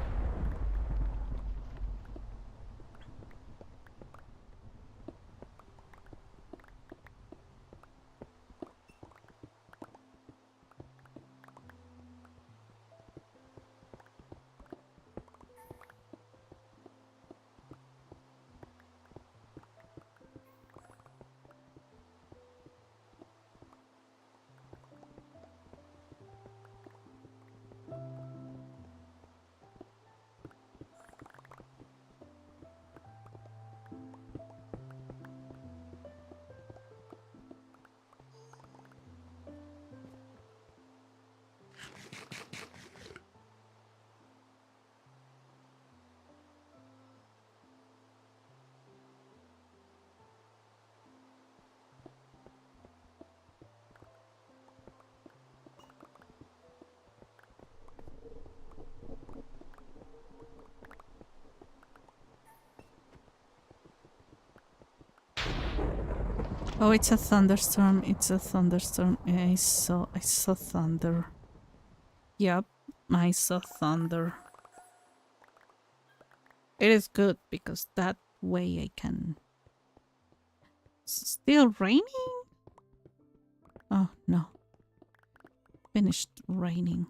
Oh, it's a thunderstorm. It's a thunderstorm. I saw thunder. Yep, I saw thunder. It is good because that way I can... Still raining? Oh, no. Finished raining.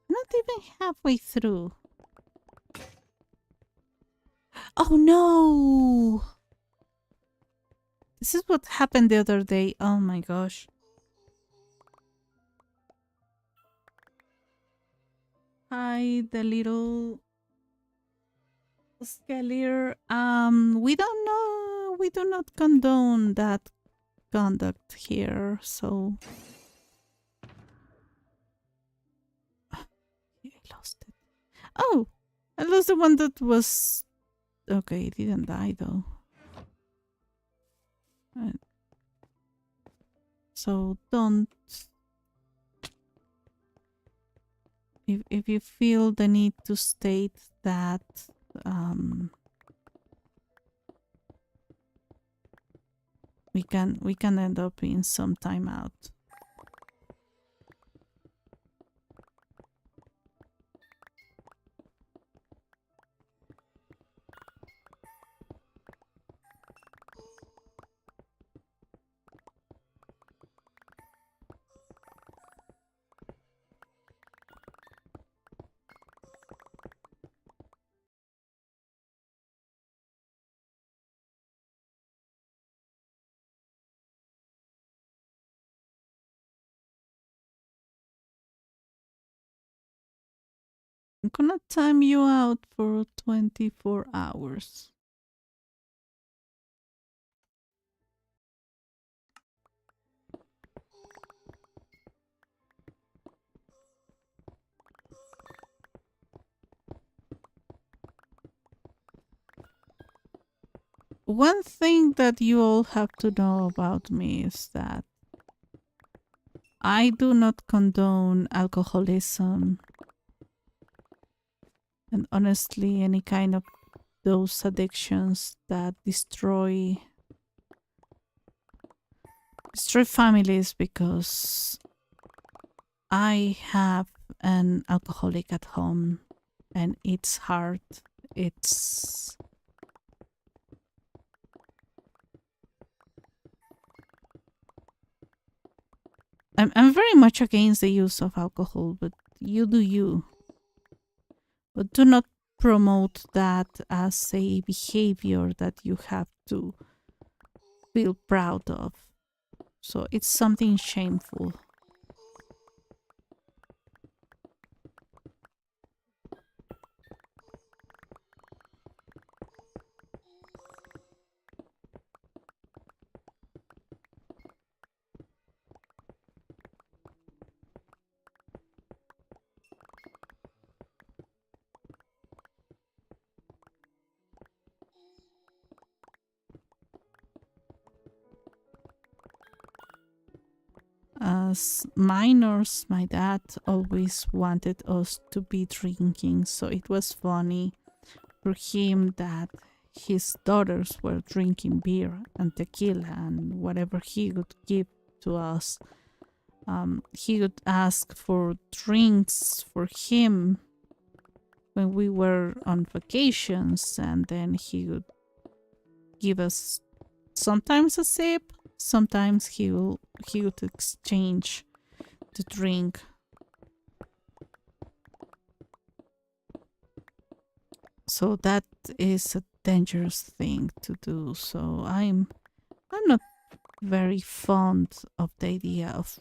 Not even halfway through. Oh, no! This is what happened the other day. Oh my gosh. Hi, the little Skellier. We don't know. We do not condone that conduct here, so... I lost it. Oh! I lost the one that was... Okay, it didn't die though. So don't... If you feel the need to state that we can end up in some timeout. I'm gonna time you out for 24 hours. One thing that you all have to know about me is that I do not condone alcoholism. And honestly, any kind of those addictions that destroy families, because I have an alcoholic at home and it's hard. I'm very much against the use of alcohol, but you do you. But do not promote that as a behavior that you have to feel proud of. So it's something shameful. As minors, my dad always wanted us to be drinking, so it was funny for him that his daughters were drinking beer and tequila and whatever he would give to us. He would ask for drinks for him when we were on vacations, and then he would give us sometimes a sip, sometimes he would exchange the drink. So that is a dangerous thing to do. So I'm not very fond of the idea of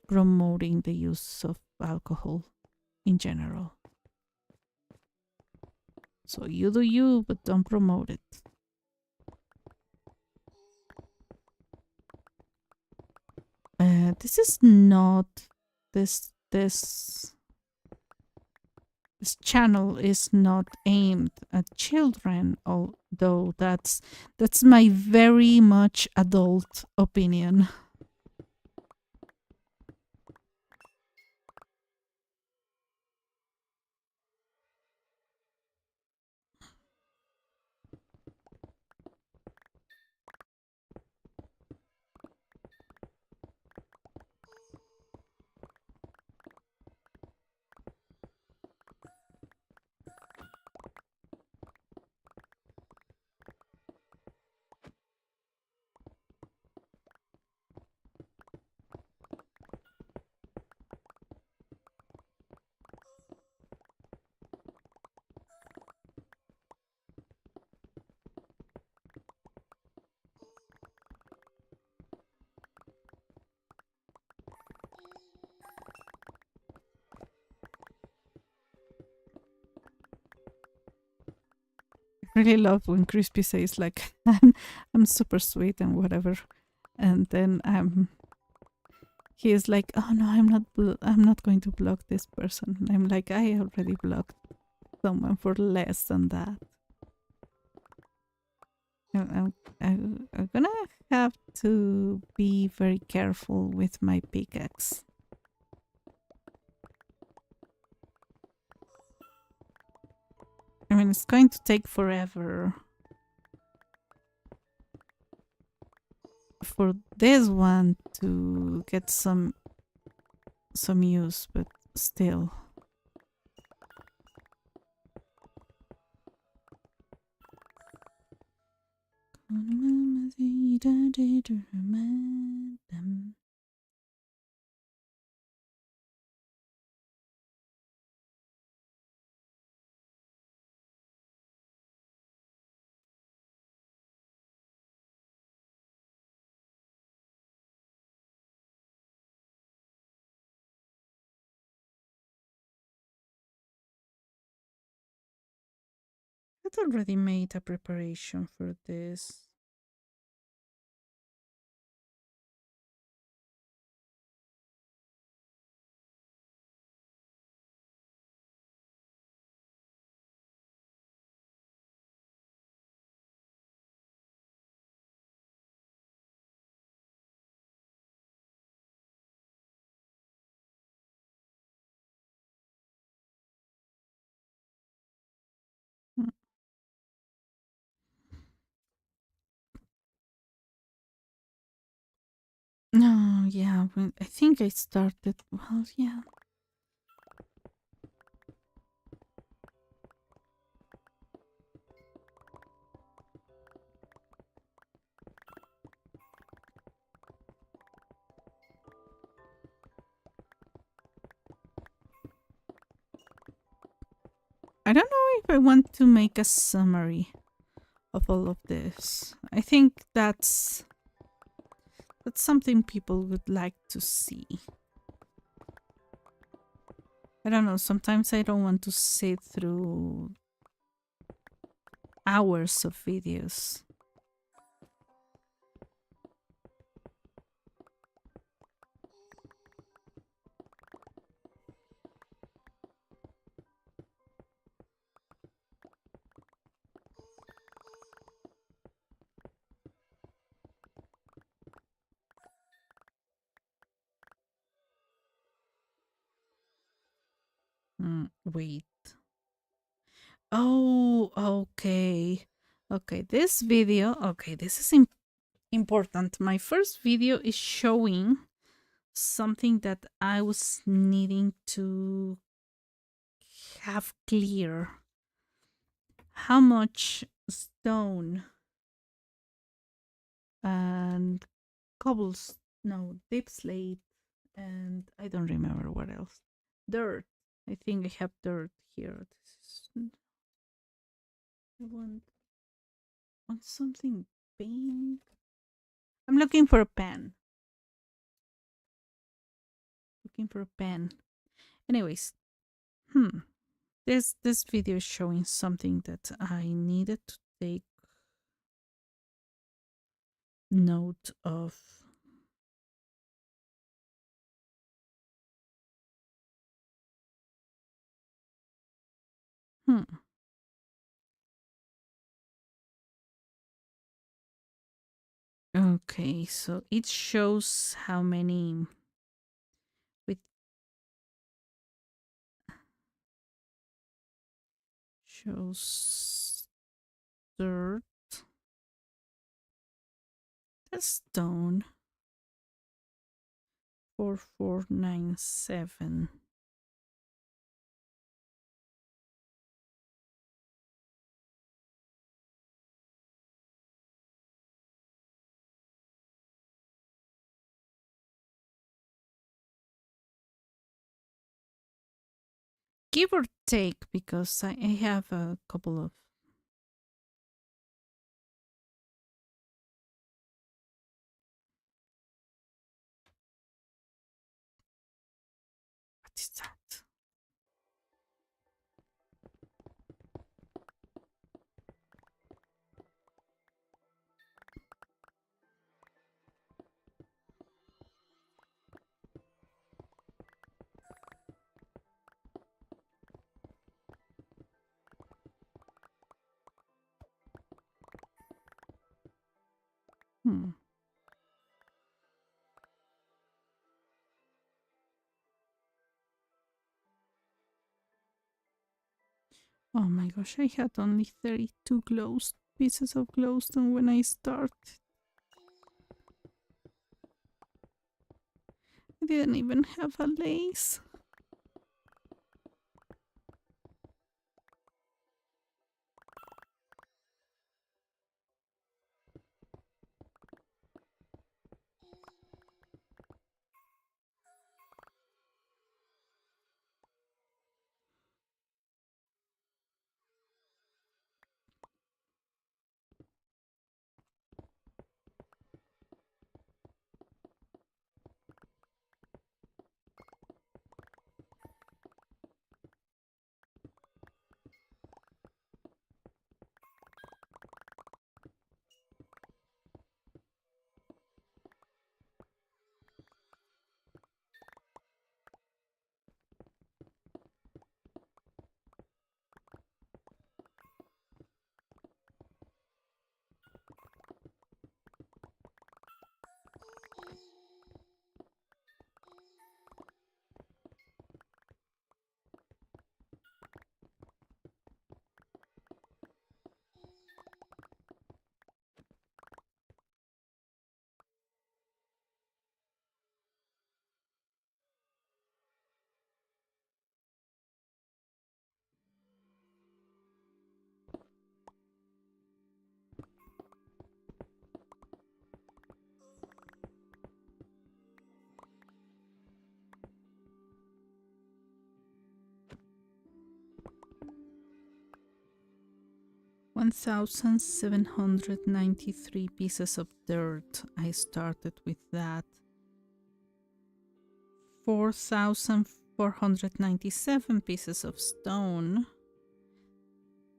promoting the use of alcohol in general. So you do you, but don't promote it. This is not this this channel is not aimed at children, although that's my very much adult opinion. I really love when Crispy says like I'm super sweet and whatever, and then he is like, oh no, I'm not going to block this person. And I'm like, I already blocked someone for less than that. I'm gonna have to be very careful with my pickaxe. I mean, it's going to take forever for this one to get some use, but still. I'd already made a preparation for this. Mm. No, yeah, I think I started. Well, yeah. I don't know if I want to make a summary of all of this. I think that's something people would like to see. I don't know, sometimes I don't want to sit through hours of videos. Wait. Oh, okay. Okay, this video, okay, this is important. My first video is showing something that I was needing to have clear. How much stone and cobbles, no, deep slate, and I don't remember what else. Dirt. I think I have dirt here. This is, I want something pink. I'm looking for a pen. Looking for a pen. Anyways, this video is showing something that I needed to take note of. Okay, so it shows how many with shows dirt, the stone 4497. Give or take, because I have a couple of. What is that? Hmm. Oh my gosh, I had only 32 pieces of glowstone when I started. I didn't even have a lace. $1,793 pieces of dirt. I started with that. 4,497 pieces of stone.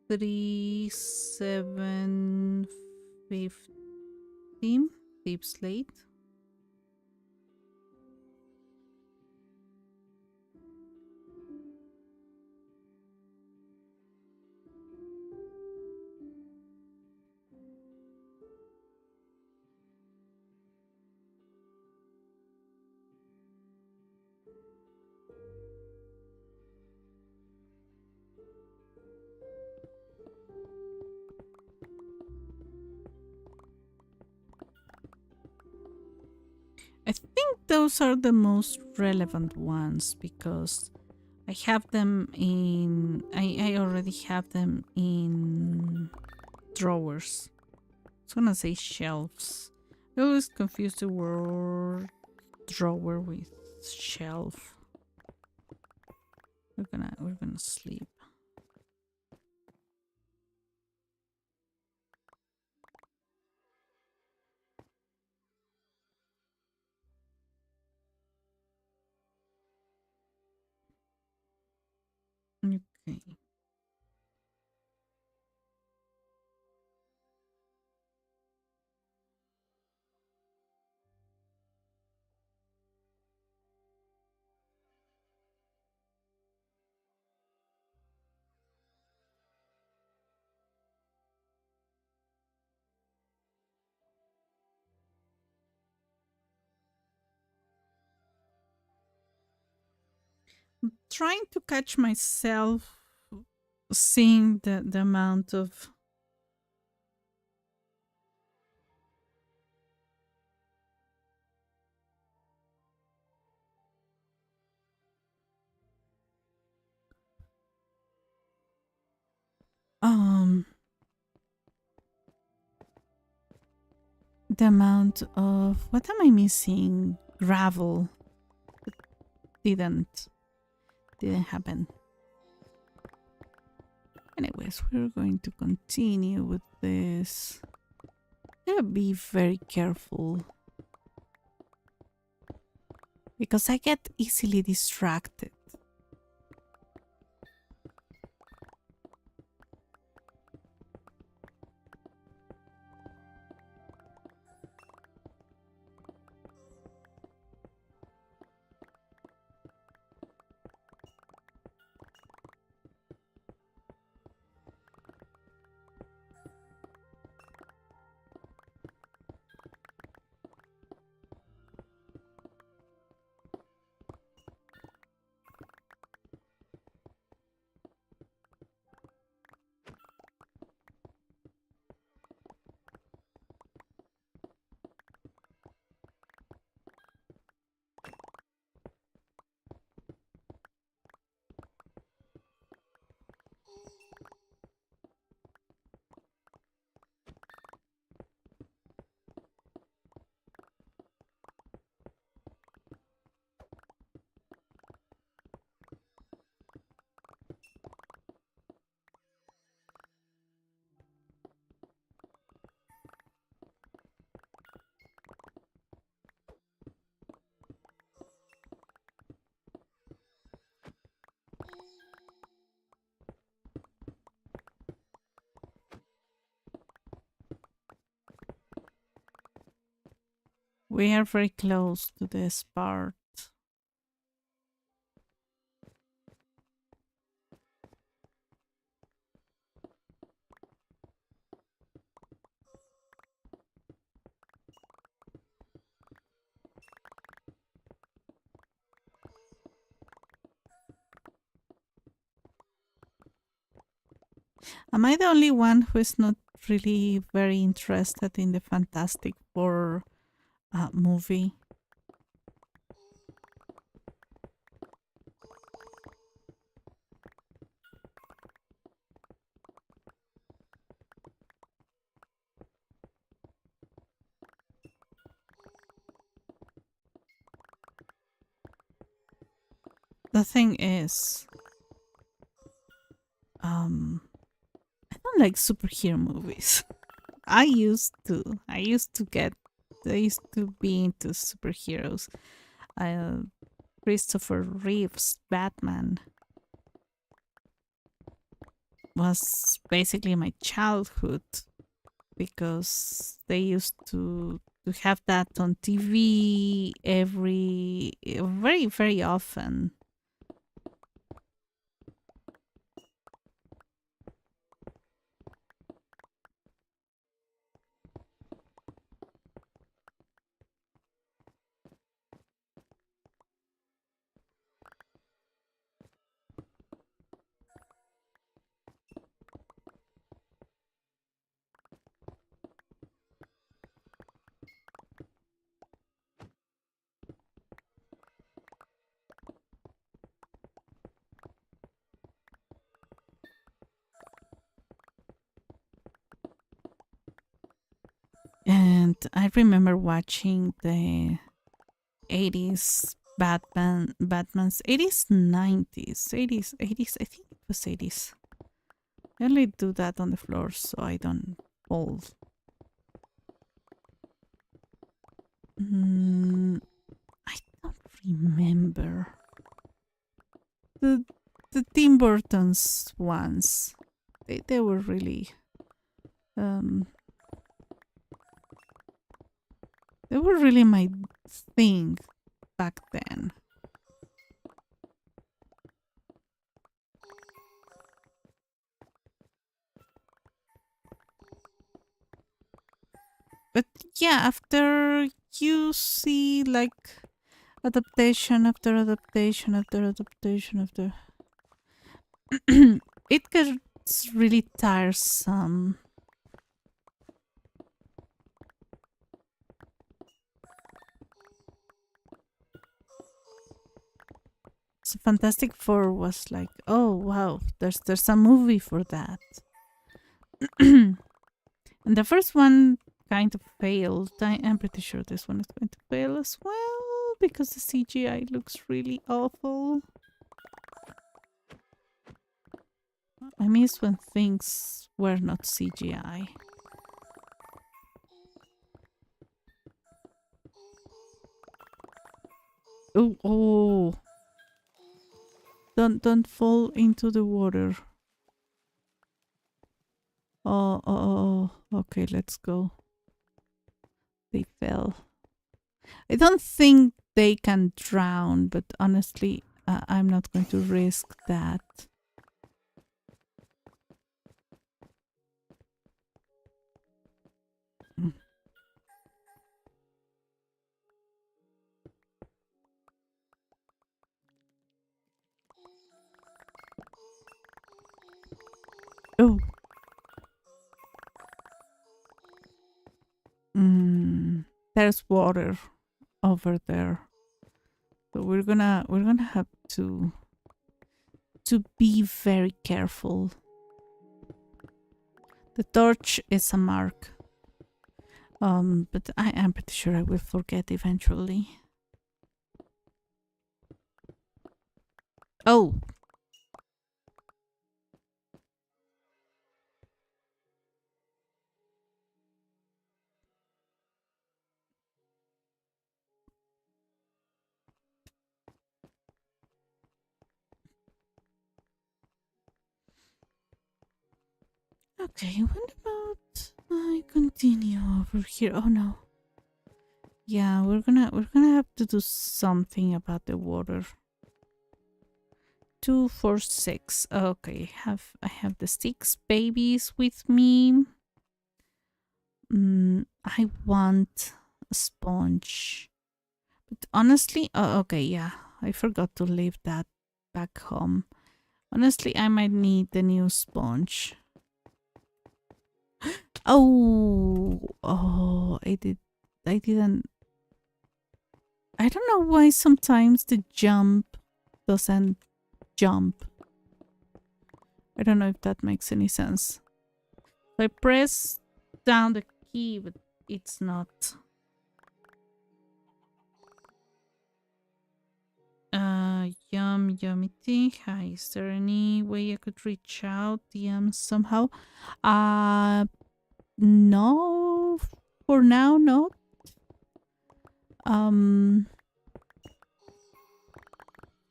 3,750 deep slate. those are the most relevant ones because I have them in. I already have them in drawers. I was gonna say shelves. I always confuse the word drawer with shelf. We're gonna sleep. Okay. Trying to catch myself seeing the amount of um the amount of what am I missing? Gravel. Didn't happen. Anyways, we're going to continue with this. Gotta be very careful because I get easily distracted. We are very close to this part. Am I the only one who is not really very interested in the Fantastic Four movie? The thing is, I don't like superhero movies. I used to get, I used to be into superheroes. Uh, Christopher Reeve's Batman was basically my childhood because they used to have that on TV very very often. I remember watching the 80s Batman's 80s, 90s, 80s, I think it was 80s. I only do that on the floor so I don't fall. I don't remember. The Tim Burton's ones. They were really they were really my thing back then. But yeah, after you see like adaptation after adaptation after adaptation after it gets really tiresome. So Fantastic Four was like, oh wow, there's a movie for that. And the first one kind of failed. I'm pretty sure this one is going to fail as well because the CGI looks really awful. I miss when things were not CGI. Oh. Don't fall into the water. Oh. Okay, let's go. They fell. I don't think they can drown, but honestly, I'm not going to risk that. Oh. There's water over there. So we're gonna have to be very careful. The torch is a mark. But I am pretty sure I will forget eventually. Oh. Okay, what about I continue over here? Oh no. Yeah, we're gonna have to do something about the water. 2, 4, 6. Okay, I have the 6 babies with me. I want a sponge. But honestly, okay, yeah. I forgot to leave that back home. Honestly, I might need the new sponge. Oh, I didn't. I don't know why sometimes the jump doesn't jump. I don't know if that makes any sense. I press down the key, but it's not. Yummy tea. Hi, is there any way I could reach out somehow? No. For now, not. I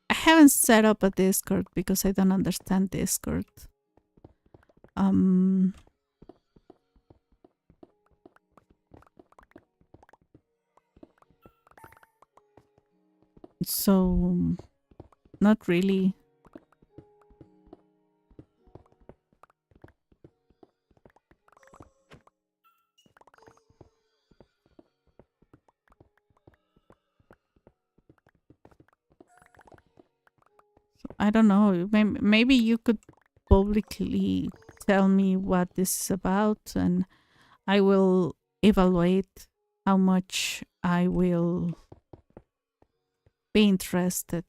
haven't set up a Discord because I don't understand Discord. So not really. So I don't know. Maybe you could publicly tell me what this is about and I will evaluate how much I will be interested.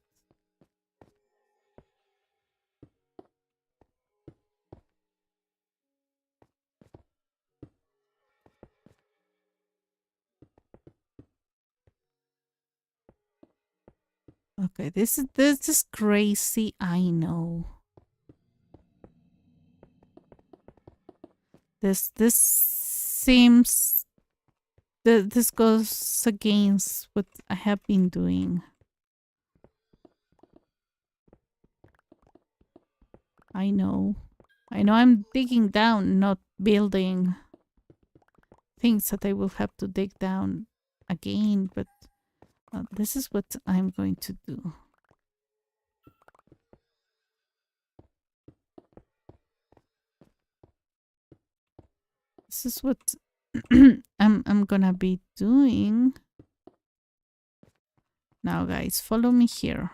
Okay, this is crazy, I know. This seems this goes against what I have been doing. I know. I know I'm digging down, not building things that I will have to dig down again, but this is what I'm going to do. This is what I'm gonna be doing. Now guys, follow me here.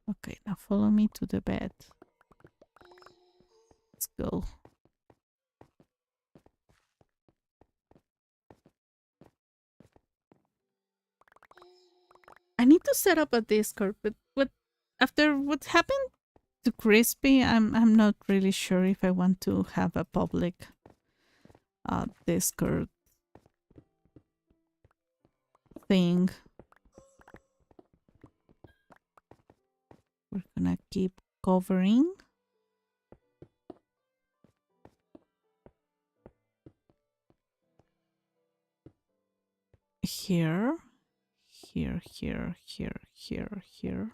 Okay, now follow me to the bed. Let's go. I need to set up a Discord, but after what happened to Crispy, I'm not really sure if I want to have a public Discord thing. We're gonna keep covering. Here. Here, here, here, here, here.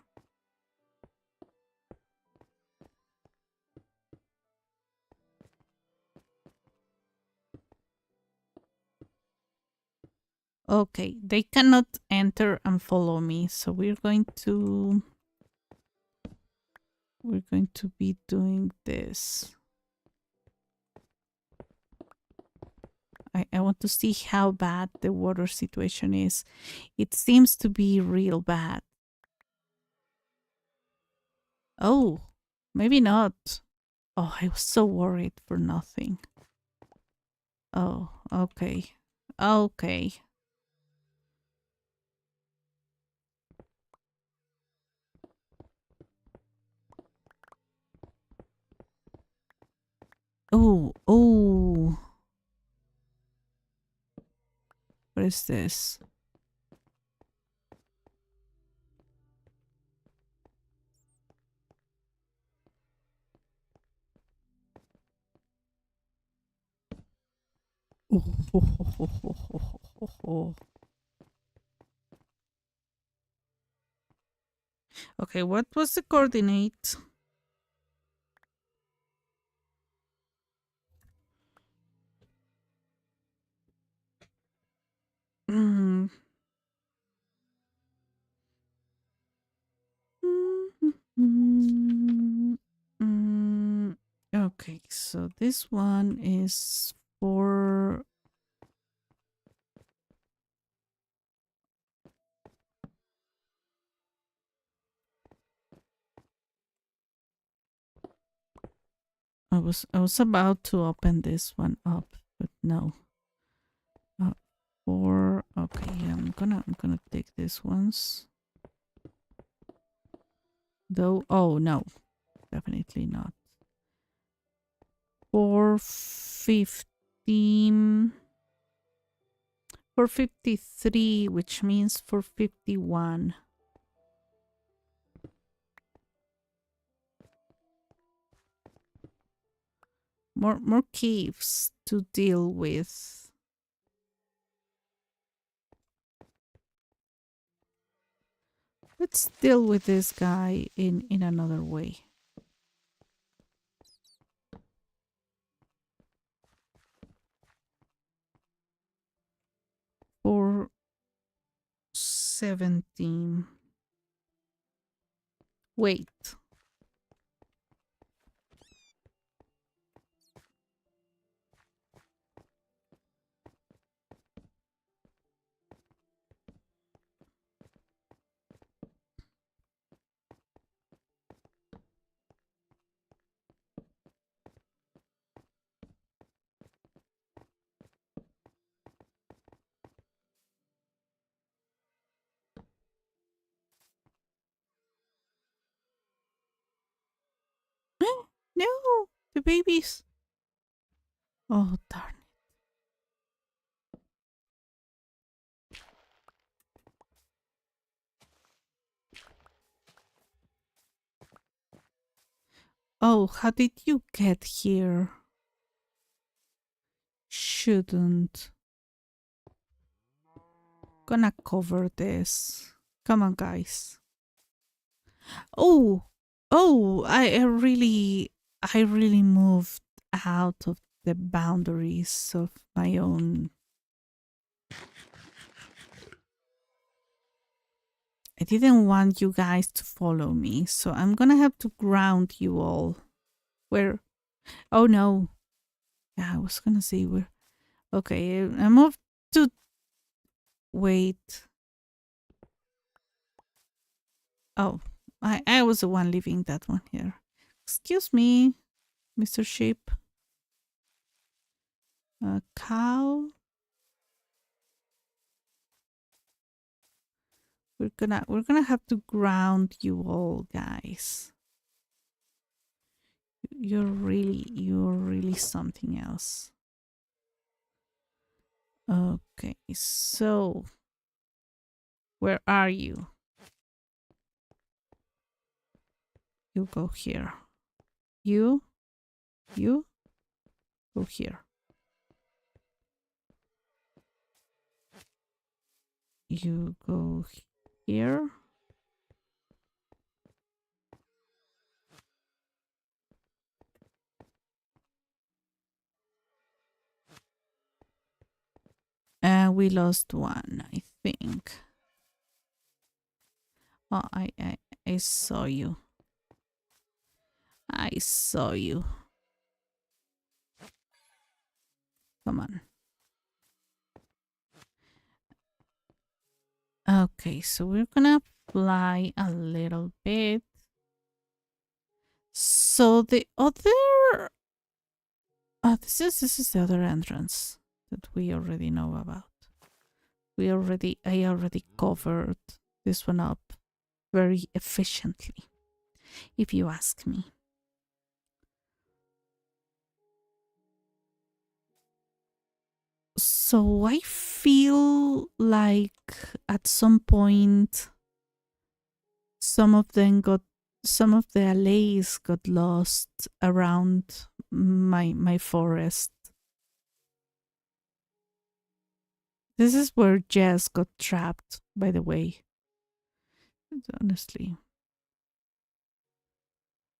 Okay, they cannot enter and follow me, so we're going to be doing this. I want to see how bad the water situation is. It seems to be real bad. Oh, maybe not. Oh, I was so worried for nothing. Oh, okay. Okay. Oh, oh. What is this? Oh. Okay, what was the coordinate? Mm. Okay, so this one is for I was about to open this one up, but no. For okay, yeah, I'm gonna take this ones. Though oh no, definitely not. 415 453, which means 451. More caves to deal with. Let's deal with this guy in another way. 417. Wait. No, the babies. Oh darn it. Oh, how did you get here? Shouldn't. Gonna cover this. Come on, guys. Oh, oh, I really moved out of the boundaries of my own. I didn't want you guys to follow me, so I'm gonna have to ground you all. Where? Oh no. Yeah, I was gonna say where. Okay, I moved to. Wait. Oh, I was the one leaving that one here. Excuse me, Mr. Sheep. Cow. We're gonna have to ground you all, guys. You're really something else. Okay, so where are you? You go here. You go here. You go here. And we lost one, I think. Oh, I saw you. I saw you. Come on. Okay, so we're gonna fly a little bit. So the other this is the other entrance that we already know about. I already covered this one up very efficiently, if you ask me. So I feel like at some point some of the allays got lost around my forest. This is where Jess got trapped, by the way. Honestly,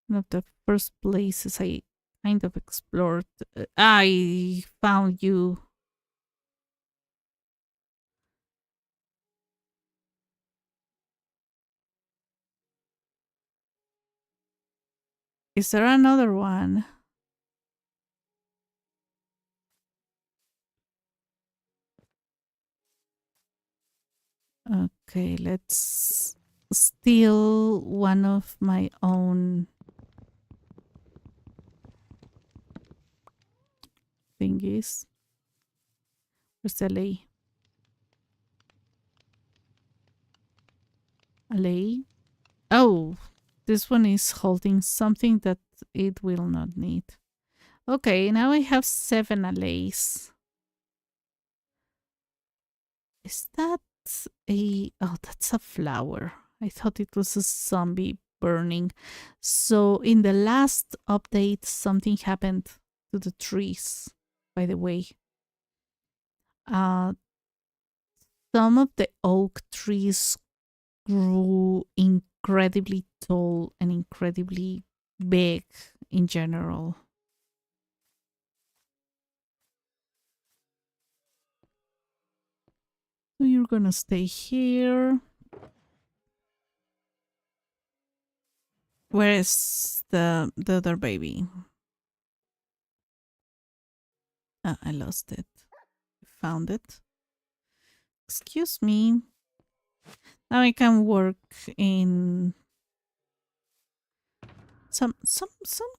one of the first places I kind of explored. I found you. Is there another one? Okay, let's steal one of my own thingies. Where's the alley? Alley? Oh, this one is holding something that it will not need. Okay, now I have 7 allays. Is that a... Oh, that's a flower. I thought it was a zombie burning. So in the last update, something happened to the trees, by the way. Some of the oak trees grew incredibly tall and incredibly big in general. So you're gonna stay here. Where is the other baby? I lost it. Found it. Excuse me. Now I can work in some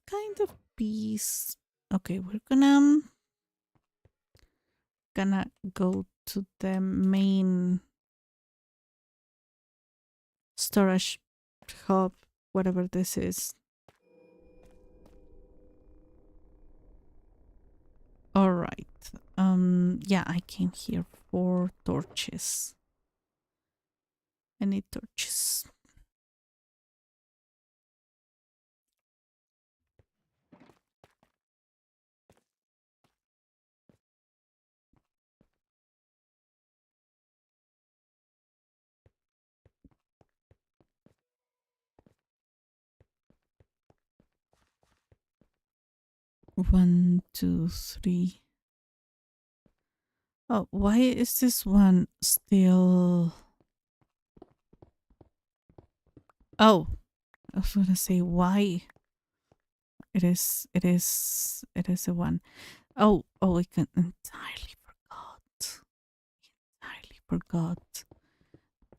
kind of peace. Okay, we're gonna go to the main storage hub, whatever this is. All right. Yeah, I came here for torches. I need torches. 1, 2, 3. Oh, why is this one still... Oh, I was gonna say why. It is a one. Oh, I can entirely forgot. Entirely forgot.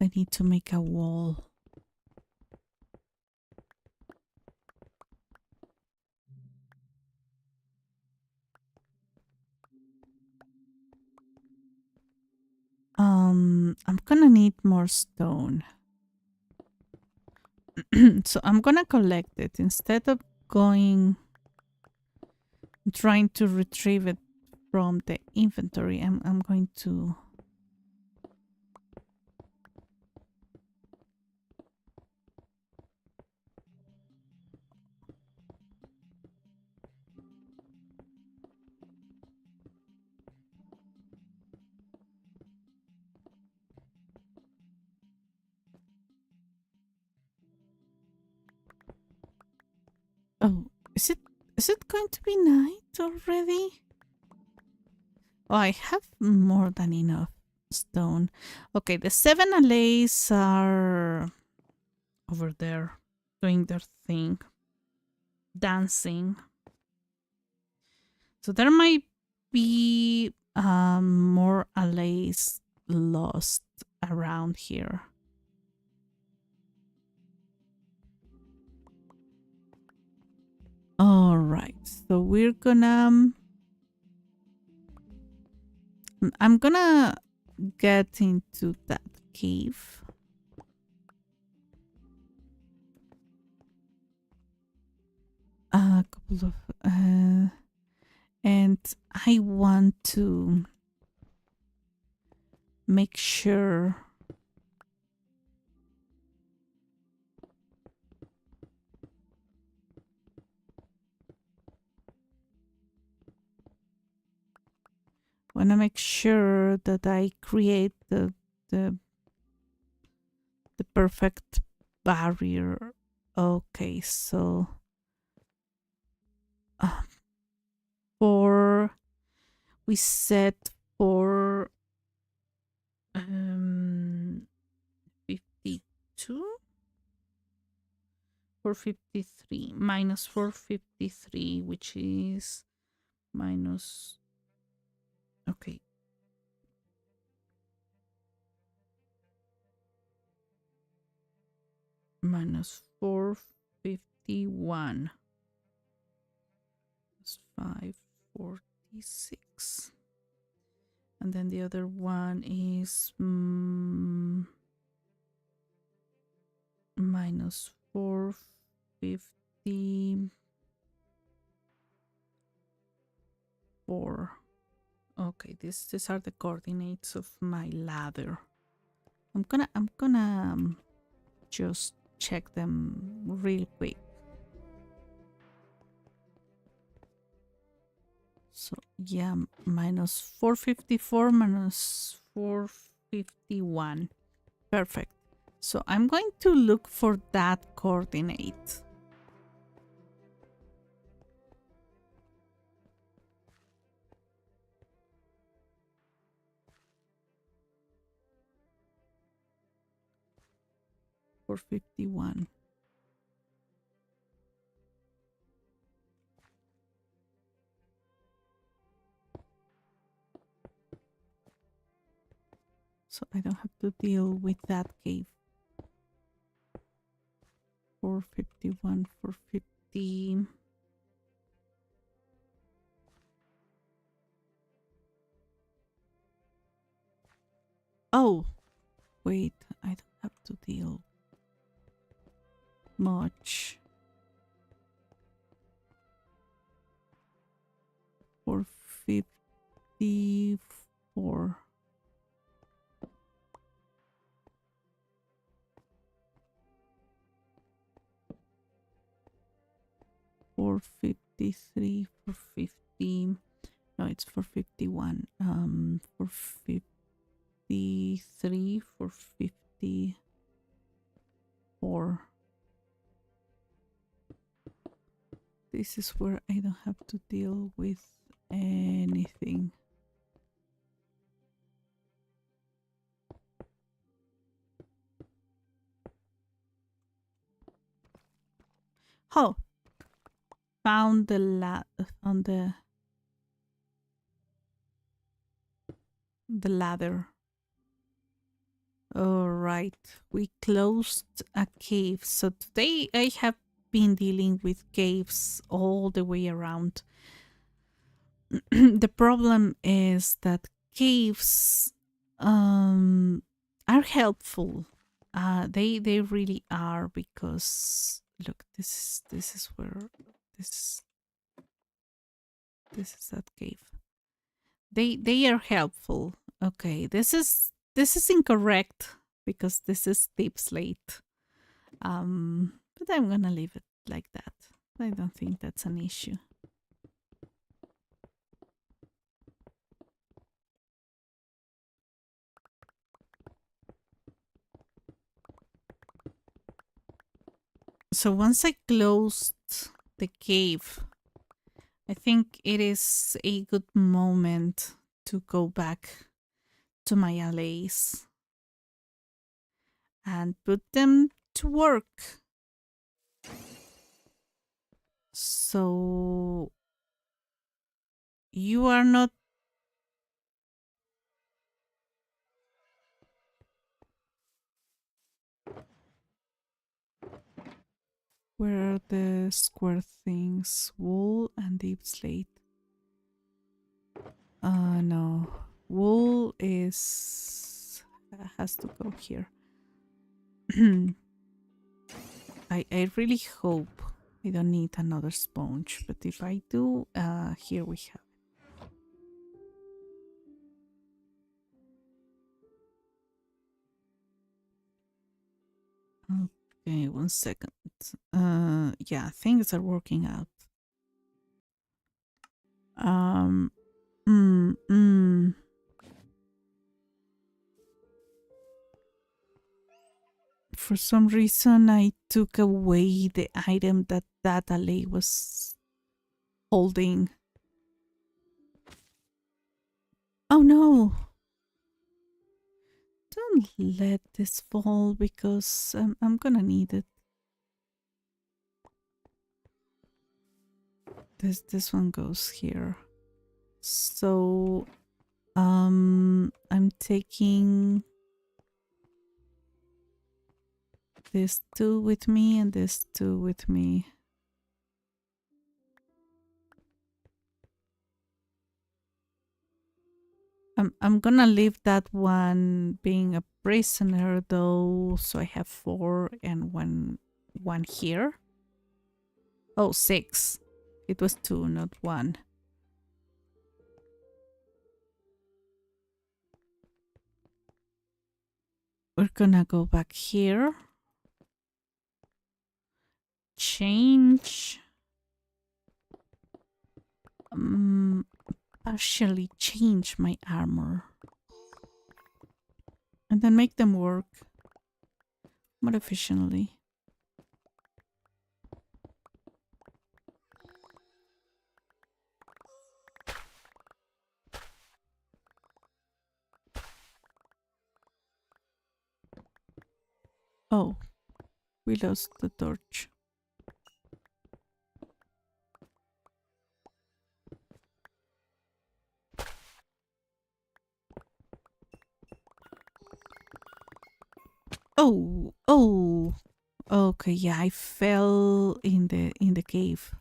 I need to make a wall. I'm gonna need more stone. So I'm gonna collect it instead of going trying to retrieve it from the inventory. I'm going to Oh, is it going to be night already? Oh, I have more than enough stone. Okay, the 7 allays are over there doing their thing, dancing. So there might be more allays lost around here. All right, so we're gonna... I'm gonna get into that cave. A couple of... and I want to make sure that I create the perfect barrier. Okay, so for we set for 52 453 minus 453, which is minus... Okay, minus 451 is 546, and then the other one is minus 454. Okay, these are the coordinates of my ladder. I'm gonna just check them real quick. So yeah, minus 454 minus 451. Perfect. So I'm going to look for that coordinate. For 51. So I don't have to deal with that cave. 451, 450. Oh, wait, I don't have to deal much. 454. 453, 450. No, it's 451. 453, 454. This is where I don't don't have to deal with anything. Oh, found the ladder. All right, we closed a cave. So today I have been dealing with caves all the way around. The problem is that caves are helpful. They really are, because look, this is where this this is that cave. They are helpful. Okay, this is incorrect because this is deep slate. But I'm gonna leave it like that. I don't think that's an issue. So once I closed the cave, I think it is a good moment to go back to my allies and put them to work. So you are not. Where are the square things? Wool and deep slate. No. Wool has to go here. I really hope I don't need another sponge, but if I do, here we have. Okay, 1 second. Yeah, things are working out. Um, mm, mm. For some reason, I took away the item that alley was holding. Oh no! Don't let this fall because I'm gonna need it. This one goes here. So I'm taking this 2 with me and this 2 with me. I'm gonna leave that one being a prisoner though, so I have 4 and one here. Oh, 6. It was 2, not 1. We're gonna go back here. Change. Partially change my armor. And then make them work more efficiently. Oh, we lost the torch. Oh. Okay, yeah, I fell in the cave.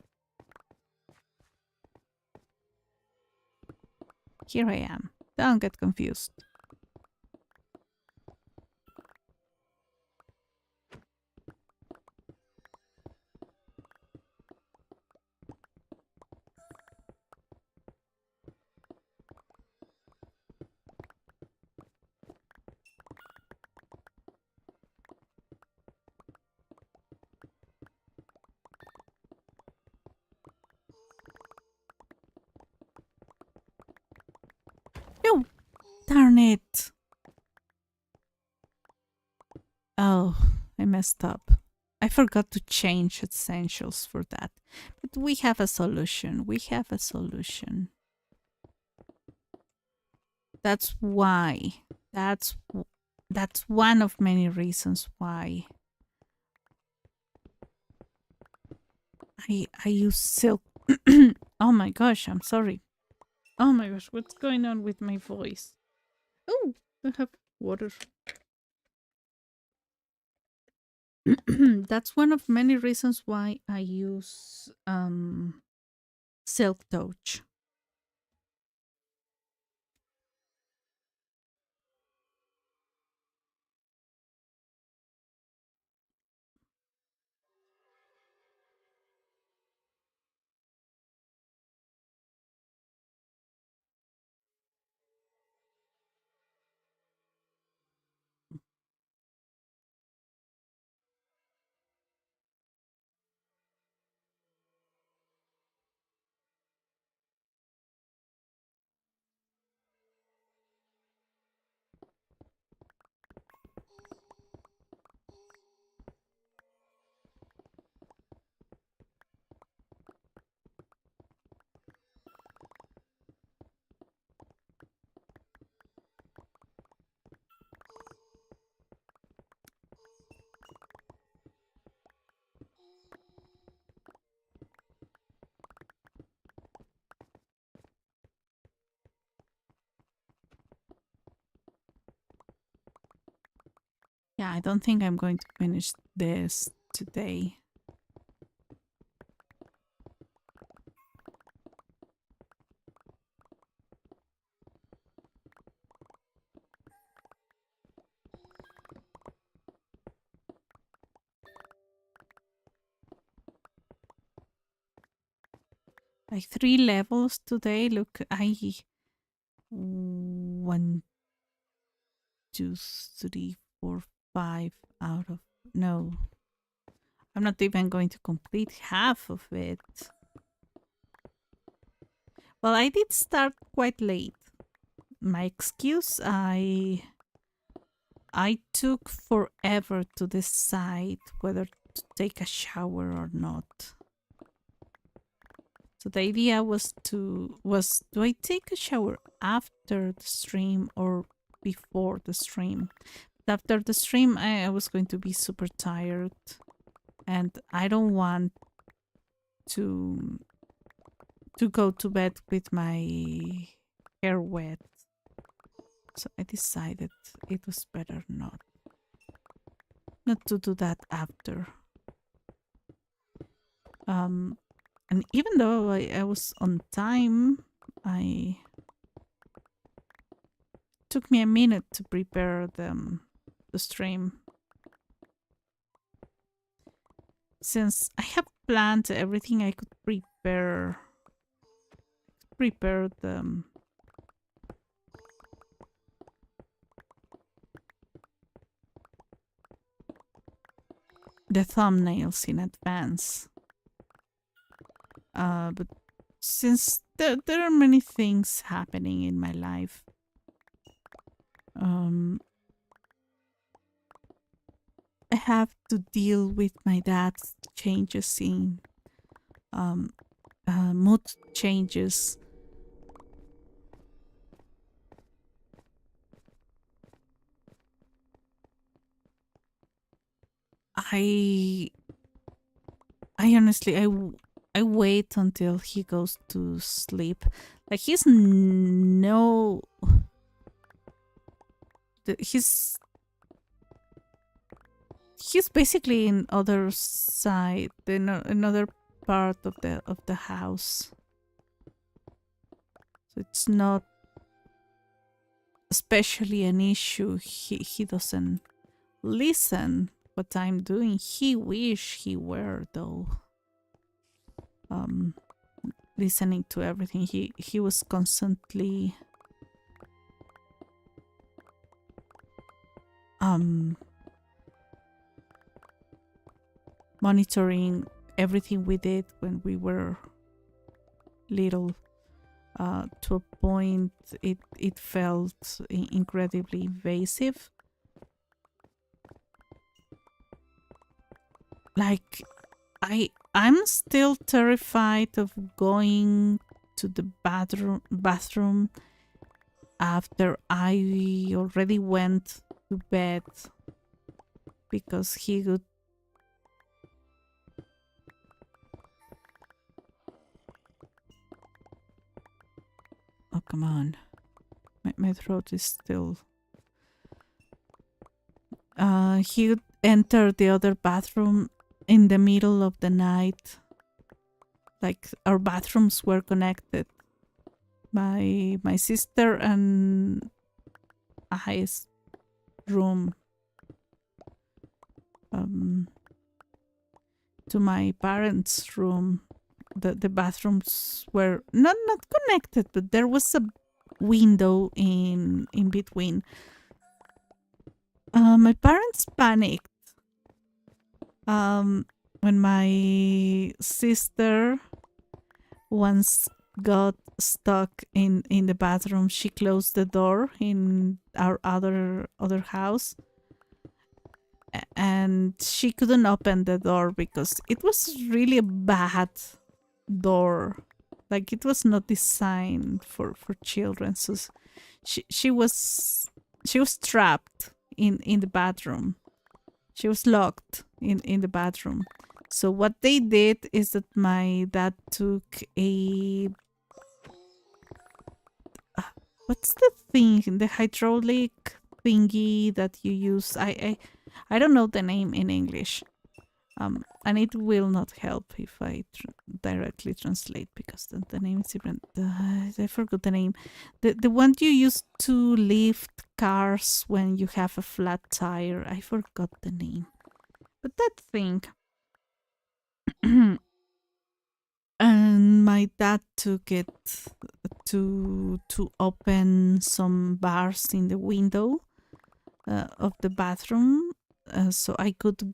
Here I am. Don't get confused. No, darn it. Oh, I messed up. I forgot to change essentials for that. But we have a solution. We have a solution. That's why. That's one of many reasons why I use silk. Oh my gosh, I'm sorry. Oh my gosh, what's going on with my voice? Oh, I have water. That's one of many reasons why I use silk touch. Yeah, I don't think I'm going to finish this today. Like 3 levels today. Look, I 1, 2, 3, 4, 5 out of no. I'm not even going to complete half of it. Well, I did start quite late. My excuse, I took forever to decide whether to take a shower or not. So the idea was do I take a shower after the stream or before the stream? After the stream, I was going to be super tired, and I don't want to go to bed with my hair wet. So I decided it was better not to do that after. And even though I was on time, I took me a minute to prepare the stream. Since I have planned everything I could prepare the thumbnails in advance. But since there are many things happening in my life, I have to deal with my dad's changes in mood changes. I honestly I wait until he goes to sleep. Like he's no he's basically in other side, in another part of the house. So it's not especially an issue. He doesn't listen what I'm doing. He wish he were though. Listening to everything. He was constantly monitoring everything we did when we were little. To a point it felt incredibly invasive. Like I I'm still terrified of going to the bathroom after I already went to bed, because he would. Oh, come on. My throat is still. He would enter the other bathroom in the middle of the night. Like, our bathrooms were connected. My sister and I's room to my parents' room. The bathrooms were not connected, but there was a window in between. My parents panicked when my sister once got stuck in the bathroom. She closed the door in our other house, and she couldn't open the door because it was really a bad door. Like, it was not designed for children. So she was trapped in the bathroom. She was locked in the bathroom. So what they did is that my dad took a what's the thing, the hydraulic thingy that you use. I don't know the name in English. And it will not help if I directly translate, because the name is different. I forgot the name. The one you use to lift cars when you have a flat tire. I forgot the name. But that thing. And my dad took it to open some bars in the window of the bathroom, so I could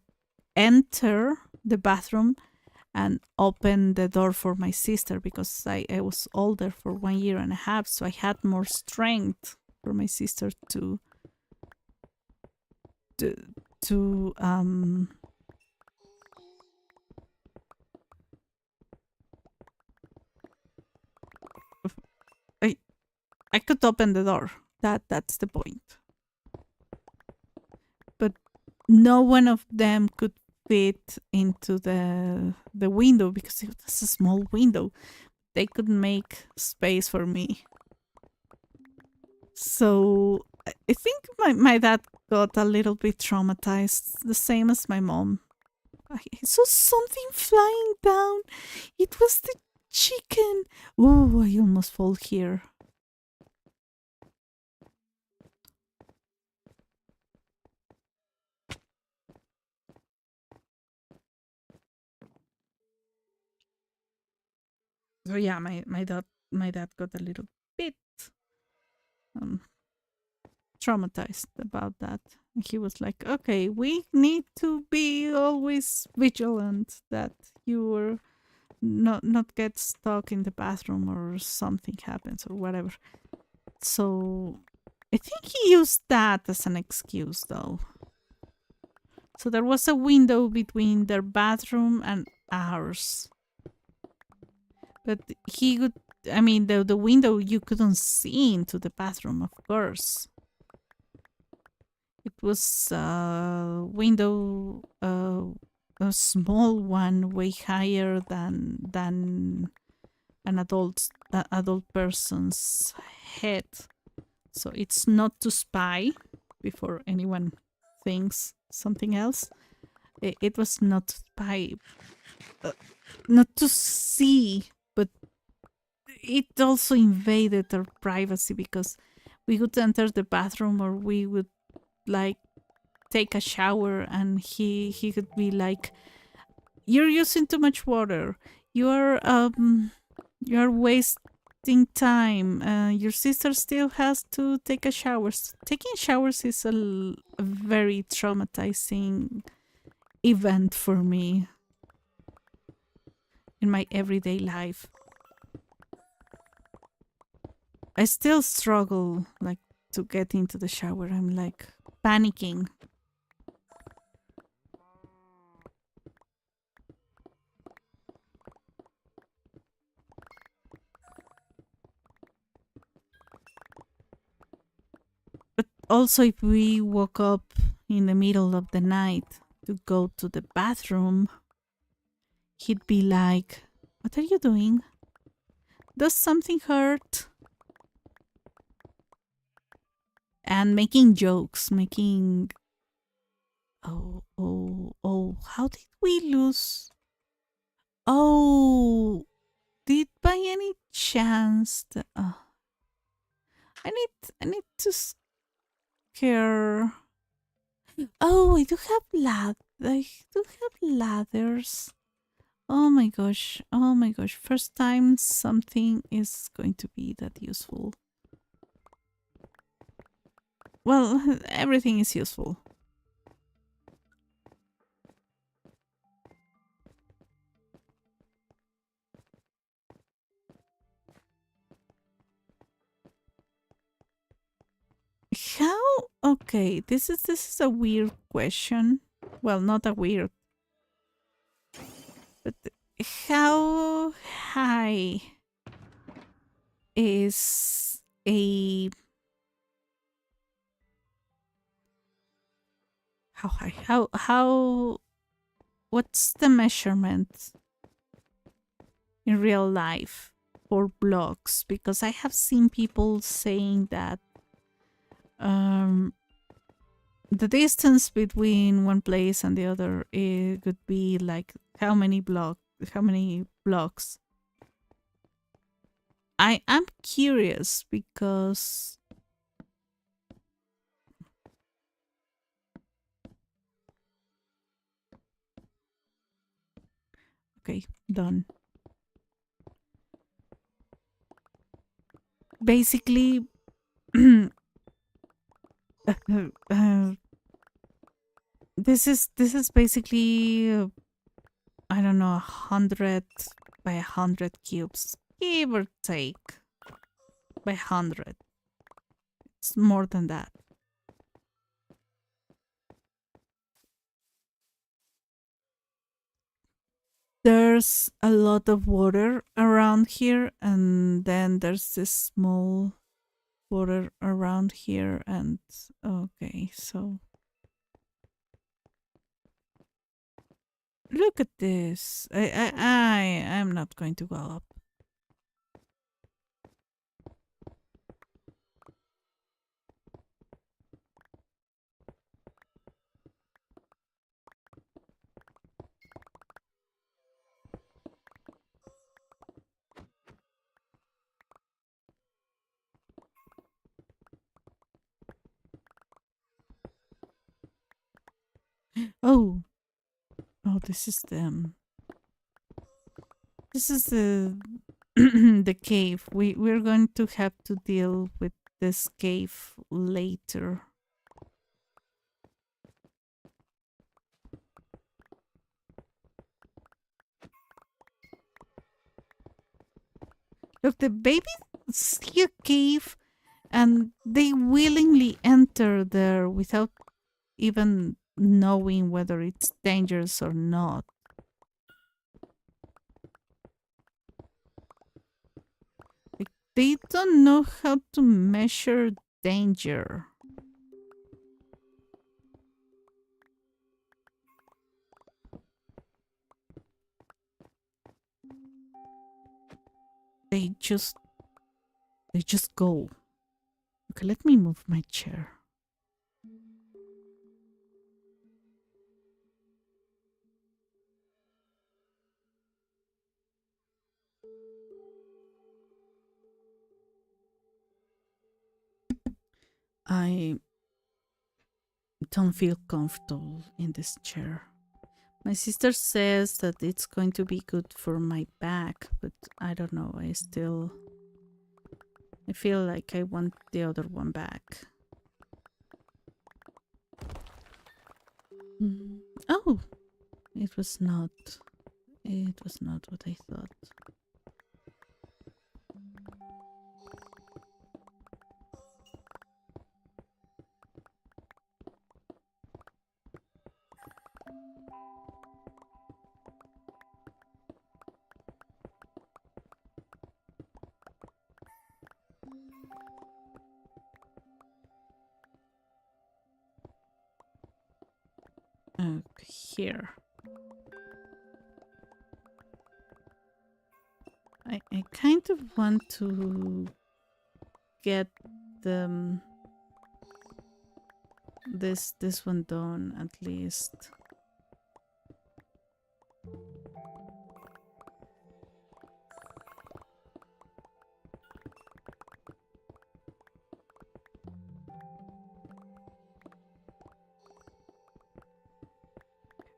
enter the bathroom and open the door for my sister, because I was older for 1 year and a half, so I had more strength for my sister to I could open the door. That's the point. But no one of them could fit into the window, because it was a small window. They couldn't make space for me. So I think my dad got a little bit traumatized, the same as my mom. I saw something flying down. It was the chicken. Oh, I almost fall here. So yeah, my dad got a little bit traumatized about that. He was like, okay, we need to be always vigilant that you were not get stuck in the bathroom or something happens or whatever. So I think he used that as an excuse, though. So there was a window between their bathroom and ours. But he would, I mean, the window, you couldn't see into the bathroom, of course. It was a window, a small one, way higher than an adult person's head. So it's not to spy before anyone thinks something else. It was not to spy, not to see, but it also invaded our privacy, because we would enter the bathroom, or we would like take a shower, and he could be like, "You're using too much water. You're wasting time. Your sister still has to take a shower." Taking showers is a very traumatizing event for me in my everyday life. I still struggle, like, to get into the shower. I'm like panicking. also, if we woke up in the middle of the night to go to the bathroom, he'd be like, "What are you doing? Does something hurt?" And making jokes, making, oh, how did we lose? Oh, did by any chance I need to scare. Oh, I do have ladders. Oh my gosh. Oh my gosh. First time something is going to be that useful. Well, everything is useful. How? Okay, this is a weird question. Well, not a weird, but how high is a how high? How what's the measurement in real life for blocks? Because I have seen people saying that um the distance between one place and the other, it could be like how many blocks. I'm curious because okay, done. Basically uh, this is basically I don't know, 100 by 100 cubes, give or take, by 100. It's more than that. There's a lot of water around here, and then there's this small water around here, and okay, so look at this. I'm not going to go up. Oh, oh, this is the the cave. We're going to have to deal with this cave later. Look, the babies see a cave and they willingly enter there without even knowing whether it's dangerous or not. Like, they don't know how to measure danger. They just they just go. Okay, let me move my chair. I don't feel comfortable in this chair. My sister says that it's going to be good for my back, but I don't know. I feel like I want the other one back. Oh, it was not. It was not what I thought. Here. I kind of want to get the this one done at least.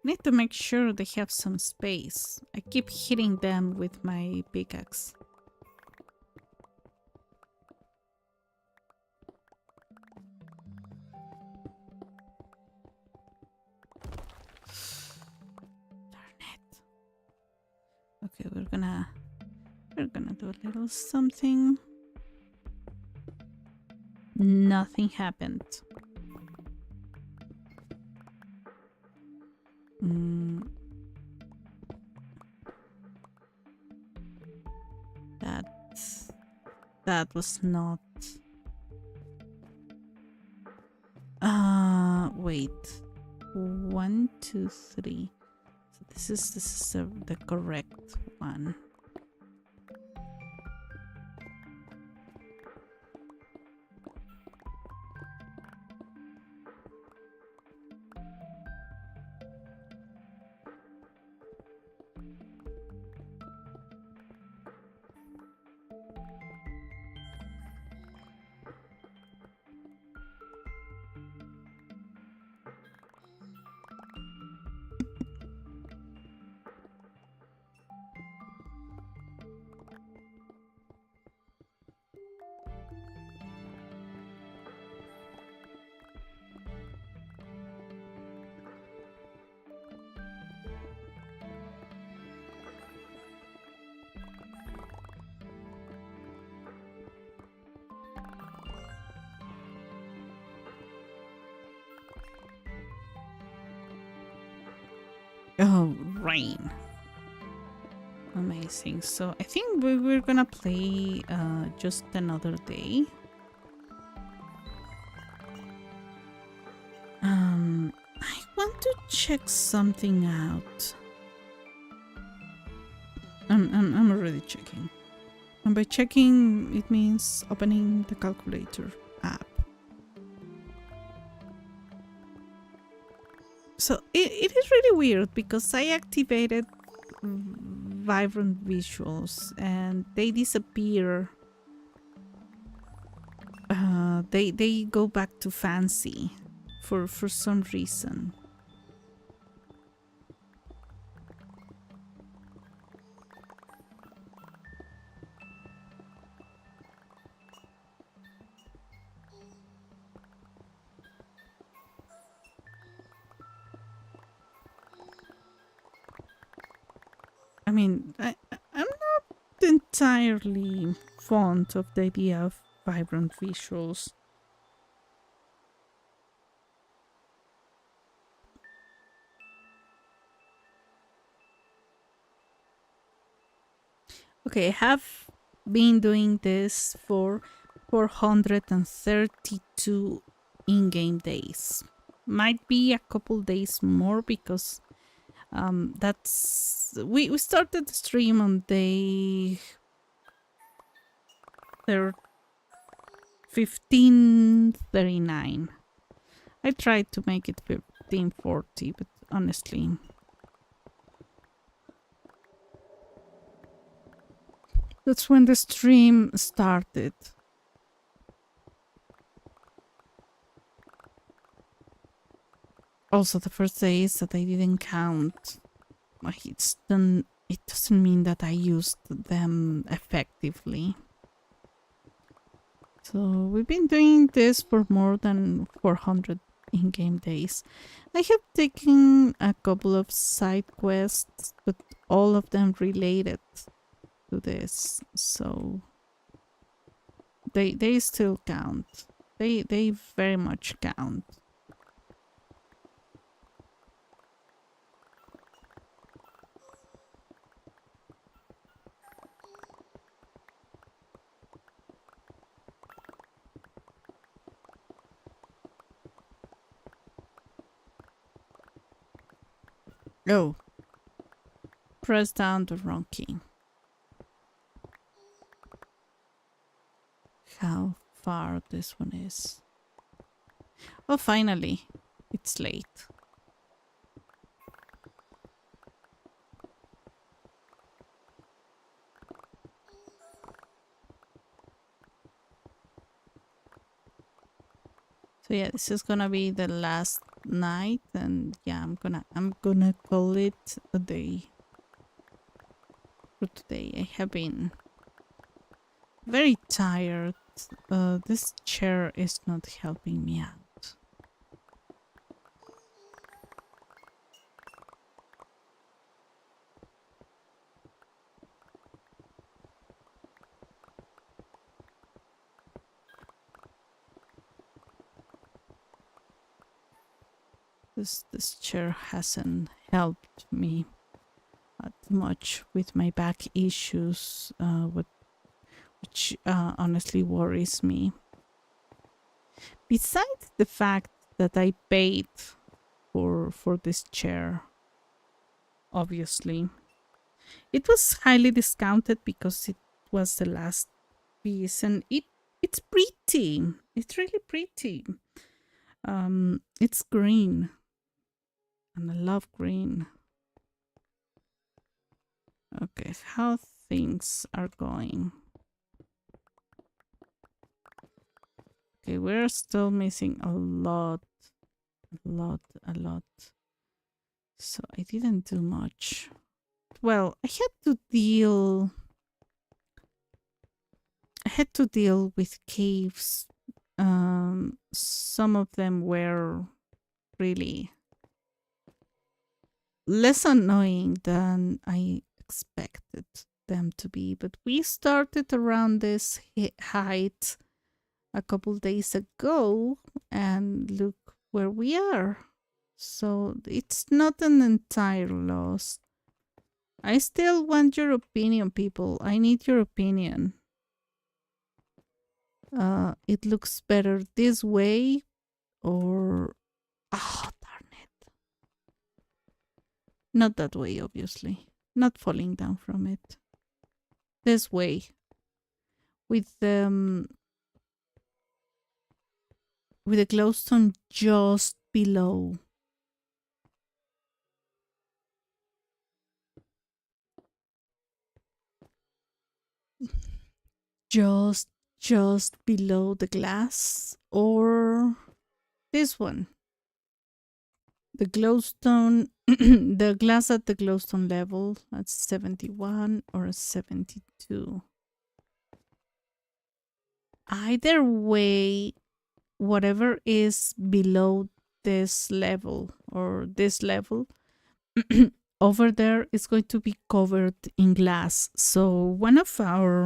Need to make sure they have some space. I keep hitting them with my pickaxe. Darn it. Okay, we're gonna do a little something. Nothing happened. That was not. Wait. 1, 2, 3. So this is the correct one. Oh, rain. Amazing. So I think we're gonna play just another day. I want to check something out. I'm already checking. And by checking, it means opening the calculator app. So it is really weird because I activated vibrant visuals and they disappear. They go back to fancy for some reason. I mean, I'm not entirely fond of the idea of vibrant visuals. Okay, I have been doing this for 432 in-game days. Might be a couple days more because that's we started the stream on day 1539. I tried to make it 1540, but honestly, that's when the stream started. Also, the first days that I didn't count, it doesn't mean that I used them effectively. So we've been doing this for more than 400 in-game days. I have taken a couple of side quests, but all of them related to this, so they still count. They very much count. Oh, press down the wrong key. How far this one is. Oh, finally. It's late. So yeah, this is gonna be the last night, and yeah, I'm gonna call it a day for today. I have been very tired. This chair is not helping me out. This chair hasn't helped me much with my back issues, which honestly worries me. Besides the fact that I paid for this chair, obviously, it was highly discounted because it was the last piece, and it's pretty. It's really pretty. It's green, and I love green. Okay, how things are going. Okay, we're still missing a lot. A lot. So I didn't do much. Well, I had to deal with caves. Some of them were really less annoying than I expected them to be, but we started around this height a couple days ago, and look where we are. So it's not an entire loss. I still want your opinion, people. I need your opinion. It looks better this way, or oh, darn it. Not that way, obviously. Not falling down from it. This way. With the glowstone just below. Just below the glass, or this one. The glowstone, the glass at the glowstone level, that's 71 or 72. Either way, whatever is below this level or this level over there is going to be covered in glass. So one of our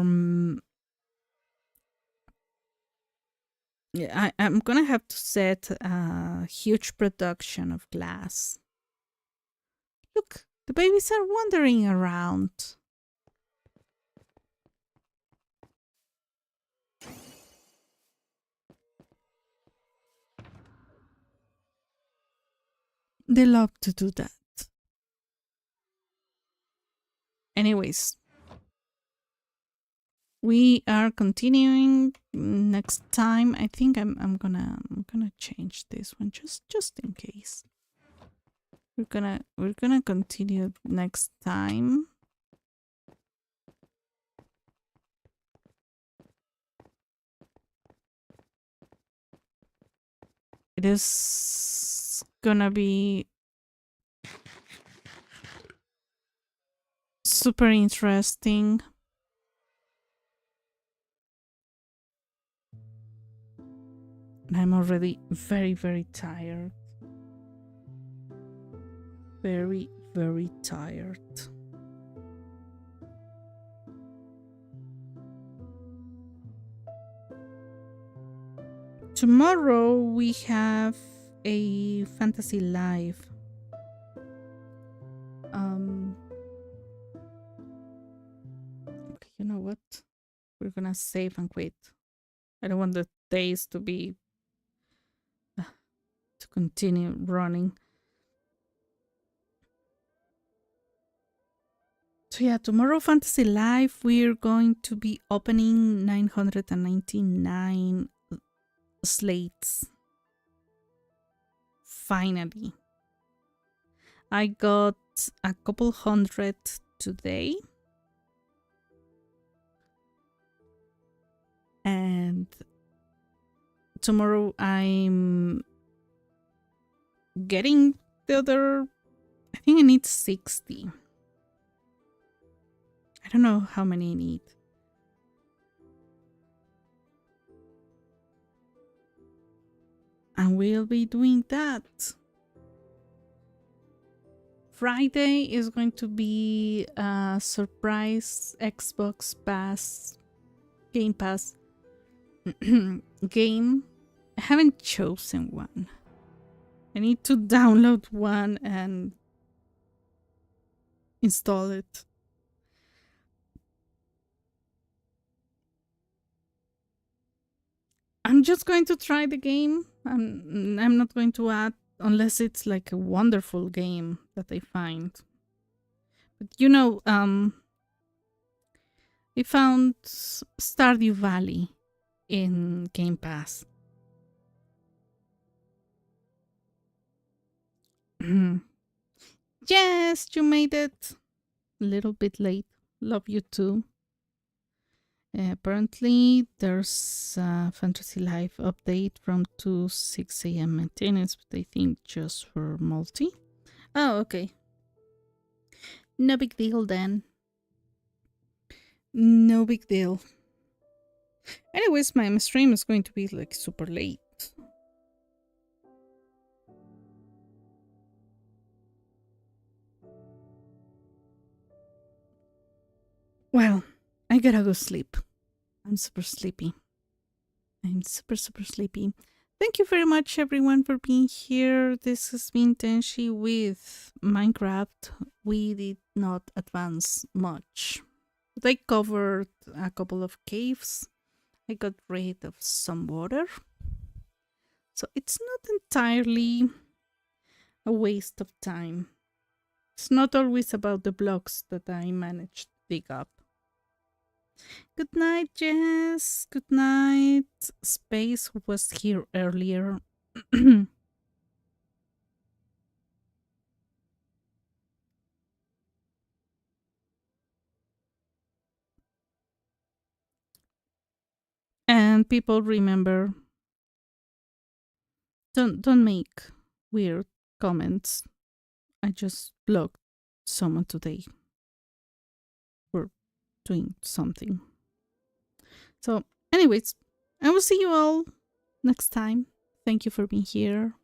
I'm gonna have to set a huge production of glass. Look, the babies are wandering around. They love to do that. Anyways, we are continuing next time. I think I'm gonna change this one just in case. We're gonna continue next time. It is gonna be super interesting. And I'm already very, very tired. Very, very tired. Tomorrow we have a fantasy live. Okay, you know what? We're gonna save and quit. I don't want the days to be to continue running. So yeah, tomorrow Fantasy Life, we're going to be opening 999 slates. Finally. I got a couple hundred today. And tomorrow I'm getting the other, I think I need 60. I don't know how many I need. And we'll be doing that. Friday is going to be a surprise Xbox Pass, Game Pass game. I haven't chosen one. I need to download one and install it. I'm just going to try the game. I'm not going to add unless it's like a wonderful game that I find. But you know, we found Stardew Valley in Game Pass. Yes, you made it. A little bit late. Love you too. Apparently, there's a Fantasy Life update from 2 6 a.m. maintenance, but I think just for multi. Oh, okay. No big deal then. No big deal. Anyways, my stream is going to be like super late. Well, I gotta go sleep. I'm super sleepy. I'm super sleepy. Thank you very much, everyone, for being here. This has been Tenshi with Minecraft. We did not advance much. But I covered a couple of caves. I got rid of some water. So it's not entirely a waste of time. It's not always about the blocks that I managed to dig up. Good night, Jess. Good night, Space, who was here earlier. And people, remember, don't make weird comments. I just blocked someone today for doing something. So, anyways, I will see you all next time. Thank you for being here.